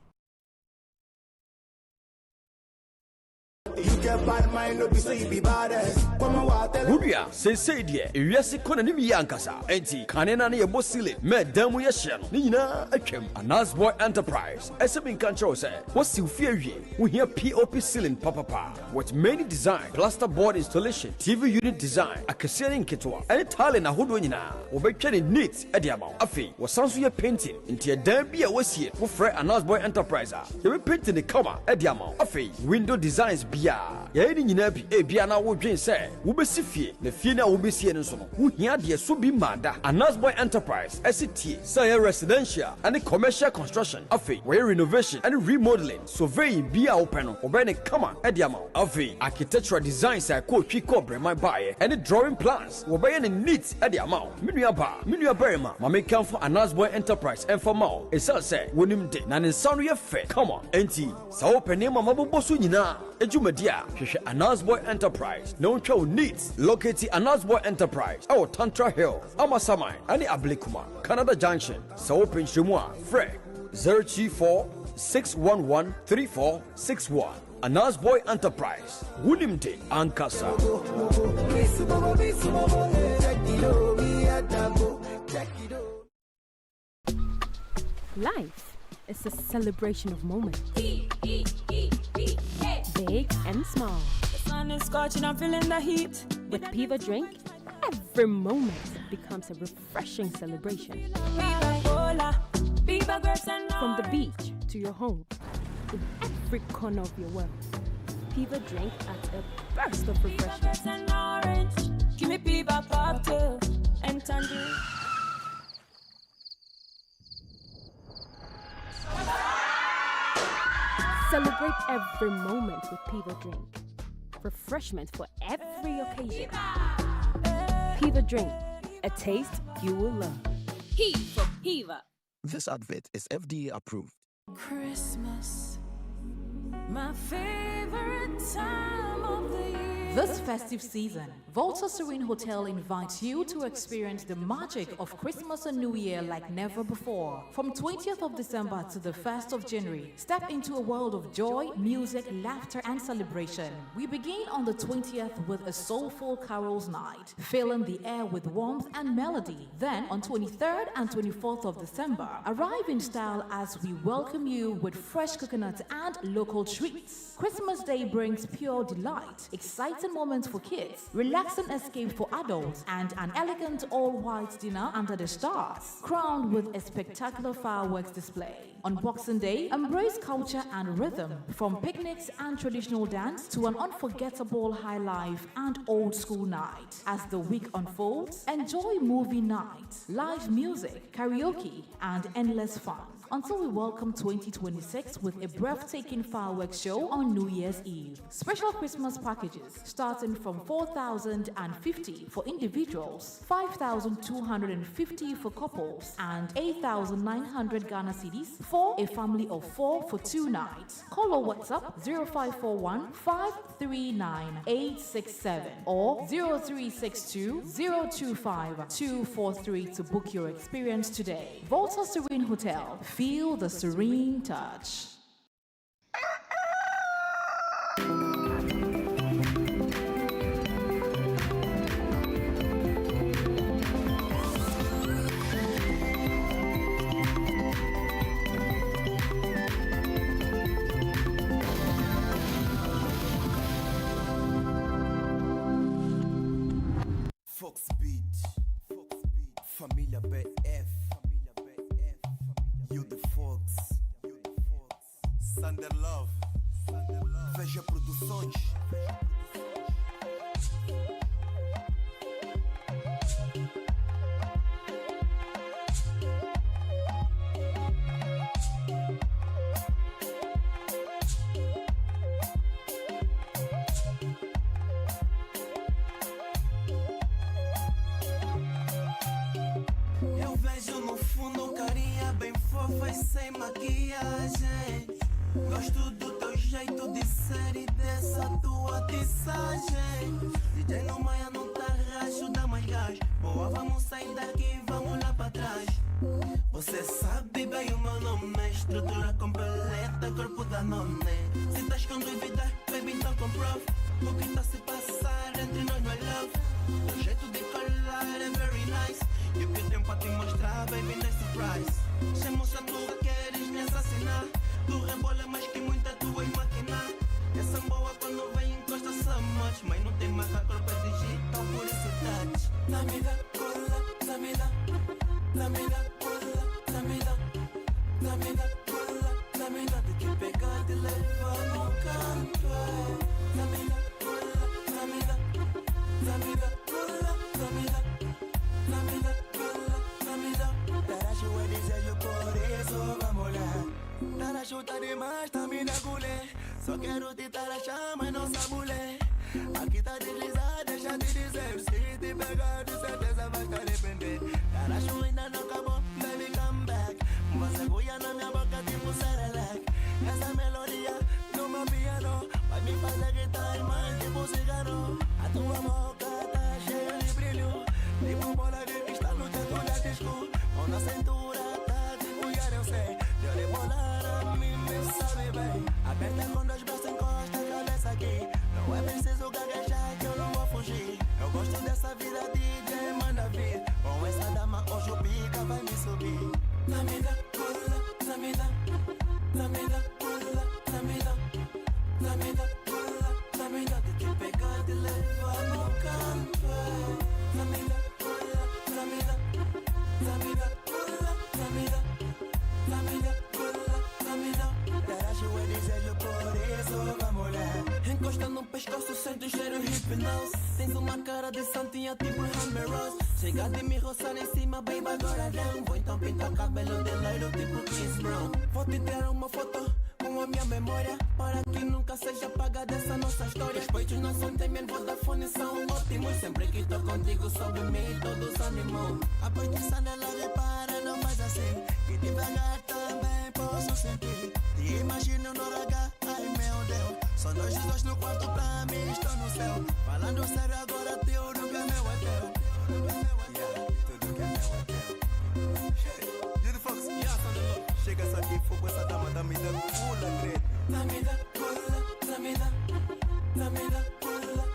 You get bad mind, no be say you be baddest. Come on, what tell Budia, say dear, Yasi Konani Yankasa, Enti, Kanena ne Bosili, Madame Yashem, Nina, Akem, a nice boy enterprise. As a been control said, what's you fear ye? We hear POP ceiling papa, with many design, plasterboard installation, TV unit design, a Cassian Kitwa, and a talent a Hoodwina, or by Kenny needs at the amount. Afi, was Sansuya painting into a damn beer was here, for Fred a nice boy enterprise. They were painting the cover at the amount. Afi, window designs. Ye ni nyina bi e bia na wo dwen se wo besi fie na fie na wo besi ne so no wo hia de so bi mada Anas Boy Enterprise ST say residential and commercial construction afi we renovation and remodeling surveying bia open no obe ne kama e dia ma afi architectural design say ko twi ko brema bae and drawing plans wo be ne neat e dia ma menua berema ma make for Anas Boy Enterprise and for ma e say wonim de na ne nsa no ye fe come on enti sa open ne mama bobo so nyina ejumadia hwehwe Anas Boy Enterprise no twa neat located Anas Boy Enterprise our Tantra Hill Amasamai ani Ablekuma Canada Junction so open shemua fre 024 611 3461 Anas Boy Enterprise Wunimte Ankasa. Life is a celebration of moments, big and small. The sun is scorching, I'm feeling the heat. With Piva Drink, every moment becomes a refreshing celebration. From the beach to your home, in every corner of your world, Piva Drink adds a burst of refreshment. Give me Piva cocktail and tangerine. Celebrate every moment with Piva Drink. Refreshment for every occasion. Piva Drink, a taste you will love. Piva. This advert is FDA approved. Christmas, my favorite time of the year. This festive season, Volta Serene Hotel invites you to experience the magic of Christmas and New Year like never before. From 20th of December to the 1st of January, step into a world of joy, music, laughter, and celebration. We begin on the 20th with a soulful carols night, filling the air with warmth and melody. Then, on 23rd and 24th of December, arrive in style as we welcome you with fresh coconut and local treats. Christmas Day brings pure delight, exciting moments for kids, relaxing escape for adults, and an elegant all-white dinner under the stars, crowned with a spectacular fireworks display. On Boxing Day, embrace culture and rhythm, from picnics and traditional dance to an unforgettable high life and old school night. As the week unfolds, enjoy movie nights, live music, karaoke, and endless fun. Until we welcome 2026 with a breathtaking fireworks show on New Year's Eve. Special Christmas packages starting from 4,050 for individuals, 5,250 for couples, and 8,900 Ghana cedis for a family of 4 for 2 nights. Call or WhatsApp 0541 539 867 or 0362 025 243 to book your experience today. Volta Serene Hotel. Feel the serene touch. Fox Beat, Família BF, You the Fox, Thunder Love, Veja Produções. Eu vejo no fundo carinha bem fofa e sem maquiagem. Gosto do teu jeito de ser e dessa tua tiçagem. DJ no Maia não tá racho, dá mais gás. Boa, vamos sair daqui, vamos lá pra trás. Você sabe bem o meu nome, estrutura completa, corpo da nome. Se estás com dúvida, baby, então comprove. O que tá se passar entre nós não é love. O jeito de colar é very nice. E o que tem pra te mostrar, baby, não é surprise. Chamo-se a tua, queres me assassinar. Tu rebola mais que muita tua e máquina. Essa boa quando vem encosta so much. Mas não tem marca, corpo é digital, por isso touch. Dá-me da cola, dá-me da. Dá-me da cola, dá-me da. Dá-me da cola, Zamina de que pegar de leva no canto. Zamina, Zamina, Zamina, Zamina, Zamina, Zamina. Taracho é desejo, por isso vamos lá. Taracho tá demais, tá me agulé. Só quero te tarachar, mas não sabulé. Aqui tá deslizado, deixa de dizer. Se te pegar, de certeza vai te arrepender. Taracho ainda não acabou, baby, come back. Você goia na minha boca, tipo Serelec. Essa melodia no meu piano vai me fazer gritar, mais tipo cigarro. A tua boca tá cheia de brilho, tipo bola de cristal no teto da disco. Mão na cintura, tá tipo eu sei. De rebolar a mim me sabe bem. Aperta com dois braços, encosta a cabeça aqui. Não é preciso gaguejar que eu não vou fugir. Eu gosto dessa vida, DJ, manda vir. Com essa dama hoje o pica vai me subir. Zamida, Zamida, Zamida, Zamida, Zamida, Zamida, de te pegar, de levar no canto. Zamida, Zamida, Zamida, Zamida, Zamida, Zamida. Taracho é desejo, por isso vamos lá. Encosta no pescoço, sente o cheiro hipnose. Tens uma cara de santinha tipo Hammer Rose. Chega de me roçar em cima, baby, agora down. Vou então pintar o cabelo de loiro tipo Chris Brown. Vou te tirar uma foto com a minha memória, para que nunca seja apagada essa nossa história. Os peitos não são temem, Vodafone são ótimos. Sempre que tô contigo, sobe me todos animam. A poetisa nela repara, não faz assim. Que devagar também posso sentir. Te imagino no H, ai meu Deus. Só nós dois no quarto, pra mim estou no céu. Falando sério agora, teu nunca é meu, é teu. Tudo que é meu é teu. Judy Fox, chega só aqui, fogo essa dama, dá-me da pula, credo. Dá-me pula, dá-me pula,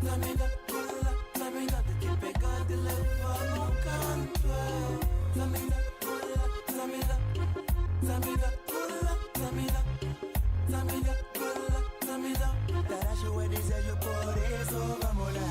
dá-me pula, de te pegar, de levar no canto. Dá-me pula, dá-me pula, dá-me pula. Taracho é desejo, por isso vamos lá.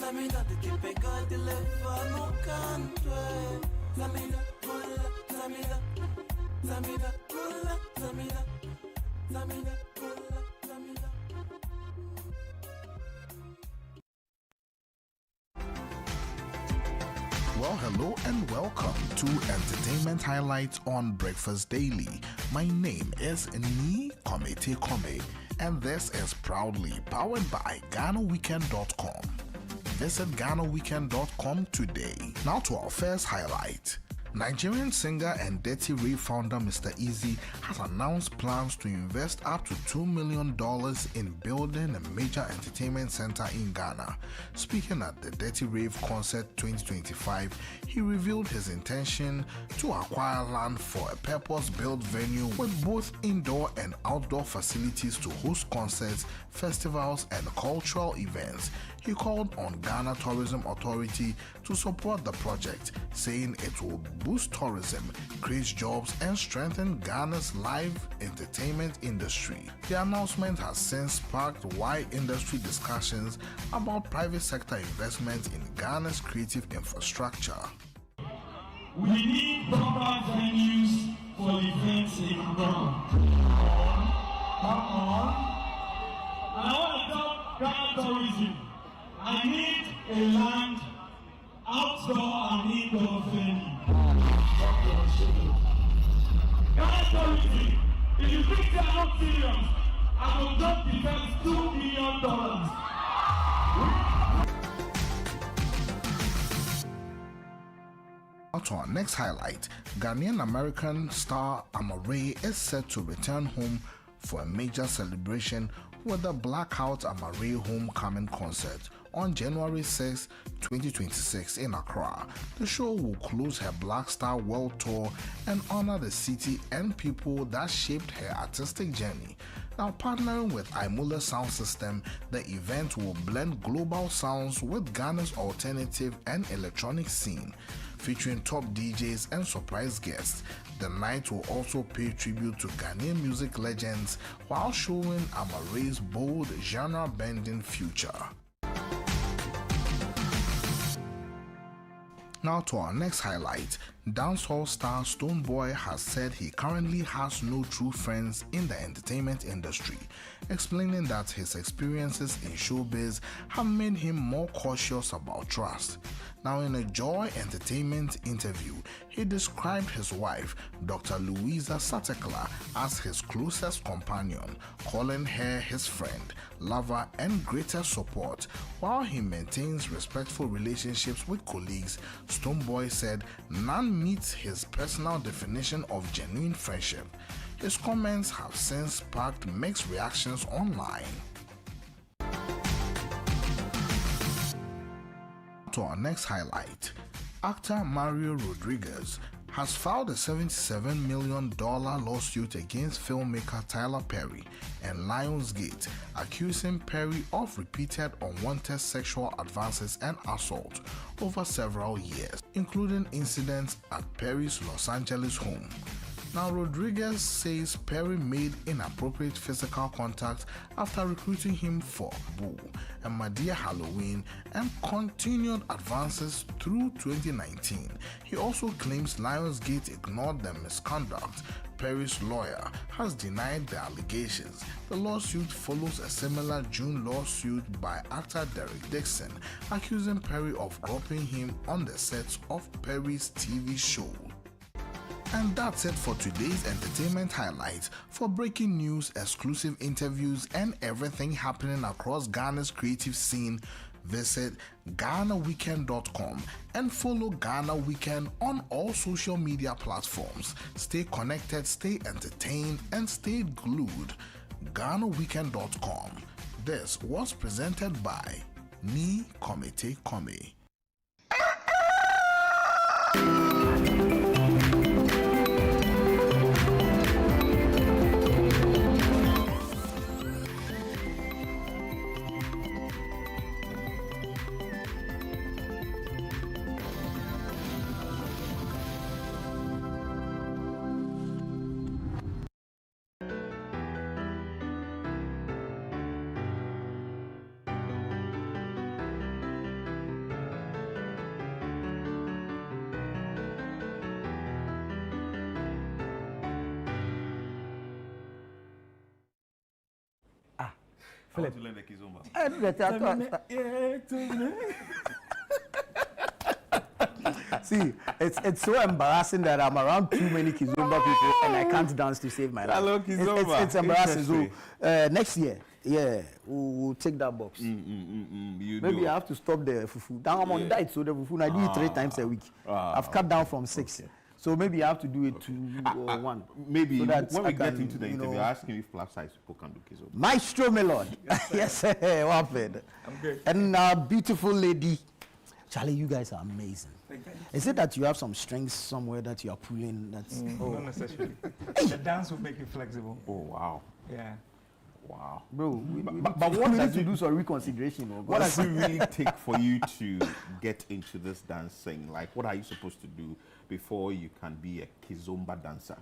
Zamida, de te pegar, de levar no canto. Zamida, Zamida, Zamida, Zamida, Zamida, Zamida. Well, hello and welcome to Entertainment Highlights on Breakfast Daily. My name is Ni Komete Kome, and this is proudly powered by GhanaWeekend.com. Visit GhanaWeekend.com today. Now to our first highlight. Nigerian singer and Dirty Rave founder Mr. Easy has announced plans to invest up to $2 million in building a major entertainment center in Ghana. Speaking at the Dirty Rave Concert 2025, he revealed his intention to acquire land for a purpose-built venue with both indoor and outdoor facilities to host concerts, festivals, and cultural events. He called on Ghana Tourism Authority to support the project, saying it will boost tourism, create jobs, and strengthen Ghana's live entertainment industry. The announcement has since sparked wide industry discussions about private sector investment in Ghana's creative infrastructure. We need proper venues for events in Ghana. Come on. And I want to tell Ghana Tourism, I need a land, outdoor and indoor venue. Ghana Tourism, if you think they are not serious, I will not defend $2 million. To our next highlight, Ghanaian American star Amare is set to return home for a major celebration with the Blackout Amare Homecoming concert on January 6, 2026 in Accra. The show will close her Black Star World Tour and honor the city and people that shaped her artistic journey. Now, partnering with Imula Sound System, the event will blend global sounds with Ghana's alternative and electronic scene. Featuring top DJs and surprise guests, the night will also pay tribute to Ghanaian music legends while showing Amare's bold, genre-bending future. Now to our next highlight. Dancehall star Stonebwoy has said he currently has no true friends in the entertainment industry, explaining that his experiences in showbiz have made him more cautious about trust. Now, in a Joy Entertainment interview, he described his wife, Dr. Louisa Satekla, as his closest companion, calling her his friend, lover, and greatest support. While he maintains respectful relationships with colleagues, Stonebwoy said none meets his personal definition of genuine friendship. His comments have since sparked mixed reactions online. To our next highlight, actor Mario Rodriguez has filed a $77 million lawsuit against filmmaker Tyler Perry and Lionsgate, accusing Perry of repeated unwanted sexual advances and assault over several years, including incidents at Perry's Los Angeles home. Now, Rodriguez says Perry made inappropriate physical contact after recruiting him for Boo and Madea Halloween and continued advances through 2019. He also claims Lionsgate ignored the misconduct. Perry's lawyer has denied the allegations. The lawsuit follows a similar June lawsuit by actor Derek Dixon, accusing Perry of groping him on the sets of Perry's TV show. And that's it for today's entertainment highlights. For breaking news, exclusive interviews, and everything happening across Ghana's creative scene, visit GhanaWeekend.com and follow Ghana Weekend on all social media platforms. Stay connected, stay entertained, and stay glued. GhanaWeekend.com. This was presented by Ni Komete Kome. Philip. To learn the Kizomba. See, it's so embarrassing that I'm around too many Kizomba people and I can't dance to save my life. Hello, Kizomba. It's embarrassing. So next year, we'll take that box. Maybe I have to stop the fufu. Now I'm on diet, so the fufu I do it 3 times a week. I've cut down from 6. Okay. So maybe I have to do it 2 or 1. Maybe so that when we get into the interview, I ask him if plus size people can do Kizomba. Maestro Melon. Yes, what happened? I'm good. And our beautiful lady. Charlie, you guys are amazing. Thank you. Is it that you have some strings somewhere that you are pulling? That's Not necessarily. The dance will make you flexible. Oh, wow. Yeah. Wow. Bro, but what does you do some reconsideration? What does it really take for you to get into this dancing? Like, what are you supposed to do before you can be a Kizomba dancer?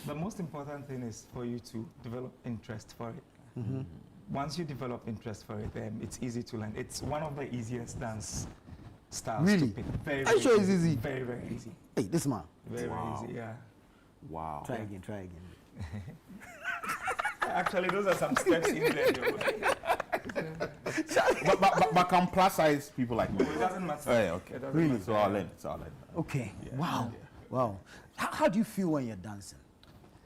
The most important thing is for you to develop interest for it. Mm-hmm. Once you develop interest for it, it's easy to learn. It's one of the easiest dance styles really? to pick. Very, I'm sure it's easy. Very, very easy. Hey, this man. Very, very easy, yeah. Wow. Try again. Actually, those are some steps in there. but can plus size people like me? It doesn't matter. Hey, okay. Really? Matter. So I'll learn. Okay. Yeah. Wow. Yeah. Wow. How do you feel when you're dancing?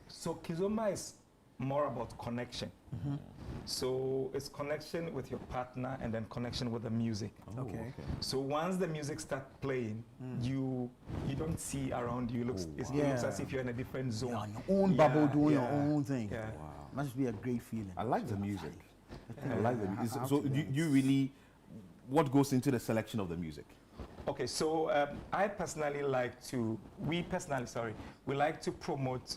So Kizomba is more about connection. Mm-hmm. So it's connection with your partner and then connection with the music. Okay. So once the music starts playing, you don't see around you. It looks as if you're in a different zone. You're on your own bubble doing your own thing. Yeah. Wow. Must be a great feeling. I like the music. I like the music. So you really, what goes into the selection of the music? Okay, so we like to promote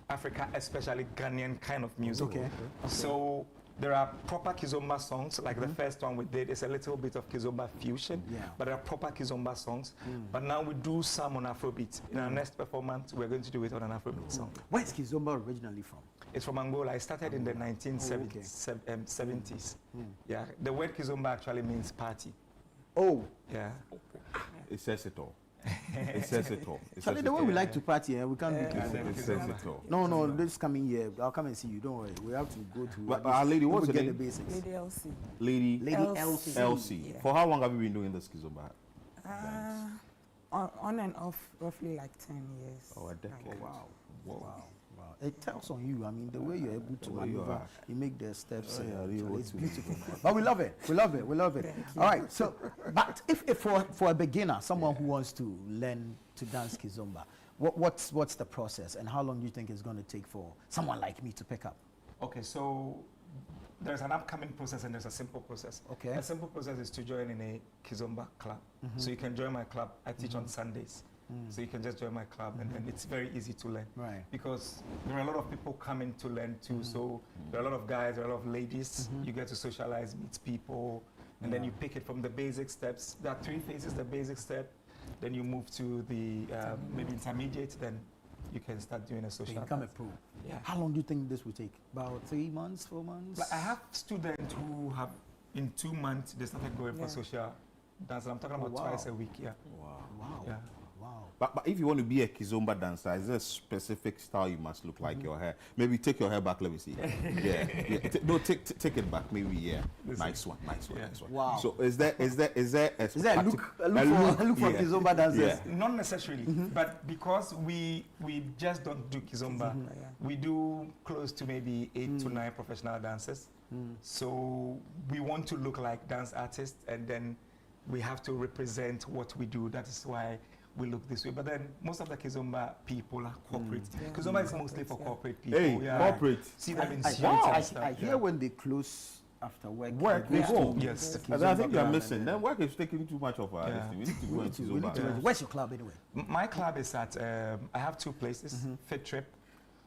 Africa, especially Ghanaian kind of music. Okay. So there are proper Kizomba songs, like the first one we did is a little bit of Kizomba fusion, but there are proper Kizomba songs. But now we do some on Afrobeat. In our next performance, we're going to do it on an Afrobeat song. Where is Kizomba originally from? It's from Angola. It started in the 1970s. Yeah, the word Kizomba actually means party. Oh. Yeah. It says it all. It says it all. Charlie, the way we like to party, we can't do it says it all. No, this coming year, I'll come and see you. Don't worry. We have to go to. But our lady, what's her get name? the basics. Lady Elsie. Lady Elsie. Elsie. Yeah. For how long have you been doing this Kizomba? On and off, roughly like 10 years. Oh, a decade. Wow. It tells on you. I mean, the way you're able to maneuver, you make the steps. It's beautiful. But we love it. We love it. We love it. All right. So, but if for a beginner, someone who wants to learn to dance Kizomba, what's the process, and how long do you think it's going to take for someone like me to pick up? Okay, so there's an upcoming process and there's a simple process. Okay. A simple process is to join in a Kizomba club. So you can join my club. I teach on Sundays. So you can just join my club, and then it's very easy to learn. Right. Because there are a lot of people coming to learn too. So there are a lot of guys, there are a lot of ladies. You get to socialize, meet people, and then you pick it from the basic steps. There are 3 phases: the basic step, then you move to the maybe intermediate, then you can start doing a social. Become a pro. Yeah. How long do you think this will take? About 3 months, 4 months? Like I have students who have, in 2 months, they started going for social dance. I'm talking about twice a week. Yeah. Wow. Yeah. Wow. But if you want to be a Kizomba dancer, is there a specific style you must look like your hair? Maybe take your hair back, let me see. No, take it back, maybe, Nice one. Wow. So is there a look for Kizomba dancers? Yeah. Not necessarily, but because we just don't do Kizomba, we do close to maybe 8 to 9 professional dancers. So we want to look like dance artists, and then we have to represent what we do. That is why we look this way. But then most of the Kizomba people are corporate. Kizomba is mostly for corporate people. Hey, corporate. See them in I hear when they close after work. They go. Yes. I think you're missing. Then work is taking too much of our we need to go and Kizomba. Where's your club anyway? My club is at, I have 2 places, Fit Trip.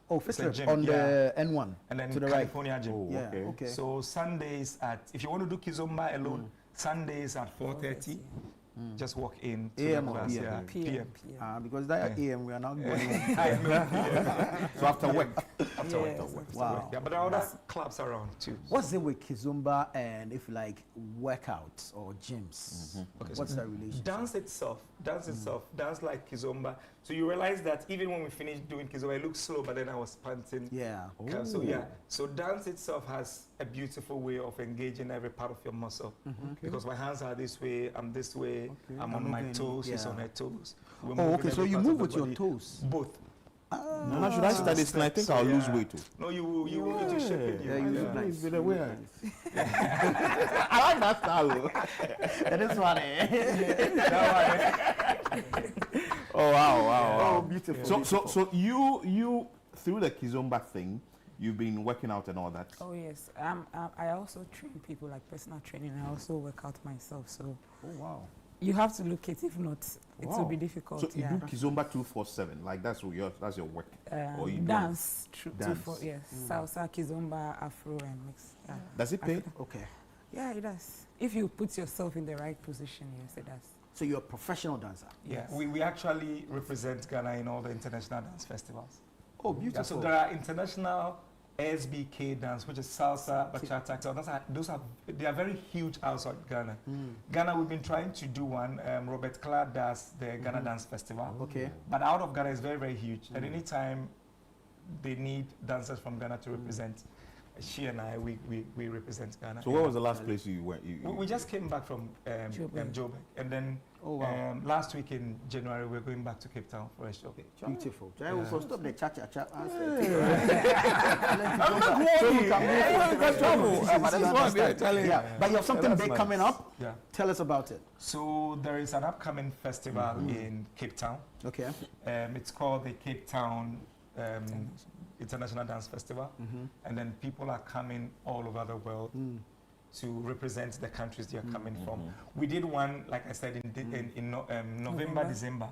Oh, Fit Trip on the N1. And then to the California Gym. Oh, okay. So Sundays if you want to do Kizomba alone, Sundays at 4:30. Just walk in to AM the or class. PM? Because that AM we are now going. So after work. After work. Wow. Yeah, but there are other clubs around too. What's it with Kizomba and if like workouts or gyms? Okay, What's that relationship? Dance like Kizomba. So you realize that even when we finished doing Kizomba, it looked slow, but then I was panting. Yeah. So dance itself has a beautiful way of engaging every part of your muscle. Because my hands are this way, I'm this way, I'm on my toes, she's on her toes. So you move with your toes? Both. Now should I start this? I think I'll lose weight too. No, you will need to shape it. It's been a way. I like that style. That is funny. Oh wow. Oh, beautiful. So you through the Kizomba thing, you've been working out and all that. Oh yes, I also train people, like personal training. I also work out myself. So. Oh wow. You have to look it. If not, it will be difficult. So you do Kizomba 247, like that's your work. Or you dance. Yes. Salsa, Kizomba, Afro, and mix. Does it pay? Okay. Yeah, it does. If you put yourself in the right position, yes, it does. So you're a professional dancer? Yes. We actually represent Ghana in all the international dance festivals. Oh, beautiful. So there are international SBK dance, which is salsa, bachata. So they are very huge outside Ghana. Ghana, we've been trying to do one. Robert Clark does the Ghana Dance Festival. Okay. But out of Ghana is very, very huge. At any time they need dancers from Ghana to represent, she and I, we represent Ghana. So where was the last place you went? We just came back from Joburg. And then last week in January, we're going back to Cape Town for a show. Beautiful. So stop the cha-cha-cha. But you have something big coming up? Yeah. Tell us about it. So there is an upcoming festival in Cape Town. Okay. It's called the Cape Town International Dance Festival. And then people are coming all over the world to represent the countries you're coming from. We did one, like I said, in November, December,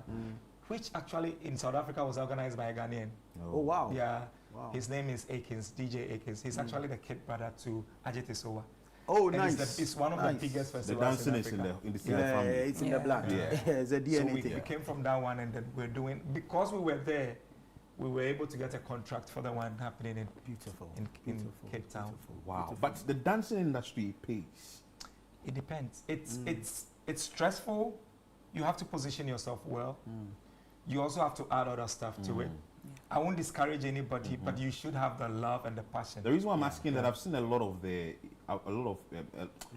which actually in South Africa was organized by a Ghanaian. Oh, wow. Yeah. Wow. His name is Akins, DJ Akins. He's actually the kid brother to Ajit Isowa. Oh, and nice. It's one of the biggest festivals. The dancing in is Africa. in the family. It's in the blood. Yeah. It's a DNA So we thing. came from that one, and then we're doing, because we were there, we were able to get a contract for the one happening in in Cape Town. Wow. But the dancing industry pays. It depends. It's stressful. You have to position yourself well. You also have to add other stuff to it. I won't discourage anybody, but you should have the love and the passion. The reason why I'm asking that, I've seen a lot of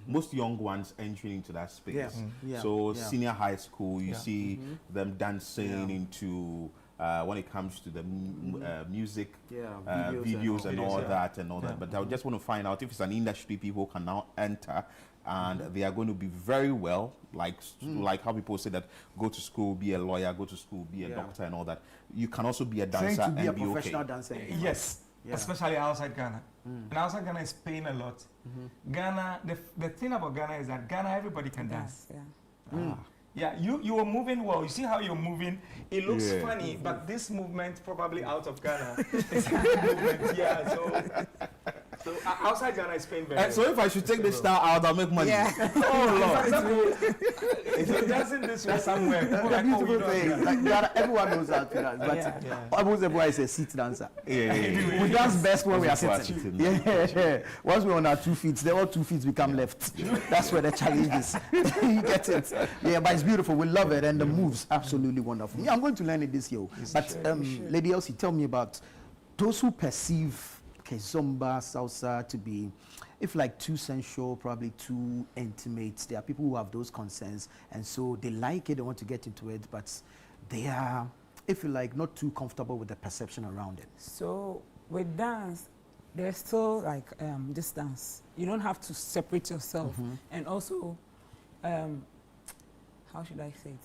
most young ones entering into that space. Yeah. Yeah. So Yeah. senior high school, you see them dancing into when it comes to the music videos and all that and all that. But I just want to find out if it's an industry people can now enter and they are going to be very well, like how people say that go to school, be a lawyer, go to school, be a doctor and all that. You can also be a dancer Trained to be and a professional dancer. Yes, Yeah. especially outside Ghana. And outside Ghana is paying a lot. Ghana, the thing about Ghana is that Ghana, everybody can dance. Yeah, you were moving well. You see how you're moving? It looks funny, but this movement probably out of Ghana is a good movement. Yeah, so outside Ghana is paying very well. So if I should take this style out, I'll make money. Yeah. Oh, Lord. If you're dancing this way somewhere, people The like, oh, you beautiful don't thing, dance. like everyone knows how to dance, but almost everyone is a seat dancer. Yeah. We dance best when we are That's sitting. what Yeah. Once we're on our 2 feet, the all 2 feet become left. That's where the challenge is. You get it? Yeah, but it's beautiful. We love it, and the moves absolutely wonderful. Yeah, I'm going to learn it this year. But Lady Elsie, tell me about those who perceive Kizomba, salsa to be, if like too sensual, probably too intimate. There are people who have those concerns, and so they like it, they want to get into it, but they are, if you like, not too comfortable with the perception around it. So with dance, there's still like distance. You don't have to separate yourself, and also, how should I say it?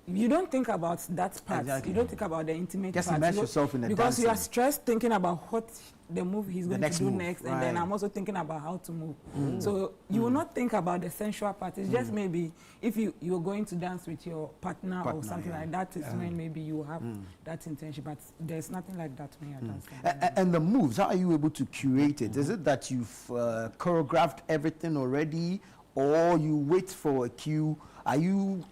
You don't think about that part. Exactly. You don't think about the intimate Just part. immerse yourself in the because you are dancing. stressed thinking about what the move he's going next to do move, next, right. and then I'm also thinking about how to move. So you will not think about the sensual part. It's just maybe if you're going to dance with your partner or something like that, is when maybe you have that intention. But there's nothing like that when you're dancing. And the moves, how are you able to curate it? Is it that you've choreographed everything already, or you wait for a cue? Are you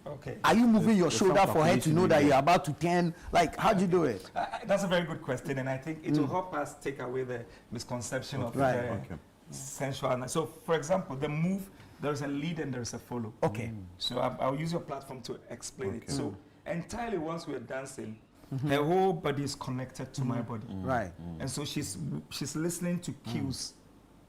moving your shoulder for her to know that you're about to turn? Like, how do you do it? That's a very good question, and I think it will help us take away the misconception of the sensual. So, for example, the move, there's a lead and there's a follow. Okay. So I'll use your platform to explain it. So entirely once we're dancing, her whole body is connected to my body. Right. And so she's listening to cues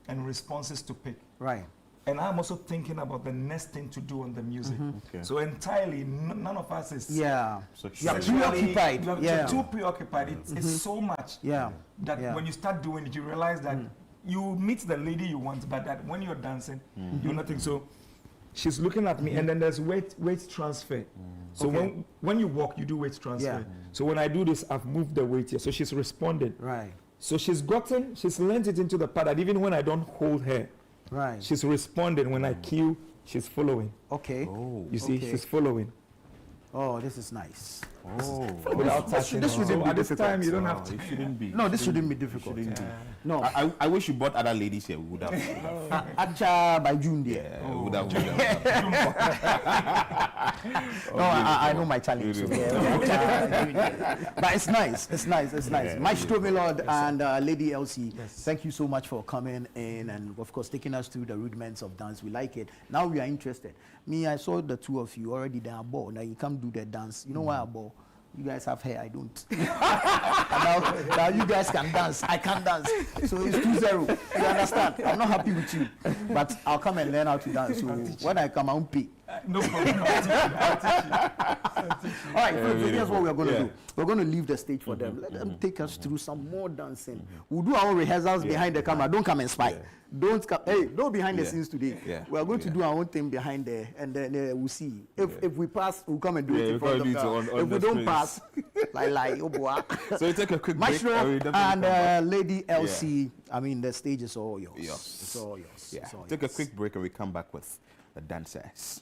and responses to pick. Right. And I'm also thinking about the next thing to do on the music. So entirely, none of us is you're sexually- preoccupied. You're too preoccupied. It's so much that when you start doing it, you realize that you meet the lady you want, but that when you're dancing, you're nothing. So she's looking at me, and then there's weight transfer. So when you walk, you do weight transfer. So when I do this, I've moved the weight here. So she's responded. Right. So she's learned it into the part that even when I don't hold her, right, she's responding. When I cue, she's following. Okay. You see, she's following. Oh, this is nice. Without touching. This shouldn't be at this difficult. time, you don't have to. It shouldn't be. No, this shouldn't be difficult. No. I wish you brought other ladies here. We would have. Acha by June there. We would have. No, I know my challenge. So but it's nice. It's nice. It's nice. Maestro Milord and Lady Elsie, thank you so much for coming in and, of course, taking us through the rudiments of dance. We like it. Now we are interested. Me, I saw the two of you already there. Ball. Now you come do the dance. You know why I ball? You guys have hair, I don't. now you guys can dance, I can't dance. So it's 2-0. You understand? I'm not happy with you. But I'll come and learn how to dance. So when I come, I'll pay. No problem. I'll teach you. All right, so here's what we're going to do. We're going to leave the stage for them. Let them take us through some more dancing. We'll do our own rehearsals behind the camera. Don't come and spy. Don't come. Hey, no behind the scenes today. We are going to do our own thing behind there, and then we'll see. If we pass, we'll come and do it in front of the crowd. If we don't pass, oh boy. So we take a quick break. And Lady Elsie, I mean, the stage is all yours. It's all yours. Yeah. Take a quick break and we come back with the dancers.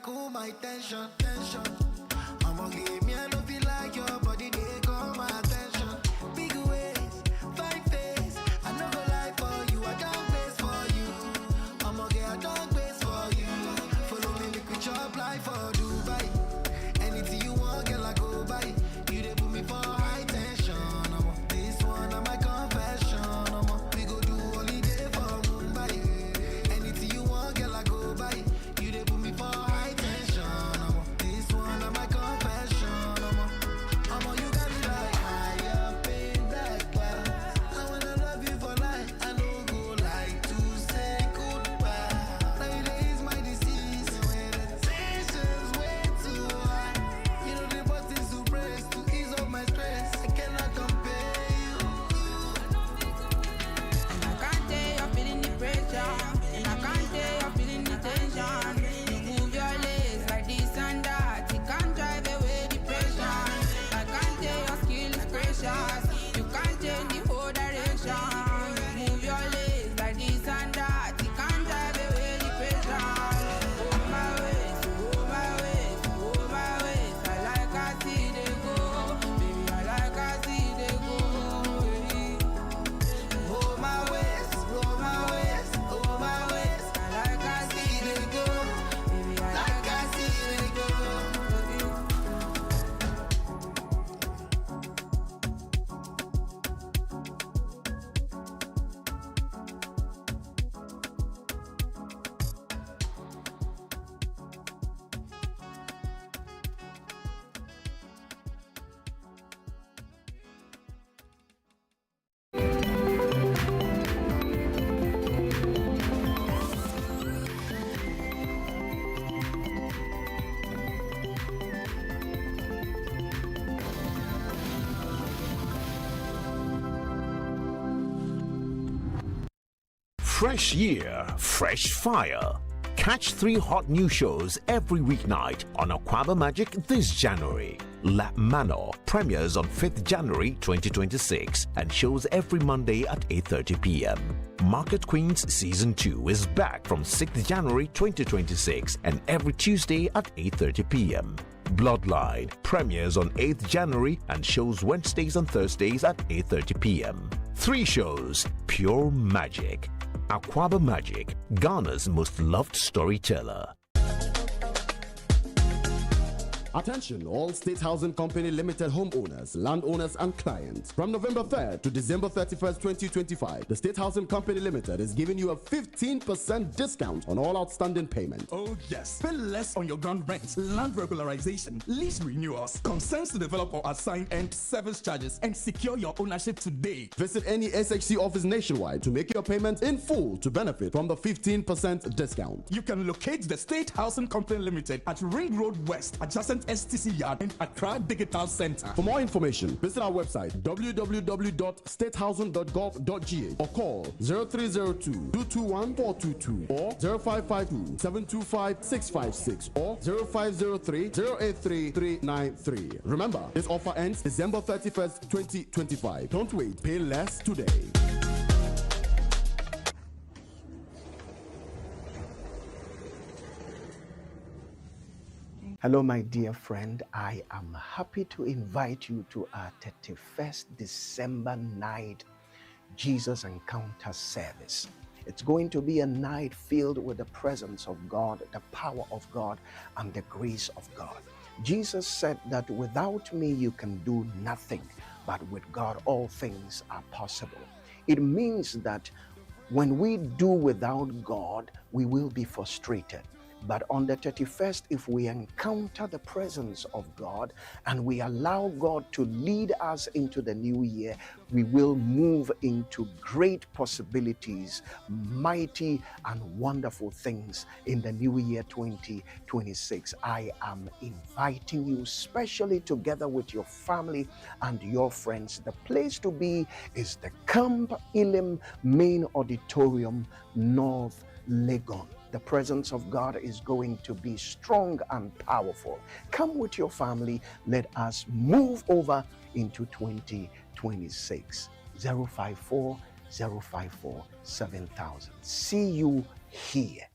Cool my tension. I'ma give me a love you like your body, they call my attention. Big ways, fine face. I no go lie for you, I don't base for you. I'ma get a dog base for you. Follow me, make we chop like for Dubai. Anything you want, girl, I go buy. You they put me for high tension. This one on my confession. We go do holiday for Mumbai. Anything you want, girl, I go buy. You they put me for high tension. This one on my confession. You got me like higher, pain that class. I wanna love you for life. I don't go like to say goodbye. Nowadays my disease, when the tension's way too high. You know the buttons to press to ease up my stress. I cannot compare you. And I can't tell you're feeling the pressure. And I can't tell you're feeling the tension. You move your legs like this and that. You can't drive away the pressure. I can't tell your skill is precious. You can't change the whole direction. You move your legs like this and that. You can't drive away the pressure. Oh my ways, oh my ways, oh my ways. I like I see they go. Baby, I like I see they go. Oh my ways, oh my ways, oh my ways. I like I see they go. Baby, I Like I see they go. Fresh year, fresh fire. Catch 3 hot new shows every weeknight on Aquaba Magic this January. Lap Manor premieres on 5th January 2026 and shows every Monday at 8:30 p.m. Market Queens Season 2 is back from 6th January 2026 and every Tuesday at 8:30 p.m. Bloodline premieres on 8th January and shows Wednesdays and Thursdays at 8:30 p.m. 3 shows, pure magic. Aquaba Magic, Ghana's most loved storyteller. Attention, all State Housing Company Limited homeowners, landowners, and clients. From November 3rd to December 31st, 2025, the State Housing Company Limited is giving you a 15% discount on all outstanding payments. Oh, yes. Pay less on your ground rent, land regularization, lease renewals, concerns to developer assign and service charges, and secure your ownership today. Visit any SHC office nationwide to make your payments in full to benefit from the 15% discount. You can locate the State Housing Company Limited at Ring Road West, adjacent STC Yard and Accra Digital Center. For more information, visit our website www.statehousing.gov.ga or call 0302-221-422 or 0552-725-656 or 0503-083-393. Remember, this offer ends December 31st, 2025. Don't wait. Pay less today. Hello, my dear friend. I am happy to invite you to our 31st December night Jesus Encounter service. It's going to be a night filled with the presence of God, the power of God, and the grace of God. Jesus said that without me you can do nothing, but with God all things are possible. It means that when we do without God, we will be frustrated. But on the 31st, if we encounter the presence of God and we allow God to lead us into the new year, we will move into great possibilities, mighty and wonderful things in the new year 2026. I am inviting you, especially together with your family and your friends. The place to be is the Camp Elim Main Auditorium, North Legon. The presence of God is going to be strong and powerful. Come with your family. Let us move over into 2026. 054 054 7000. See you here.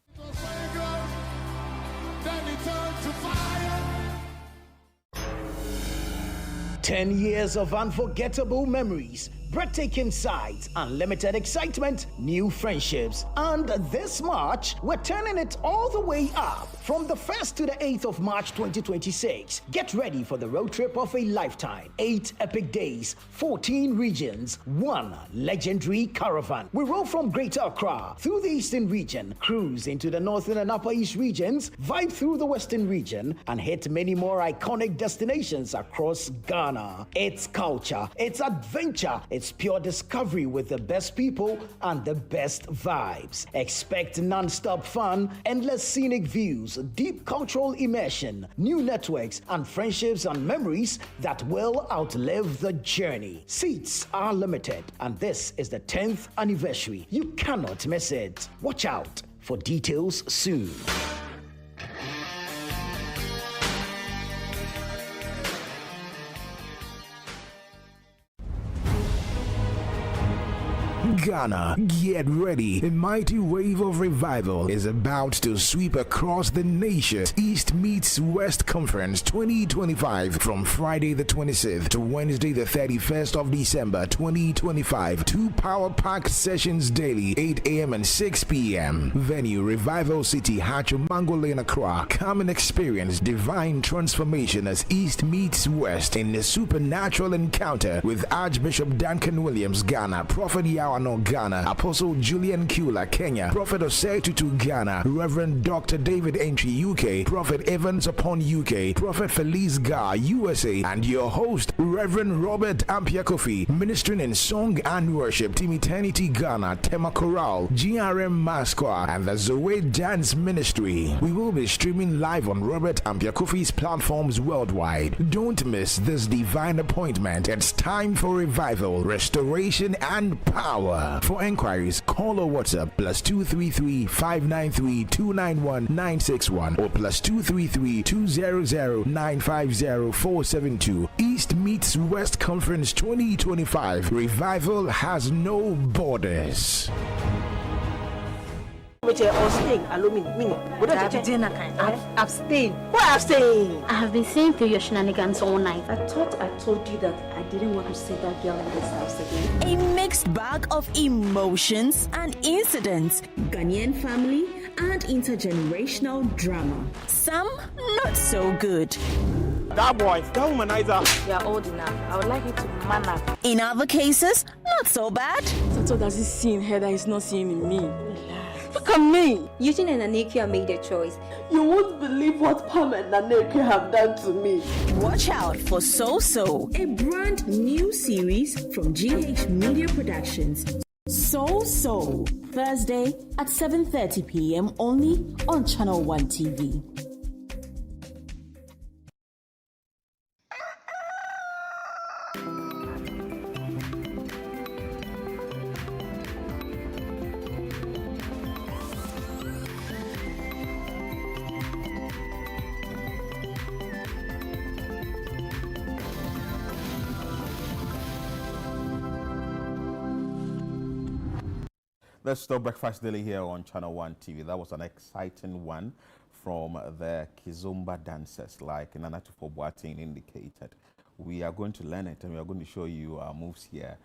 10 years of unforgettable memories, breathtaking sights, unlimited excitement, new friendships. And this March, we're turning it all the way up. From the 1st to the 8th of March 2026, get ready for the road trip of a lifetime. 8 epic days, 14 regions, 1 legendary caravan. We roll from Greater Accra through the Eastern region, cruise into the Northern and Upper East regions, vibe through the Western region, and hit many more iconic destinations across Ghana. It's culture, it's adventure, it's pure discovery with the best people and the best vibes. Expect non-stop fun, endless scenic views, deep cultural immersion, new networks, and friendships and memories that will outlive the journey. Seats are limited, and this is the 10th anniversary. You cannot miss it. Watch out for details soon. Ghana, get ready. A mighty wave of revival is about to sweep across the nation. East meets West Conference 2025 from Friday the 26th to Wednesday the 31st of December 2025. 2 power-packed sessions daily, 8 a.m. and 6 p.m. Venue, Revival City, Hacho Mango Lane, Accra. Come and experience divine transformation as East meets West in a supernatural encounter with Archbishop Duncan Williams, Ghana, Prophet Yawano, Ghana, Apostle Julian Kula, Kenya, Prophet Osei Tutu, Ghana, Reverend Dr. David Entry, UK, Prophet Evans Upon, UK, Prophet Felice Gar, USA, and your host, Reverend Robert Ampia Kofi, ministering in song and worship, Team Eternity Ghana, Tema Chorale, GRM Masqua, and the Zoe Dance Ministry. We will be streaming live on Robert Ampia Kofi's platforms worldwide. Don't miss this divine appointment. It's time for revival, restoration, and power. For enquiries, call or WhatsApp +233 593 291 961 or +233 200 950 472. East meets West Conference 2025. Revival has no borders. Which abstain, aluminium. Abstain. Why abstain? I have been seeing through your shenanigans all night. I thought I told you that I didn't want to see that girl in this house again. A mixed bag of emotions and incidents, Ghanaian family and intergenerational drama. Some not so good. That boy, that womanizer. You are old enough. I would like you to man up. In other cases, not so bad. So does he see in her that he's not seeing in me? Look at me. Eugene and Anekia made a choice. You won't believe what Pam and Anekia have done to me. Watch out for So So, a brand new series from GH Media Productions. So So, Thursday at 7:30 p.m. only on Channel 1 TV. Let's start Breakfast Daily here on Channel 1 TV. That was an exciting one from the Kizomba dancers, like Nana Tufo-Boateng indicated. We are going to learn it and we are going to show you our moves here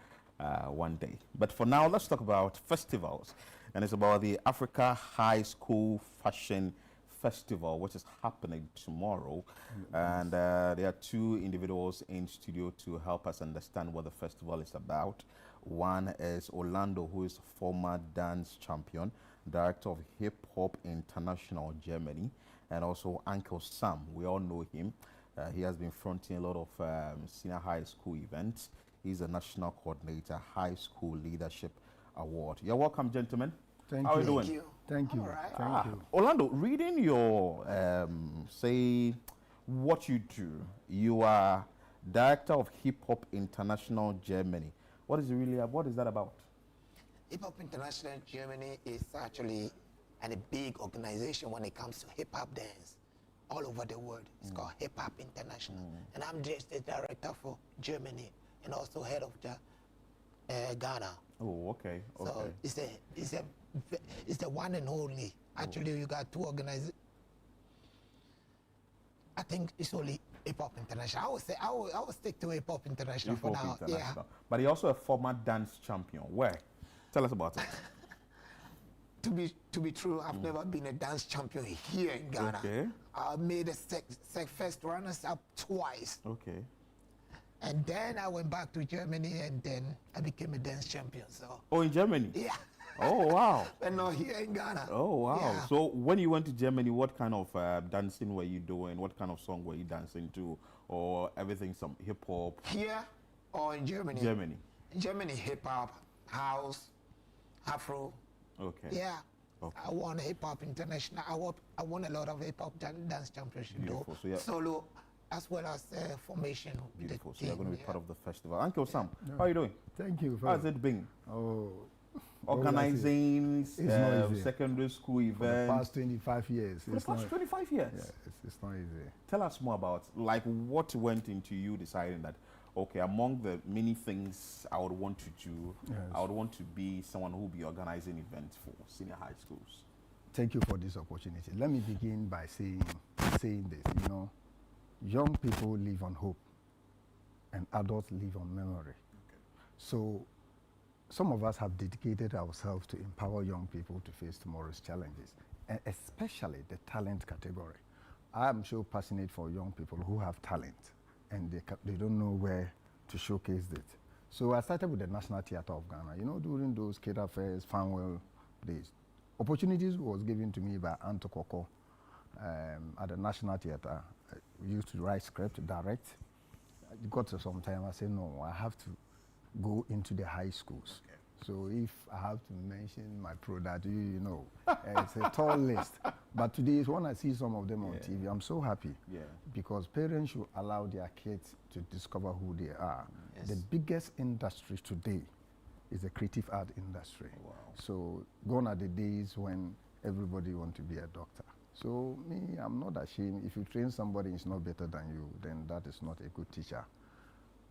one day. But for now, let's talk about festivals. And it's about the Africa High School Fashion Festival, which is happening tomorrow. And there are two individuals in studio to help us understand what the festival is about. One is Orlando, who is former dance champion, director of Hip Hop International Germany, and also Uncle Sam. We all know him. He has been fronting a lot of senior high school events. He's a national coordinator, High School Leadership Award. You're welcome, gentlemen. Thank How you. are you doing? Thank you. Thank you. Ah, Thank you. Orlando, reading your, say, what you do, you are director of Hip Hop International Germany. What is that about? Hip Hop International Germany is actually a big organization when it comes to hip hop dance all over the world. It's called Hip Hop International. And I'm just the director for Germany and also head of the Ghana. Oh, okay. So it's the one and only. Actually, you got two organizations. I think it's only Hip Hop International. I would say I would stick to Hip Hop International for now. Yeah. But you're also a former dance champion. Where? Tell us about it. To be true, I've never been a dance champion here in Ghana. Okay. I made a first runners up twice. Okay. And then I went back to Germany and then I became a dance champion. So. Oh, in Germany? Yeah. Oh, wow. But not here in Ghana. Oh, wow. Yeah. So when you went to Germany, what kind of dancing were you doing? What kind of song were you dancing to? Or everything, some hip-hop? Here or in Germany? Germany. In Germany, hip-hop, house, Afro. Okay. Yeah. Okay. I won hip-hop international. I won a lot of hip-hop dance championship. Beautiful. So solo as well as formation. Beautiful. So you're going to be part of the festival. Uncle Sam, how are you doing? Thank you. How's it been? Oh, organizing secondary school events. For the past 25 years. For the past 25 years? Yeah, it's not easy. Tell us more about, like, what went into you deciding that, okay, among the many things I would want to do, I would want to be someone who will be organizing events for senior high schools. Thank you for this opportunity. Let me begin by saying this, you know, young people live on hope and adults live on memory. Okay. So some of us have dedicated ourselves to empower young people to face tomorrow's challenges, and especially the talent category. I am so passionate for young people who have talent and they don't know where to showcase it. So I started with the National Theatre of Ghana. You know, during those Cater Fairs, Farnwell days, opportunities was given to me by Anto Koko at the National Theatre. We used to write script, direct. It got to some time, I said, no, I have to go into the high schools. Okay. So if I have to mention my product, you know, it's a tall list. But today, when I see some of them on TV, I'm so happy. Yeah. Because parents should allow their kids to discover who they are. Yes. The biggest industry today is the creative art industry. Wow. So gone are the days when everybody wants to be a doctor. So me, I'm not ashamed. If you train somebody who's not better than you, then that is not a good teacher.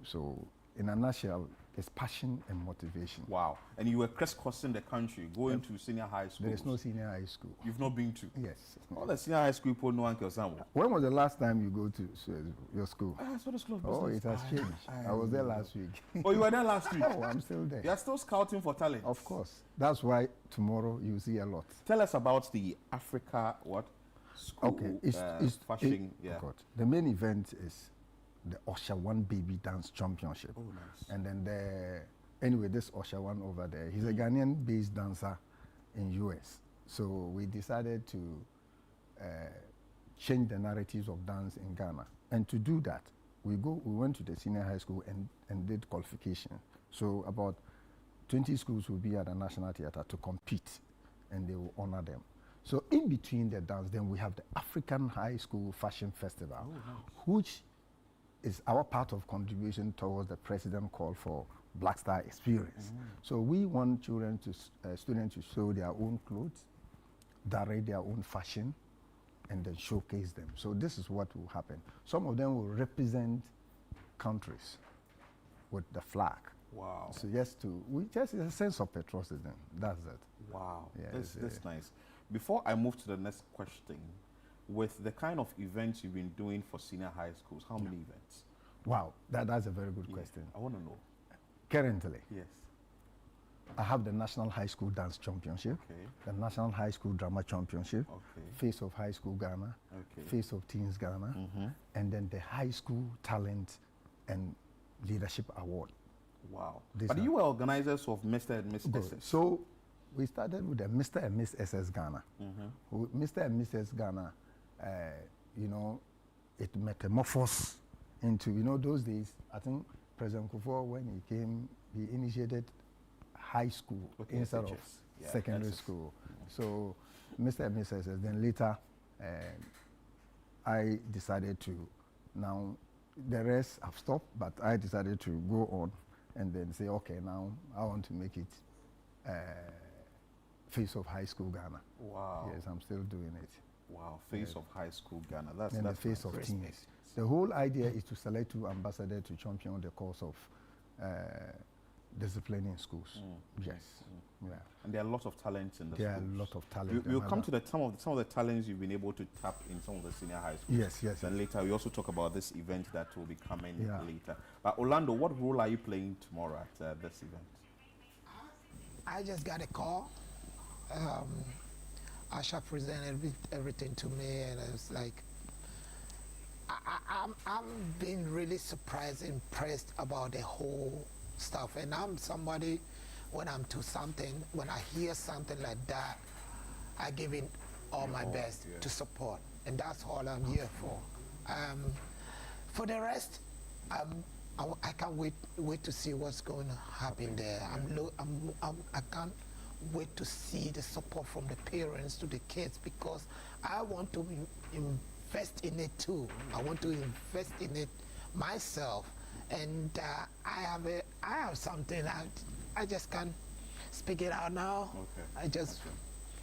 So in a nutshell, it's passion and motivation. Wow. And you were crisscrossing the country, going to senior high school. There is no senior high school. You've not been to? Yes. All the senior high school people know Uncle Samuel. When was the last time you go to your school? I saw the school of Oh, it business. has changed. I was there last week. Oh, you were there last week? Oh, I'm still there. You are still scouting for talent? Of course. That's why tomorrow you see a lot. Tell us about the Africa school fashion. God. The main event is the Osha One Baby Dance Championship. Oh, nice. And then anyway, this Osha One over there, he's a Ghanaian-based dancer in US. So we decided to change the narratives of dance in Ghana. And to do that, we went to the senior high school and did qualification. So about 20 schools will be at the National Theatre to compete, and they will honor them. So in between the dance, then we have the African High School Fashion Festival, which is our part of contribution towards the president call for Black Star Experience. So we want students to show their own clothes, direct their own fashion, and then showcase them. So this is what will happen. Some of them will represent countries with the flag. Wow. So it's a sense of patriotism. That's it. Wow. Yeah, that's nice. Before I move to the next question, with the kind of events you've been doing for senior high schools, how many events? Wow, that's a very good question. I want to know. Currently, yes, I have the National High School Dance Championship, the National High School Drama Championship, Face of High School Ghana, Face of Teens Ghana, and then the High School Talent and Leadership Award. Wow. But you were organizers of Mr. and Miss SS. So we started with the Mr. and Miss SS Ghana. Mr. and Mrs. Ghana, it metamorphosed into, those days, I think President Kufuor, when he came, he initiated high school instead of secondary school. So Mr. and Mrs. SS, then later I decided to, now the rest have stopped, but I decided to go on and then say, okay, now I want to make it Face of High School Ghana. Wow. Yes, I'm still doing it. Wow, Face of High School Ghana. That's the Face nice. of Teens. The whole idea is to select 2 ambassadors to champion the cause of discipline in schools. Yes. Yeah. And there are a lot of talents in the There schools. are a lot of talent. We'll come to some of the talents you've been able to tap in some of the senior high schools. Yes. Then later we also talk about this event that will be coming later. But Orlando, what role are you playing tomorrow at this event? I just got a call. Asha presented everything to me, and I was like, I'm being really surprised, impressed about the whole stuff. And I'm somebody, when I'm to something, when I hear something like that, I give it all my best to support, and that's all I'm here for. For the rest, I can't wait to see what's going to happen there. I can't wait to see the support from the parents to the kids, because I want to invest in it too. I want to invest in it myself, and I have something. I just can't speak it out now. I just.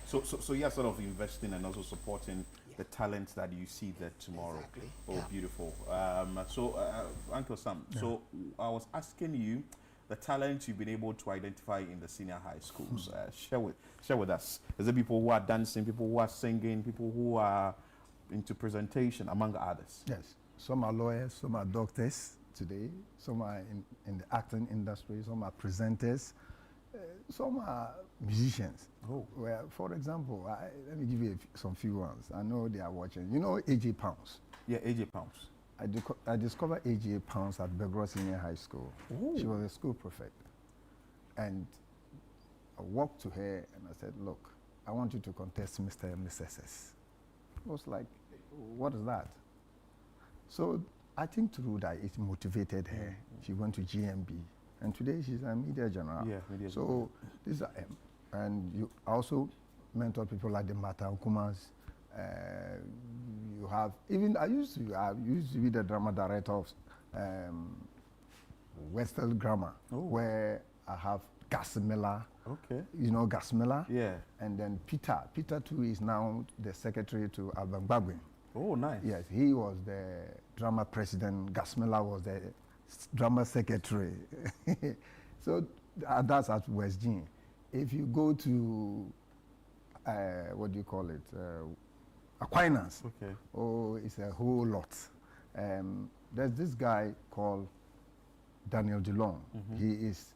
So you're sort of investing and also supporting the talents that you see there tomorrow. Exactly. Oh, beautiful. Uncle Sam, so I was asking you the talents you've been able to identify in the senior high schools. Share with us. Is it people who are dancing, people who are singing, people who are into presentation, among others? Yes. Some are lawyers, some are doctors today, some are in the acting industry, some are presenters, some are musicians. Well, for example, let me give you some few ones. I know they are watching. You know A.J. Pounds? Yeah, A.J. Pounds. I discovered A.J. Pounds at Begro Senior High School. Ooh. She was a school prefect. And I walked to her and I said, look, I want you to contest Mr. and Mrs. SS. I was like, what is that? So I think through that, it motivated her. She went to GMB. And today she's a media general. Yeah, media so general. These are, and you also mentor people like the Mata Nkumas. You have, even I used to be the drama director of Western Grammar, where I have Gas Miller. Okay. You know Gas Miller? Yeah. And then Peter. Peter too is now the secretary to Alban Gbagwin. Oh, nice. Yes, he was the drama president. Gas Miller was the drama secretary. So that's at West Jean. If you go to, what do you call it, Aquinas, okay. Oh, it's a whole lot. There's this guy called Daniel Geelong. He is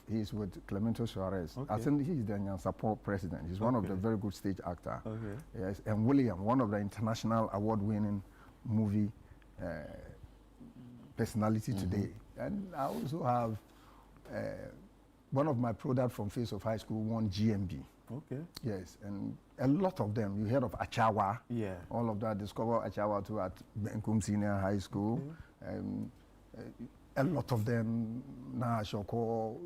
he's with Clemento Suarez. Okay. I think he's the Nyansapor president. He's one of the very good stage actor. Okay. Yes, and William, one of the international award-winning movie personality today. And I also have one of my products from Face of High School won GMB. Okay. Yes, and a lot of them. You heard of Achawa. Yeah. All of that. Discover Achawa too at Benkum Senior High School. A lot of them. Nah, Shoko.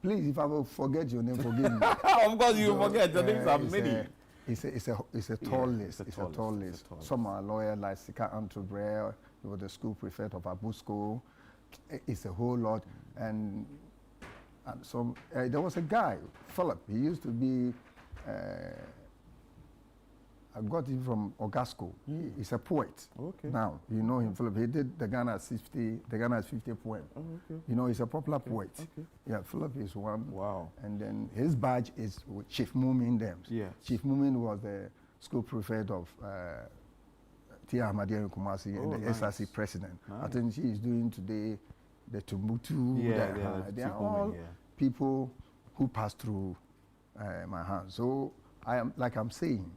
Please, if I will forget your name, forgive me. Of course, you forget. The names are many. It's a tall list. It's a tall list. Some are lawyers like Sika Antobre, he was the school prefect of Abu School. It's a whole lot. And some, there was a guy, Philip. He used to be, I got him from Ogasco. He's a poet. Okay. Now, you know him, Philip. He did the Ghana's 50 poem. Oh, okay. You know, he's a popular poet. Okay. Yeah, Philip is one. Wow. And then his badge is with Chief Mumin Dems. Yes. Chief Mumin was the school prefect of Tia Ahmadiyya in Kumasi and the SRC president. I think she is doing today the Tumbutu. They are all people who pass through my hands. So I'm saying,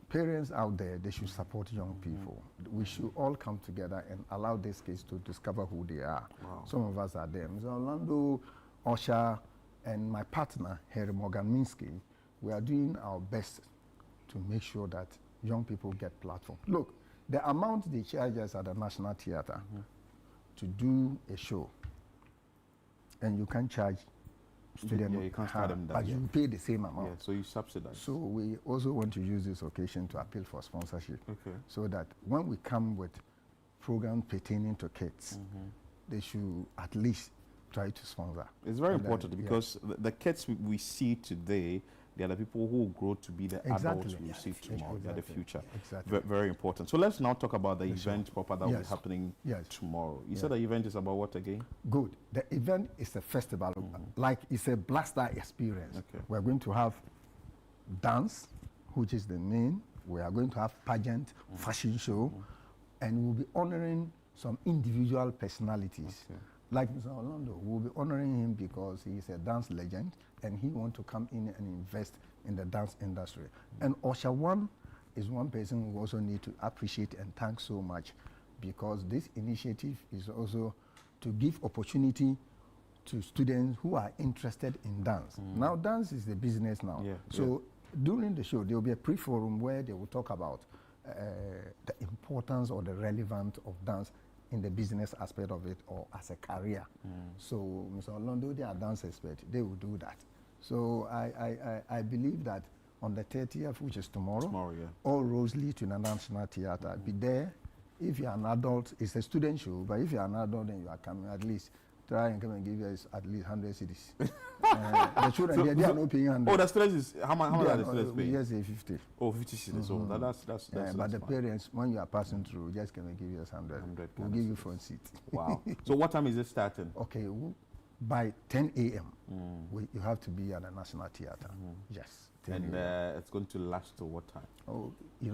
parents out there, they should support young people. We should all come together and allow these kids to discover who they are. Wow. Some of us are there. Mr. Orlando, Osha, and my partner, Harry Morgan Minsky, we are doing our best to make sure that young people get platform. Look, the amount they charge us at the National Theatre to do a show, and you can charge students, you can't start them down, but you pay the same amount. Yeah, so you subsidize. So we also want to use this occasion to appeal for sponsorship, Okay. so that when we come with programs pertaining to kids, they should at least try to sponsor. It's very And then, important because the kids we see today, they are the people who will grow to be the adults we will see tomorrow. They are the future. Exactly. Very important. So let's now talk about the event proper that will be Yes. happening tomorrow. You Yeah. said the event is about what again? Good. The event is a festival, like it's a blaster experience. Okay. We're going to have dance, which is the main. We are going to have pageant, fashion show, and we'll be honoring some individual personalities. Okay. Like Mr. Orlando, we'll be honoring him because he is a dance legend and he wants to come in and invest in the dance industry. And Osha One is one person we also need to appreciate and thank so much, because this initiative is also to give opportunity to students who are interested in dance. Now, dance is the business now. So during the show, there will be a pre-forum where they will talk about the importance or the relevance of dance in the business aspect of it or as a career. So Mr. Orlando, they are dance experts. They will do that. So I believe that on the 30th, which is tomorrow, all roads lead to the National Theatre. Be there. If you are an adult, it's a student show, but if you are an adult and you are coming, at least try and come and give us at least 100 cities. The children, they are not paying 100. Oh, the students is, how much are the students paying? Yes, 50. Oh, 50 cities. So that's but the fine. parents, when you are passing through, just come and give us 100. We'll give you front seat. Wow. So what time is it starting? Okay, by 10 a.m., you have to be at the National Theatre. Yes. 10 And a.m. it's going to last to what time? Oh,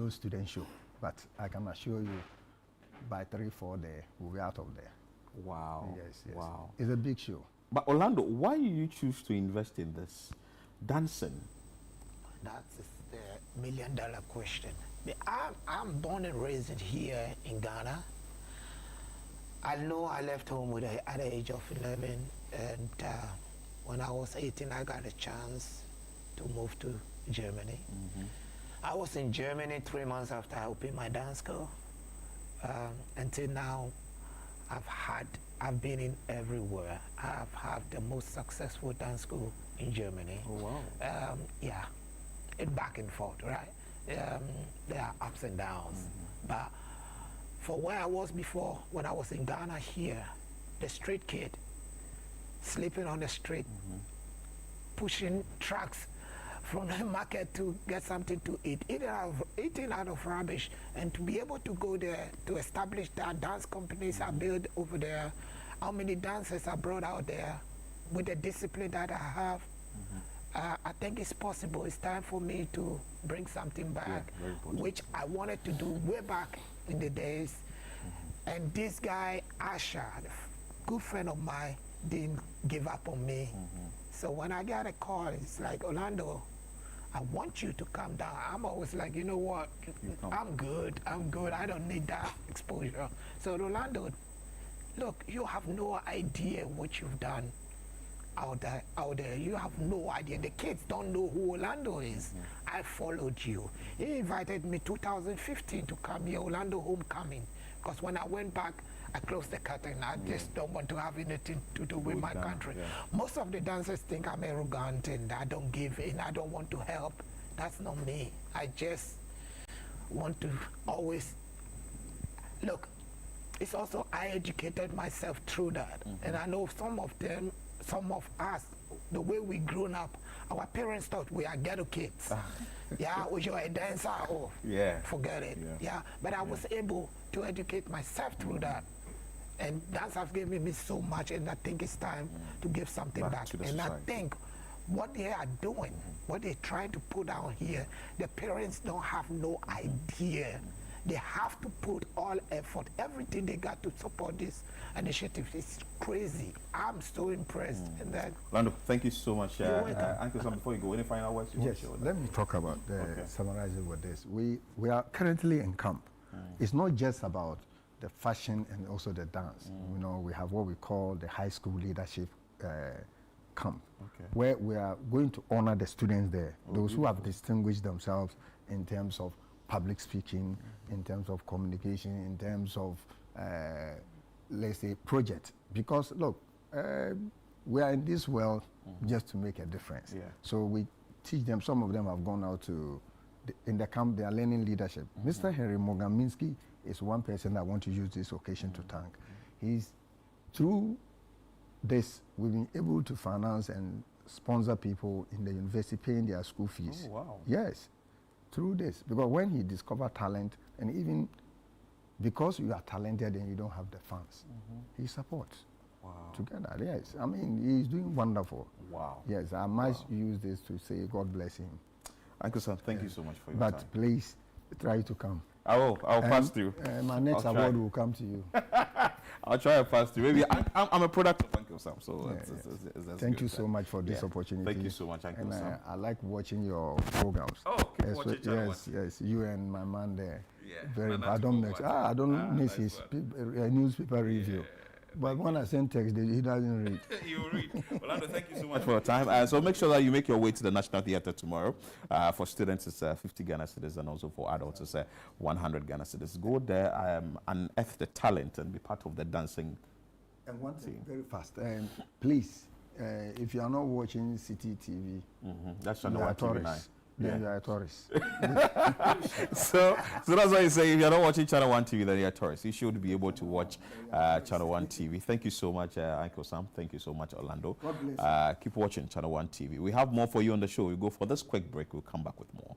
student show. But I can assure you, by 3-4 there, we'll be out of there. Wow. Yes. Wow. It's a big show. But Orlando, why did you choose to invest in this? Dancing. That's the million-dollar question. I'm born and raised here in Ghana. I know I left home at the age of 11, and when I was 18, I got a chance to move to Germany. I was in Germany 3 months after I opened my dance school. Until now, I've been in everywhere. I've had the most successful dance school in Germany. Oh, wow. Yeah, it's back and forth, right? There are ups and downs. But for where I was before, when I was in Ghana here, the street kid, sleeping on the street, pushing trucks from the market to get something to eat, eating out of rubbish, and to be able to go there to establish that dance companies are built over there, how many dancers are brought out there with the discipline that I have. I think it's possible. It's time for me to bring something back, which I wanted to do way back in the days. And this guy, Asha, a good friend of mine, didn't give up on me. So when I got a call, it's like, Orlando, I want you to come down. I'm always like, you know what? I'm good. I don't need that exposure. So Orlando, look, you have no idea what you've done out there. You have no idea. The kids don't know who Orlando is. I followed you. He invited me 2015 to come here, Orlando Homecoming. Because when I went back, I closed the curtain. I just don't want to have anything to do with my country. Most of the dancers think I'm arrogant and I don't give in, I don't want to help. That's not me. I just want to always, look, it's also I educated myself through that. And I know some of us, the way we grown up, our parents thought we are ghetto kids. Yeah, was you a dancer? Oh, forget it. But I was able to educate myself through that. And dance has given me so much, and I think it's time to give something back. And I think what they are doing, what they're trying to put out here, the parents don't have no idea. They have to put all effort, everything they got to support this initiative. It's crazy. I'm so impressed. And then, Orlando, thank you so much. Uncle Sam, before you go, any final words? Yes, let me talk about summarizing with this. We are currently in camp. It's not just about the fashion and also the dance. You know, we have what we call the high school leadership camp, where we are going to honor the students there, those who have distinguished themselves in terms of public speaking, in terms of communication, in terms of, let's say, project. Because, look, we are in this world just to make a difference. So we teach them. Some of them have gone out to, in the camp, they are learning leadership. Mr. Henry Mogaminsky is one person I want to use this occasion to thank. Through this, we've been able to finance and sponsor people in the university paying their school fees. Oh, wow. Yes, through this. Because when he discovered talent, and even because you are talented and you don't have the funds, he supports. Wow. Together, yes. I mean, he's doing wonderful. Wow. Yes, I must use this to say God bless him. Uncle Sam, thank you so much for your time. But please, try to come. I will. I'll pass through. My next award will come to you. I'll try to pass through. Maybe I'm a product of Uncle Sam, so thank you so much for this opportunity. Thank you so much, Uncle Sam. I like watching your programs. Oh, keep watching. Yes, you and my man there. Yeah. I don't miss his newspaper review. But when I send text, he doesn't read. He will read. Orlando, thank you so much for your time. So make sure that you make your way to the National Theatre tomorrow. For students, it's 50 Ghana cedis, and also for adults, it's 100 Ghana cedis. Go there, unearth the talent, and be part of the dancing. And one thing, very fast, please, if you are not watching City TV, that's Channel 1 TV9. Then you are a tourist. so that's why you say if you're not watching Channel 1 TV, then you're a tourist. You should be able to watch Channel 1 TV. Thank you so much, Uncle Sam. Thank you so much, Orlando. Keep watching Channel 1 TV. We have more for you on the show. We go for this quick break. We'll come back with more.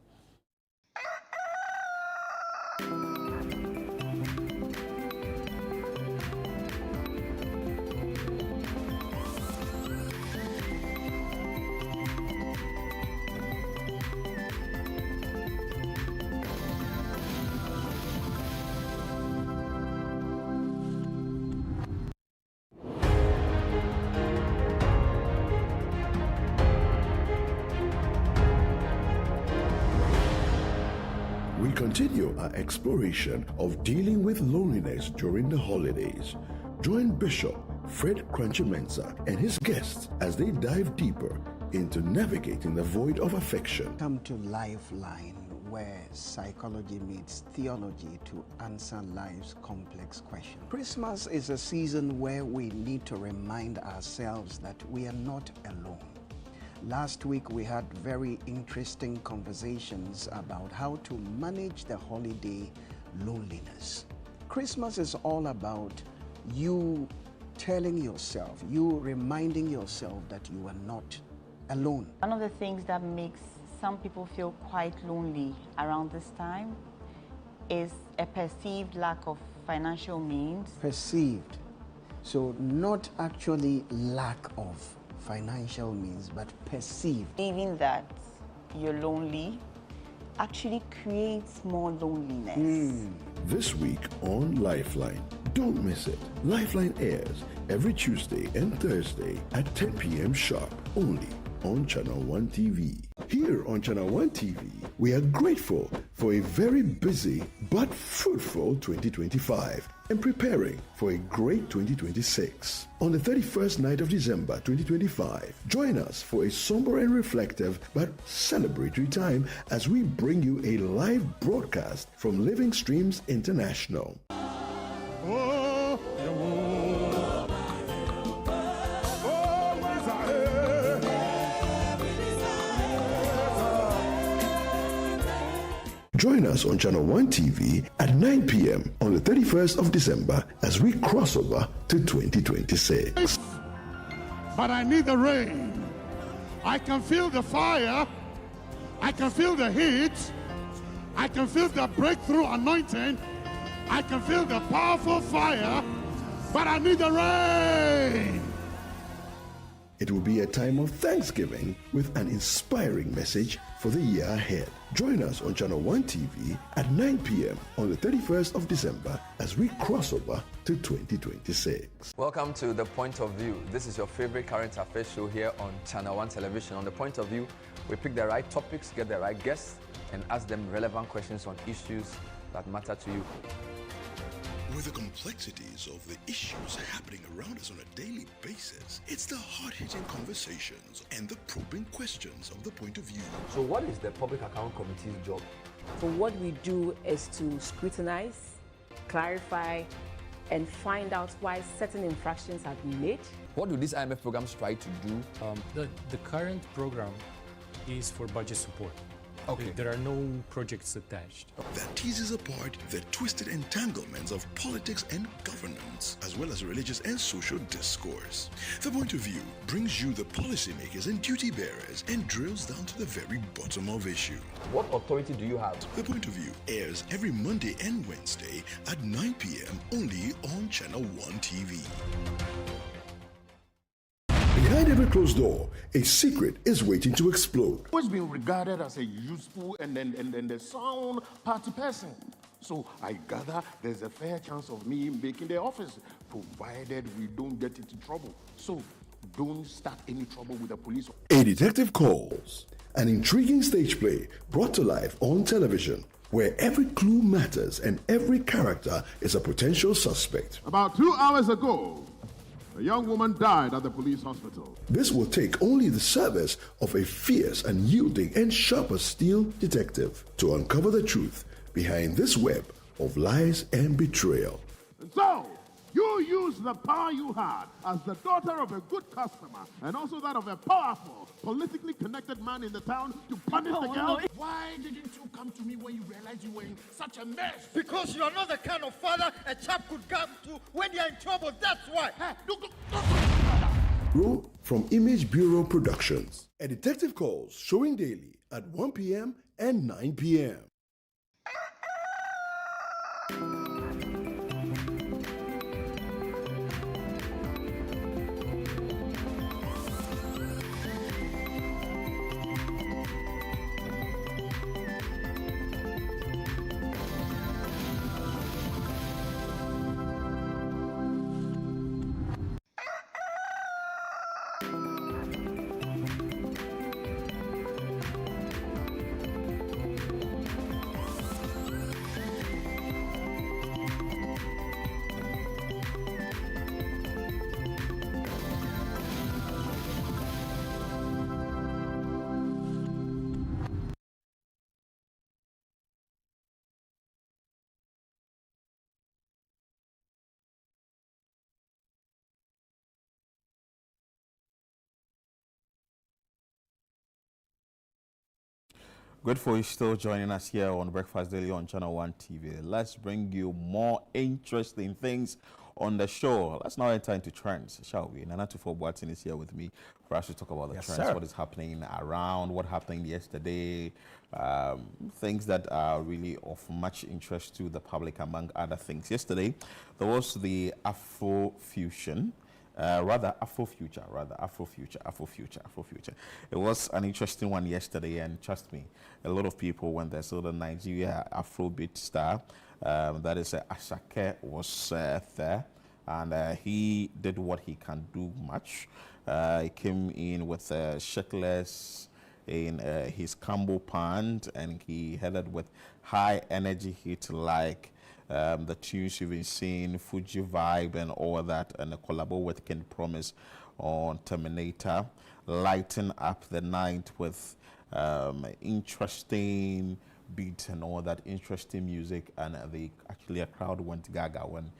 Continue our exploration of dealing with loneliness during the holidays. Join Bishop Fred Crunchy-Mensah and his guests as they dive deeper into navigating the void of affection. Come to Lifeline, where psychology meets theology to answer life's complex questions. Christmas is a season where we need to remind ourselves that we are not alone. Last week we had very interesting conversations about how to manage the holiday loneliness. Christmas is all about you telling yourself, you reminding yourself that you are not alone. One of the things that makes some people feel quite lonely around this time is a perceived lack of financial means. Perceived. So not actually lack of financial means, but perceived. Believing that you're lonely actually creates more loneliness. This week on Lifeline. Don't miss it. Lifeline airs every Tuesday and Thursday at 10 p.m. sharp, only on Channel One TV. Here on Channel One TV, we are grateful for a very busy but fruitful 2025 and preparing for a great 2026. On the 31st night of December 2025, join us for a somber and reflective but celebratory time as we bring you a live broadcast from Living Streams International. Join us on Channel One TV at 9 p.m. on the 31st of December as we cross over to 2026. But I need the rain. I can feel the fire. I can feel the heat. I can feel the breakthrough anointing. I can feel the powerful fire. But I need the rain. It will be a time of thanksgiving with an inspiring message for the year ahead. Join us on Channel One TV at 9 p.m. on the 31st of December as we cross over to 2026. Welcome to The Point of View. This is your favorite current affairs show here on Channel One Television. On The Point of View, we pick the right topics, get the right guests, and ask them relevant questions on issues that matter to you. With the complexities of the issues happening around us on a daily basis, it's the hard-hitting conversations and the probing questions of The Point of View. So what is the Public Account Committee's job? So what we do is to scrutinize, clarify, and find out why certain infractions have been made. What do these IMF programs try to do? The current program is for budget support. Okay. There are no projects attached. That teases apart the twisted entanglements of politics and governance, as well as religious and social discourse. The Point of View brings you the policymakers and duty bearers and drills down to the very bottom of issue. What authority do you have? The Point of View airs every Monday and Wednesday at 9 p.m. only on Channel One TV. Behind every closed door, a secret is waiting to explode. Always been regarded as a useful and a sound party person. So I gather there's a fair chance of me making the office, provided we don't get into trouble. So don't start any trouble with the police. A Detective Calls, an intriguing stage play brought to life on television, where every clue matters and every character is a potential suspect. About 2 hours ago, a young woman died at the police hospital. This will take only the service of a fierce and yielding and sharp as steel detective to uncover the truth behind this web of lies and betrayal. And so, you used the power you had as the daughter of a good customer and also that of a powerful, politically connected man in the town to punish the girl. Why didn't you come to me when you realized you were in such a mess? Because you are not the kind of father a chap could come to when they are in trouble. That's why. Wrote from Image Bureau Productions. A Detective Calls, showing daily at 1 p.m. and 9 p.m. Grateful you're still joining us here on Breakfast Daily on Channel One TV. Let's bring you more interesting things on the show. Let's now enter into trends, shall we? Nana Tufo-Boateng is here with me for us to talk about the trends, sir. what is happening around, what happened yesterday, things that are really of much interest to the public, among other things. Yesterday, there was the Afrofuture. Afrofuture. It was an interesting one yesterday, and trust me, a lot of people went there. So the Nigeria Afrobeat star, that is Asake, was there, and he did what he can do much. He came in with shirtless in his combo pant, and he headed with high energy hit like the tunes you've been seeing, Fuji Vibe and all that, and a collabo with Ken Promise on Terminator, lighten up the night with interesting beats and all that, interesting music, and actually a crowd went gaga when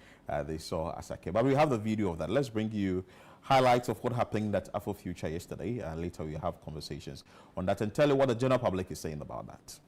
they saw Asake. But we have the video of that. Let's bring you highlights of what happened at Afrofuture yesterday, and later we have conversations on that and tell you what the general public is saying about that.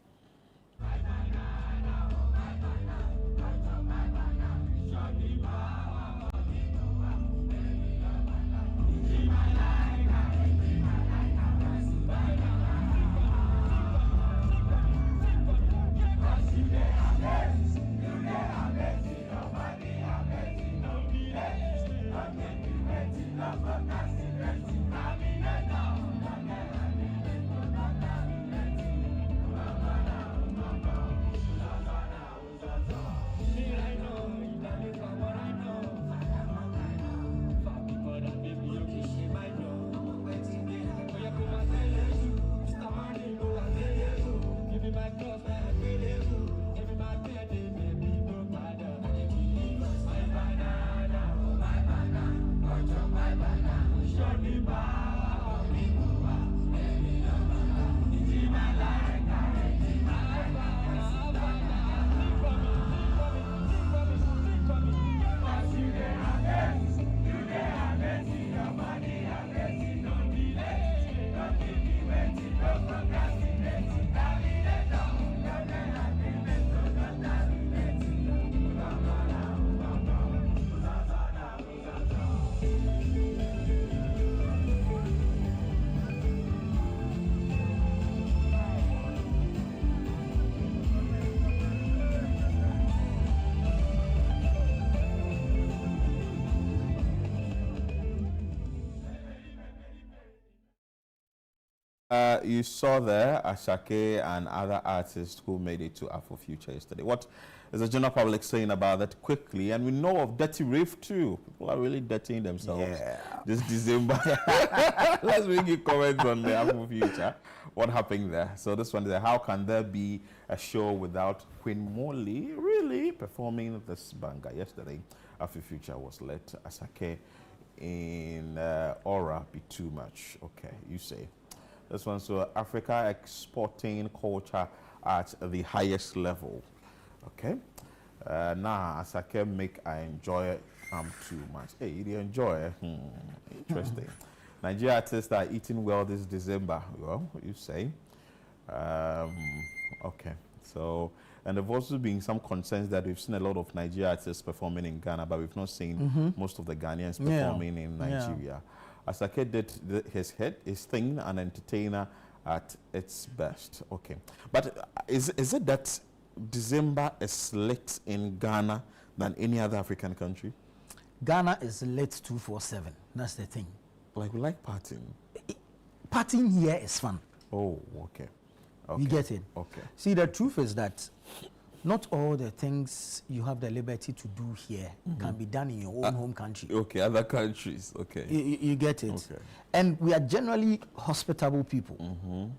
You saw there Asake and other artists who made it to Afrofuture yesterday. What is the general public saying about that quickly? And we know of Dirty Rave too. People are really dirtying themselves this December. Let's bring you comments on the Afrofuture. What happened there? So this one is, how can there be a show without Queen Molly really performing this banger? Yesterday, Afrofuture was let Asake in Aura be too much. Okay, you say. This one, so Africa exporting culture at the highest level. Okay. Now, Asake make I enjoy too much. Hey, you enjoy? Interesting. Nigeria artists are eating well this December. Well, you say. Okay. So, and there have also been some concerns that we've seen a lot of Nigeria artists performing in Ghana, but we've not seen most of the Ghanaians performing in Nigeria. Asake did his thing, an entertainer at its best. Okay. But is it that December is lit in Ghana than any other African country? Ghana is lit 247. That's the thing. Like, we like partying. Partying here is fun. Oh, okay. You get it? Okay. See, the truth is that not all the things you have the liberty to do here can be done in your own home country. Okay, other countries. Okay. You get it? Okay. And we are generally hospitable people.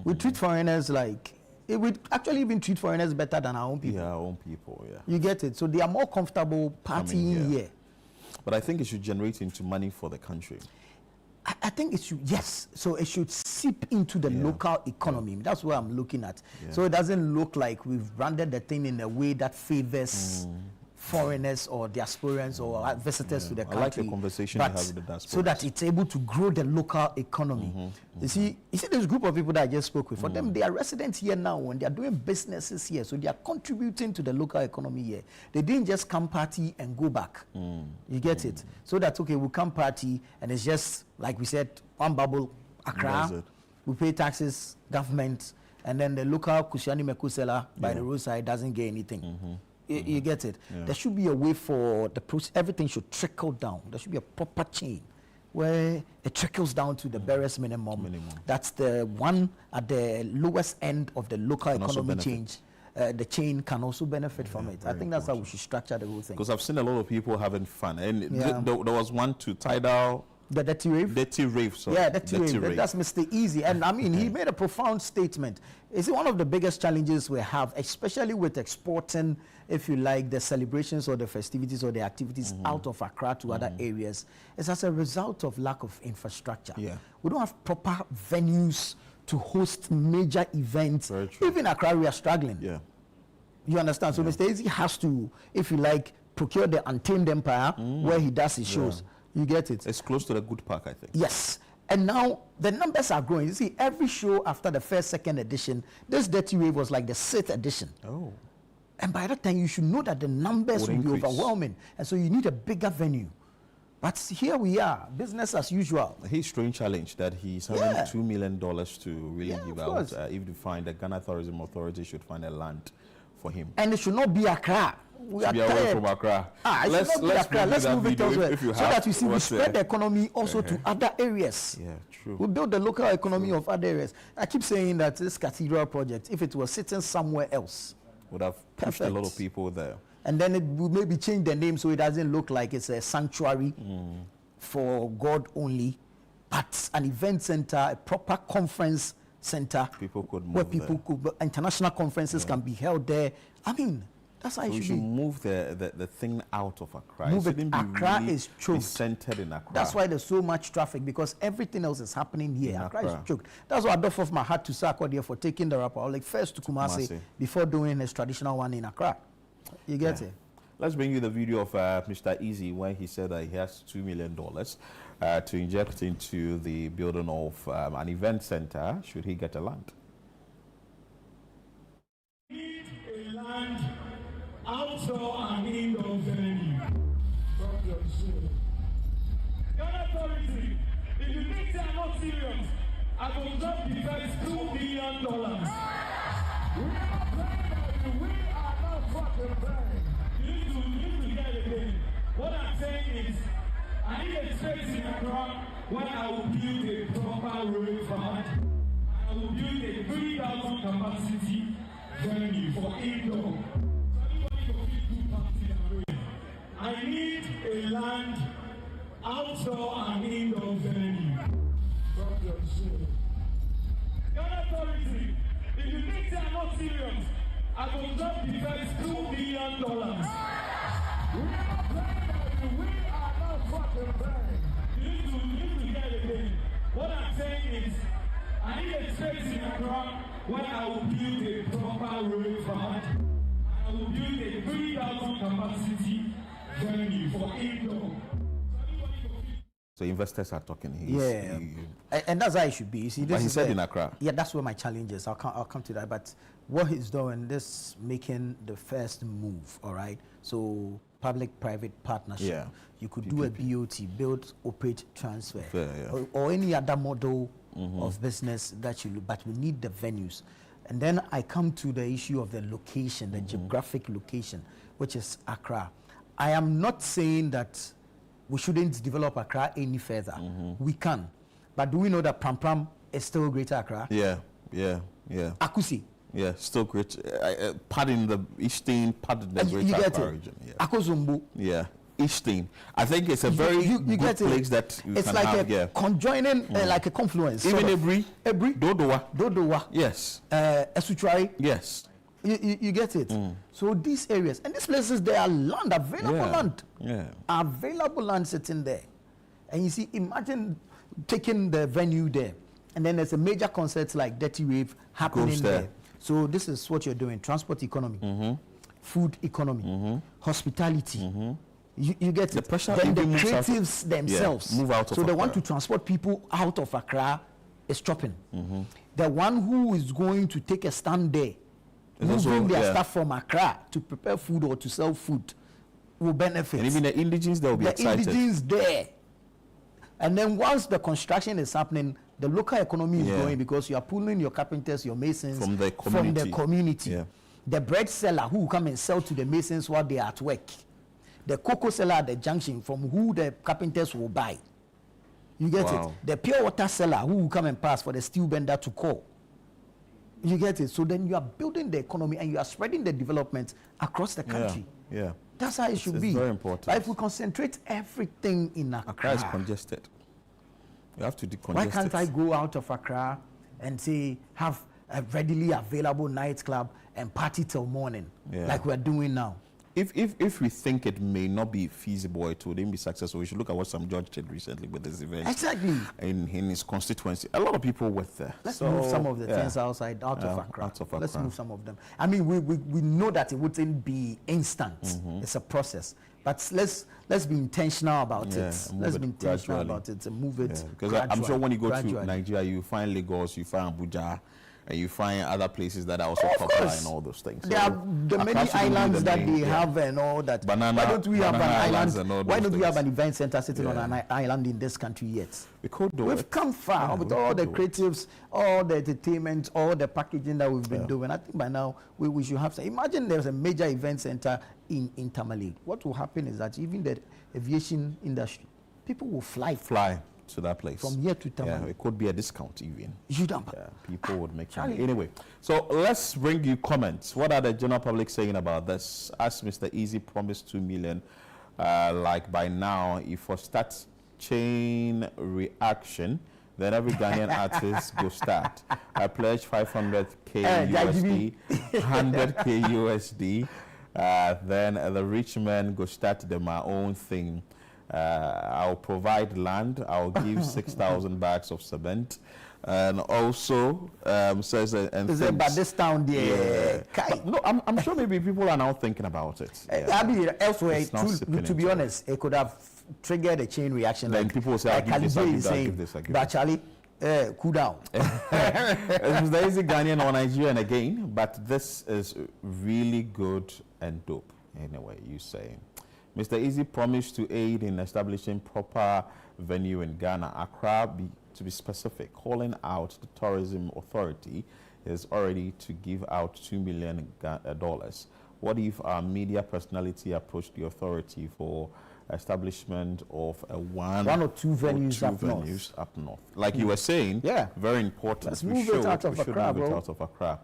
We treat foreigners like, we actually even treat foreigners better than our own people. Yeah, our own people, yeah. You get it? So they are more comfortable partying here. But I think it should generate into money for the country. I think it should, yes. So it should seep into the local economy. That's what I'm looking at. So it doesn't look like we've branded the thing in a way that favors foreigners or diasporans or visitors to the country. I like the conversation you have with the diaspora. So that it's able to grow the local economy. You see this group of people that I just spoke with, for them, they are residents here now and they are doing businesses here. So they are contributing to the local economy here. They didn't just come party and go back. You get it? So that, okay, we'll come party and it's just, like we said, one bubble, Accra, we pay taxes, government, and then the local Kushani Meku seller by the roadside doesn't get anything. You get it? There should be a way for the process. Everything should trickle down. There should be a proper chain where it trickles down to the barest minimum. That's the one at the lowest end of the local economy change. The chain can also benefit from it. I think that's how we should structure the whole thing. Because I've seen a lot of people having fun. And there was one to Tidal. The Dirty Rave? Dirty Rave, sorry. Yeah, Dirty Rave. That's Mr. Easy. And I mean, he made a profound statement. It's one of the biggest challenges we have, especially with exporting, if you like, the celebrations or the festivities or the activities out of Accra to other areas. It's as a result of lack of infrastructure. We don't have proper venues to host major events. Even Accra, we are struggling. You understand? So Mr. Easy has to, if you like, procure the Untamed Empire where he does his shows. You get it? It's close to the Good Park, I think. Yes. And now the numbers are growing. You see, every show after the first, second edition, this Dirty Rave was like the 6th edition. And by that time, you should know that the numbers will be overwhelming. And so you need a bigger venue. But here we are, business as usual. His strange challenge that he's having $2 million to really give out. If you find the Ghana Tourism Authority should find a land for him. And it should not be Accra. We are be away from Accra. Let's move it elsewhere so that you see we spread the economy also to other areas. True. We build the local economy of other areas. I keep saying that this cathedral project, if it was sitting somewhere else, would have pushed a lot of people there. And then it would maybe change the name so it doesn't look like it's a sanctuary for God only, but an event center, a proper conference center where people could, international conferences can be held there. I mean, that's how it should be. Move the thing out of Accra. Move it. Accra is choked. Centered in Accra. That's why there's so much traffic, because everything else is happening here. Accra is choked. That's why I doff off my hat to Sarko there for taking the rapper like first to Kumasi before doing his traditional one in Accra. You get it? Let's bring you the video of Mr. Easy when he said that he has $2 million to inject into the building of an event center should he get a land. Need a land outdoor and indoor venue. Ghana Authority, if you think they are not serious, I will drop the first $2 million. We are not fucking playing. You need to get it in. What I'm saying is, I need a space in Accra where I will build a proper road fund. I will build a 3,000 capacity venue for indoor. I need a land outdoor and indoor venue. Ghana Authority, if you think they are not serious, I will drop the first $2 million. We are not fucking playing. You need to get it in. What I'm saying is, I need a space in Accra where I will build a proper road fund. I will build a 3,000 capacity venue for indoor. So investors are talking. And that's how it should be. You see, this he said in Accra. Yeah, that's where my challenge is. I'll come to that. But what he's doing, this making the first move. All right. So public-private partnership. Yeah. You could do a BOT, build, operate, transfer, or any other model of business that you look. But we need the venues. And then I come to the issue of the location, the geographic location, which is Accra. I am not saying that we shouldn't develop Accra any further. We can. But do we know that Pram Pram is still Greater Accra? Yeah. Akusi. Yeah, still great. Pardon the Eastern, pardon the Greater Accra region. Akozumbu. Yeah. Eastern. I think it's a very good place that you it's can like have. A conjoining, like a confluence. Even Ebri. Dodowa. Yes. Esuchwari. Yes. You get it? So these areas, and these places, there are land, available land. Available land sitting there. And you see, imagine taking the venue there, and then there's a major concert like Dirty Rave happening there. So this is what you're doing, transport economy. food economy, hospitality. You get the it. pressure. Then the even moves out- creatives themselves. move out of so they want to Accra. transport people out of Accra is chopping. The one who is going to take a stand there, It's also- moving their yeah. stuff from Accra to prepare food or to sell food, will benefit. And even the indigenes, they'll be the excited. indigenes there. And then once the construction is happening, the local economy is Yeah. growing because you are pulling your carpenters, your masons From the community. Yeah. The bread seller who will come and sell to the masons while they are at work. The cocoa seller at the junction from who the carpenters will buy. You get Wow. it? The pure water seller who will come and pass for the steel bender to call. You get it? So then you are building the economy and you are spreading the development across the country. Yeah. That's how it should It's be. very important. But if we concentrate everything in Accra Accra, is congested. You have to decongest why can't it. I go out of Accra and say have a readily available nightclub and party till morning, Yeah. like we're doing now? If we think it may not be feasible, it wouldn't be successful, we should look at what Sam George did recently with this event. Exactly. In his constituency. A lot of people were there. Let's So, move some of the yeah. things out of Accra. Out of Let's Accra. move some of them. I mean, we know that it wouldn't be instant. It's a process. But let's be intentional about Yeah, it. move Let's it be intentional gradually. about it and move it. Yeah, because I'm sure when you go gradually. to Nigeria, you find Lagos, you find Abuja, and you find other places that are also Of popular course. and all those things. There are the Accra many shouldn't be islands the that main- they yeah. have and all that. Banana- why don't we have an banana island? islands and all Why those don't we have things. an event center sitting on Yeah. an island in this country yet? We could do We've it. come far Yeah, with we all could the do it. creatives, all the entertainment, all the packaging that we've been doing. I think by now we should have some. Imagine there's a major event center in Tamale. What will happen is that even the aviation industry, people will fly to that place from here to Tamale. Yeah, it could be a discount even. You don't. Yeah, people would make Charlie. money. Anyway, so let's bring you comments. What are the general public saying about this? As Mr. Easy promised 2 million, like by now, if for start chain reaction, then every Ghanaian artist go start. I pledge 500k USD, 100k USD. Then the rich men go start them my own thing. I'll provide land. I'll give 6,000 bags of cement. And also says and Is it by this town there? But no, I'm sure maybe people are now thinking about it. I mean, elsewhere, It's now sipping to be into honest, it could have triggered a chain reaction. Then like people will say, I'll like give this, I'll Khadija give is that, I'll saying, give this, I'll give but that. Charlie, cool down. There is a Ghanaian or Nigerian again, but this is really good and dope. Anyway, you say. Mr. Easy promised to aid in establishing proper venue in Ghana, Accra, to be specific, calling out the tourism authority is already to give out $2 million. What if our media personality approached the authority for establishment of a one or two venues up north? Like you were saying, yeah, very important. Let's move it out of Accra, move it bro. out of Accra.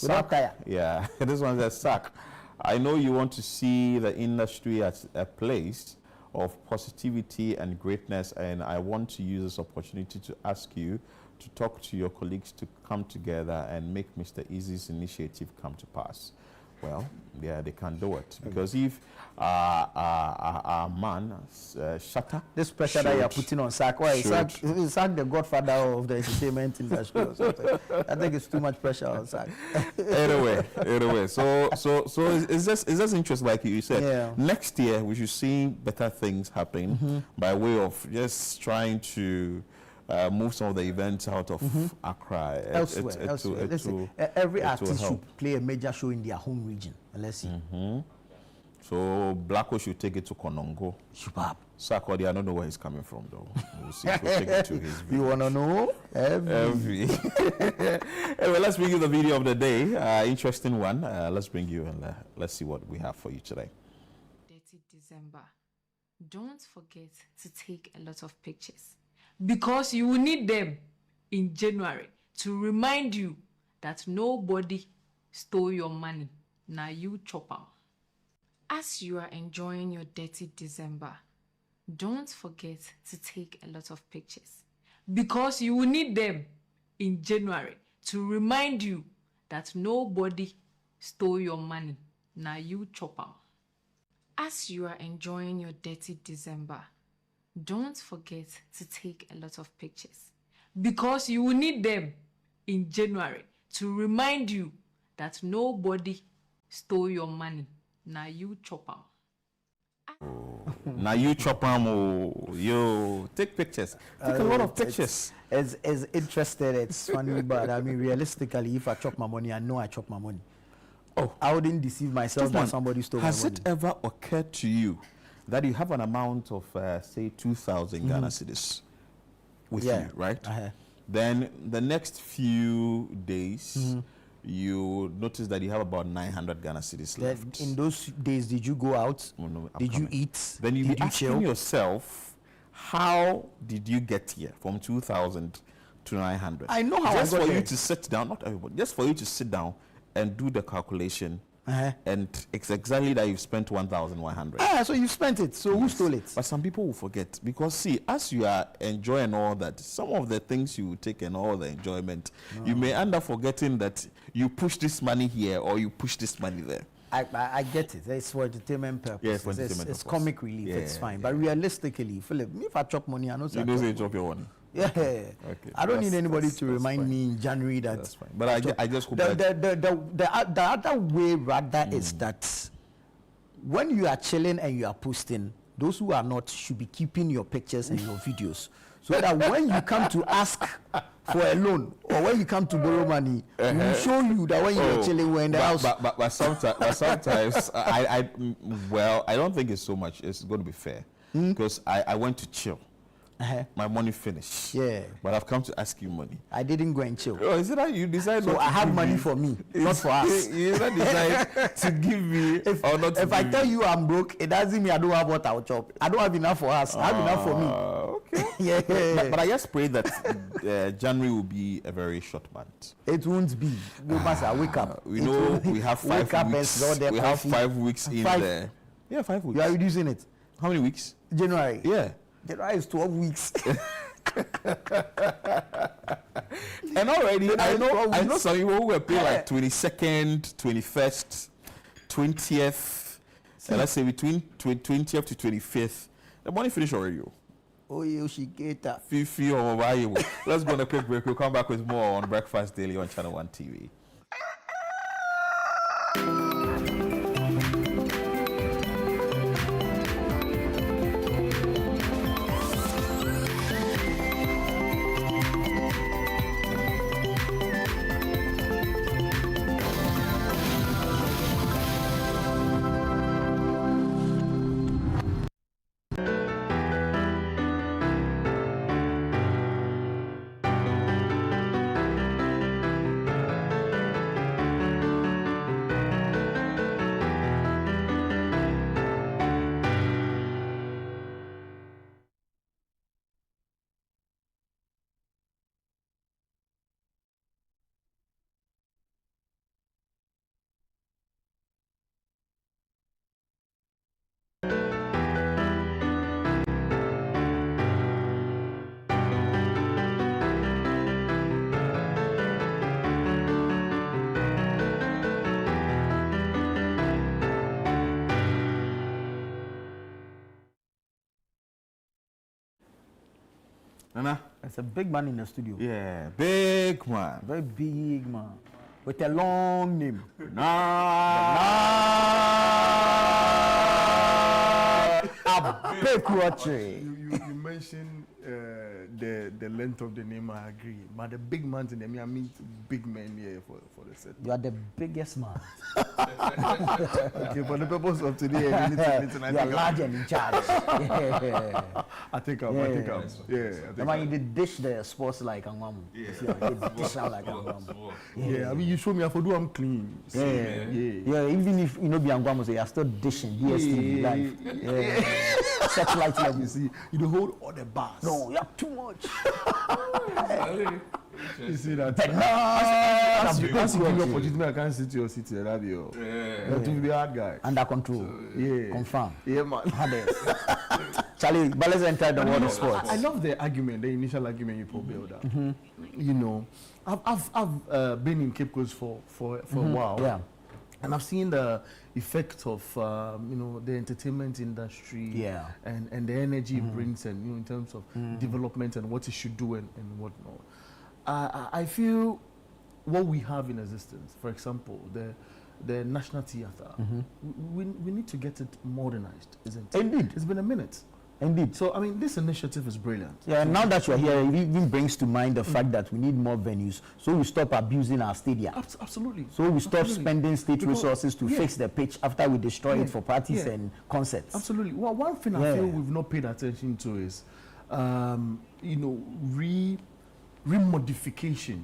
Without kaya. Yeah, this one says Sack. I know you want to see the industry as a place of positivity and greatness, and I want to use this opportunity to ask you to talk to your colleagues to come together and make Mr. Easy's initiative come to pass. Well, yeah, they can do it. Because if our man, Shatta... This pressure that you're putting on Sack, why is Sack the godfather of the entertainment industry or something? I think it's too much pressure on Sack. anyway, so it's just interesting, like you said. Yeah. Next year, we should see better things happen by way of just trying to move some of the events out of Accra. Elsewhere. Listen, every artist should play a major show in their home region. Let's see. So Blacko should take it to Konongo. Superb. Sarkodie, I don't know where he's coming from though. We'll see. We'll take it to his You wanna know? Every. Anyway, let's bring you the video of the day. Interesting one. Let's bring you and let's see what we have for you today. Dirty December. Don't forget to take a lot of pictures, because you will need them in January to remind you that nobody stole your money. Now you chop out. As you are enjoying your dirty December, don't forget to take a lot of pictures, because you will need them in January to remind you that nobody stole your money. Now you chop out. As you are enjoying your dirty December, don't forget to take a lot of pictures, because you will need them in January to remind you that nobody stole your money. Now you chop 'em. Now you chop them, yo, take pictures. Take a lot of pictures. As interested, it's funny, but I mean, realistically, if I chop my money, I know I chop my money. Oh, I wouldn't deceive myself that somebody stole my money. Has it ever occurred to you that you have an amount of, say, 2,000 Ghana cedis with you, right? Then the next few days, you notice that you have about 900 Ghana cedis left. In those days, did you go out? Did you eat? Then you did be you asking chill? yourself, how did you get here from 2,000 to 900? I know how just I got for there. you to sit down, not everybody, just for you to sit down and do the calculation, and it's exactly that you've spent 1,100. So you spent it. So who stole it? But some people will forget, because see, as you are enjoying all that, some of the things you take and all the enjoyment, you may end up forgetting that you push this money here or you push this money there. I get it. It's for entertainment purposes. Yeah, for entertainment it's purpose. comic relief. Yeah, it's fine. But realistically, Philip, if I chop money, I know. You don't say you chop your money. Yeah. Okay. I don't need anybody to remind me in January that. That's fine. But I just hope the other way rather is that when you are chilling and you are posting, those who are not should be keeping your pictures and your videos, so that when you come to ask for a loan or when you come to borrow money, we will show you that when you are chilling, we're in the house. But sometimes I don't think it's so much. It's going to be fair, because I went to chill. My money finished. Yeah. But I've come to ask you money. I didn't go and chill. Oh, is it that you decide? So I have money for me, not for us. You don't decide to give me or not. If I tell you I'm broke, it doesn't mean I don't have what I'll chop. I don't have enough for us. I have enough for me. Okay. Yeah. But I just pray that January will be a very short month. It won't be. We must wake up. We know we have 5 weeks. We have 5 weeks in there. Yeah, 5 weeks. You are reducing it. How many weeks? January. Yeah. January is 12 weeks. And already, I know some people who were paid like 22nd, 21st, 20th, and let's say between 20th to 25th. The money finished already. Oh, you should get that. Fifi or valuable. Let's go on a quick break. We'll come back with more on Breakfast Daily on Channel One TV. Nana? It's a big man in the studio. Yeah, big man. Very big man. With a long name. You mentioned the length of the name, I agree. But the big man in the I mean big men here for the set. You are the biggest man. Okay, for the purpose of today, you are large and in charge. Yeah. I think I'm. Yeah, you did dish the sports like Angwamu. Yeah, dish out like Angwamu. Yeah, I mean, you show me, I for do I'm clean. Yeah, even if you know be Angwamu, so you are still dishing DSTV live. Yeah. Satellite level. You see, you don't hold all the bars. No, you have too much. You see that? As you give me opportunity, I can't sit to your seat. That be your. You're to be the hard guy. Under control. Yeah. Confirm. Yeah, man. Charlie, but let's enter the world of sports. I love the argument, the initial argument you put build up. You know, I've been in Cape Coast for a while. Yeah. And I've seen the effect of the entertainment industry, and the energy it brings, and in terms of development and what it should do and whatnot. I feel what we have in existence, for example, the National Theatre. We need to get it modernized, isn't it? Indeed. It's been a minute. Indeed. So, I mean, this initiative is brilliant. Yeah, and now that you're here, it even brings to mind the fact that we need more venues, so we stop abusing our stadia. Absolutely. So we stop Absolutely. spending state Because- resources to yeah. fix the pitch after we destroy Yeah. it for parties Yeah. and concerts. Absolutely. Well, one thing I Yeah. feel we've not paid attention to is, you know, remodification.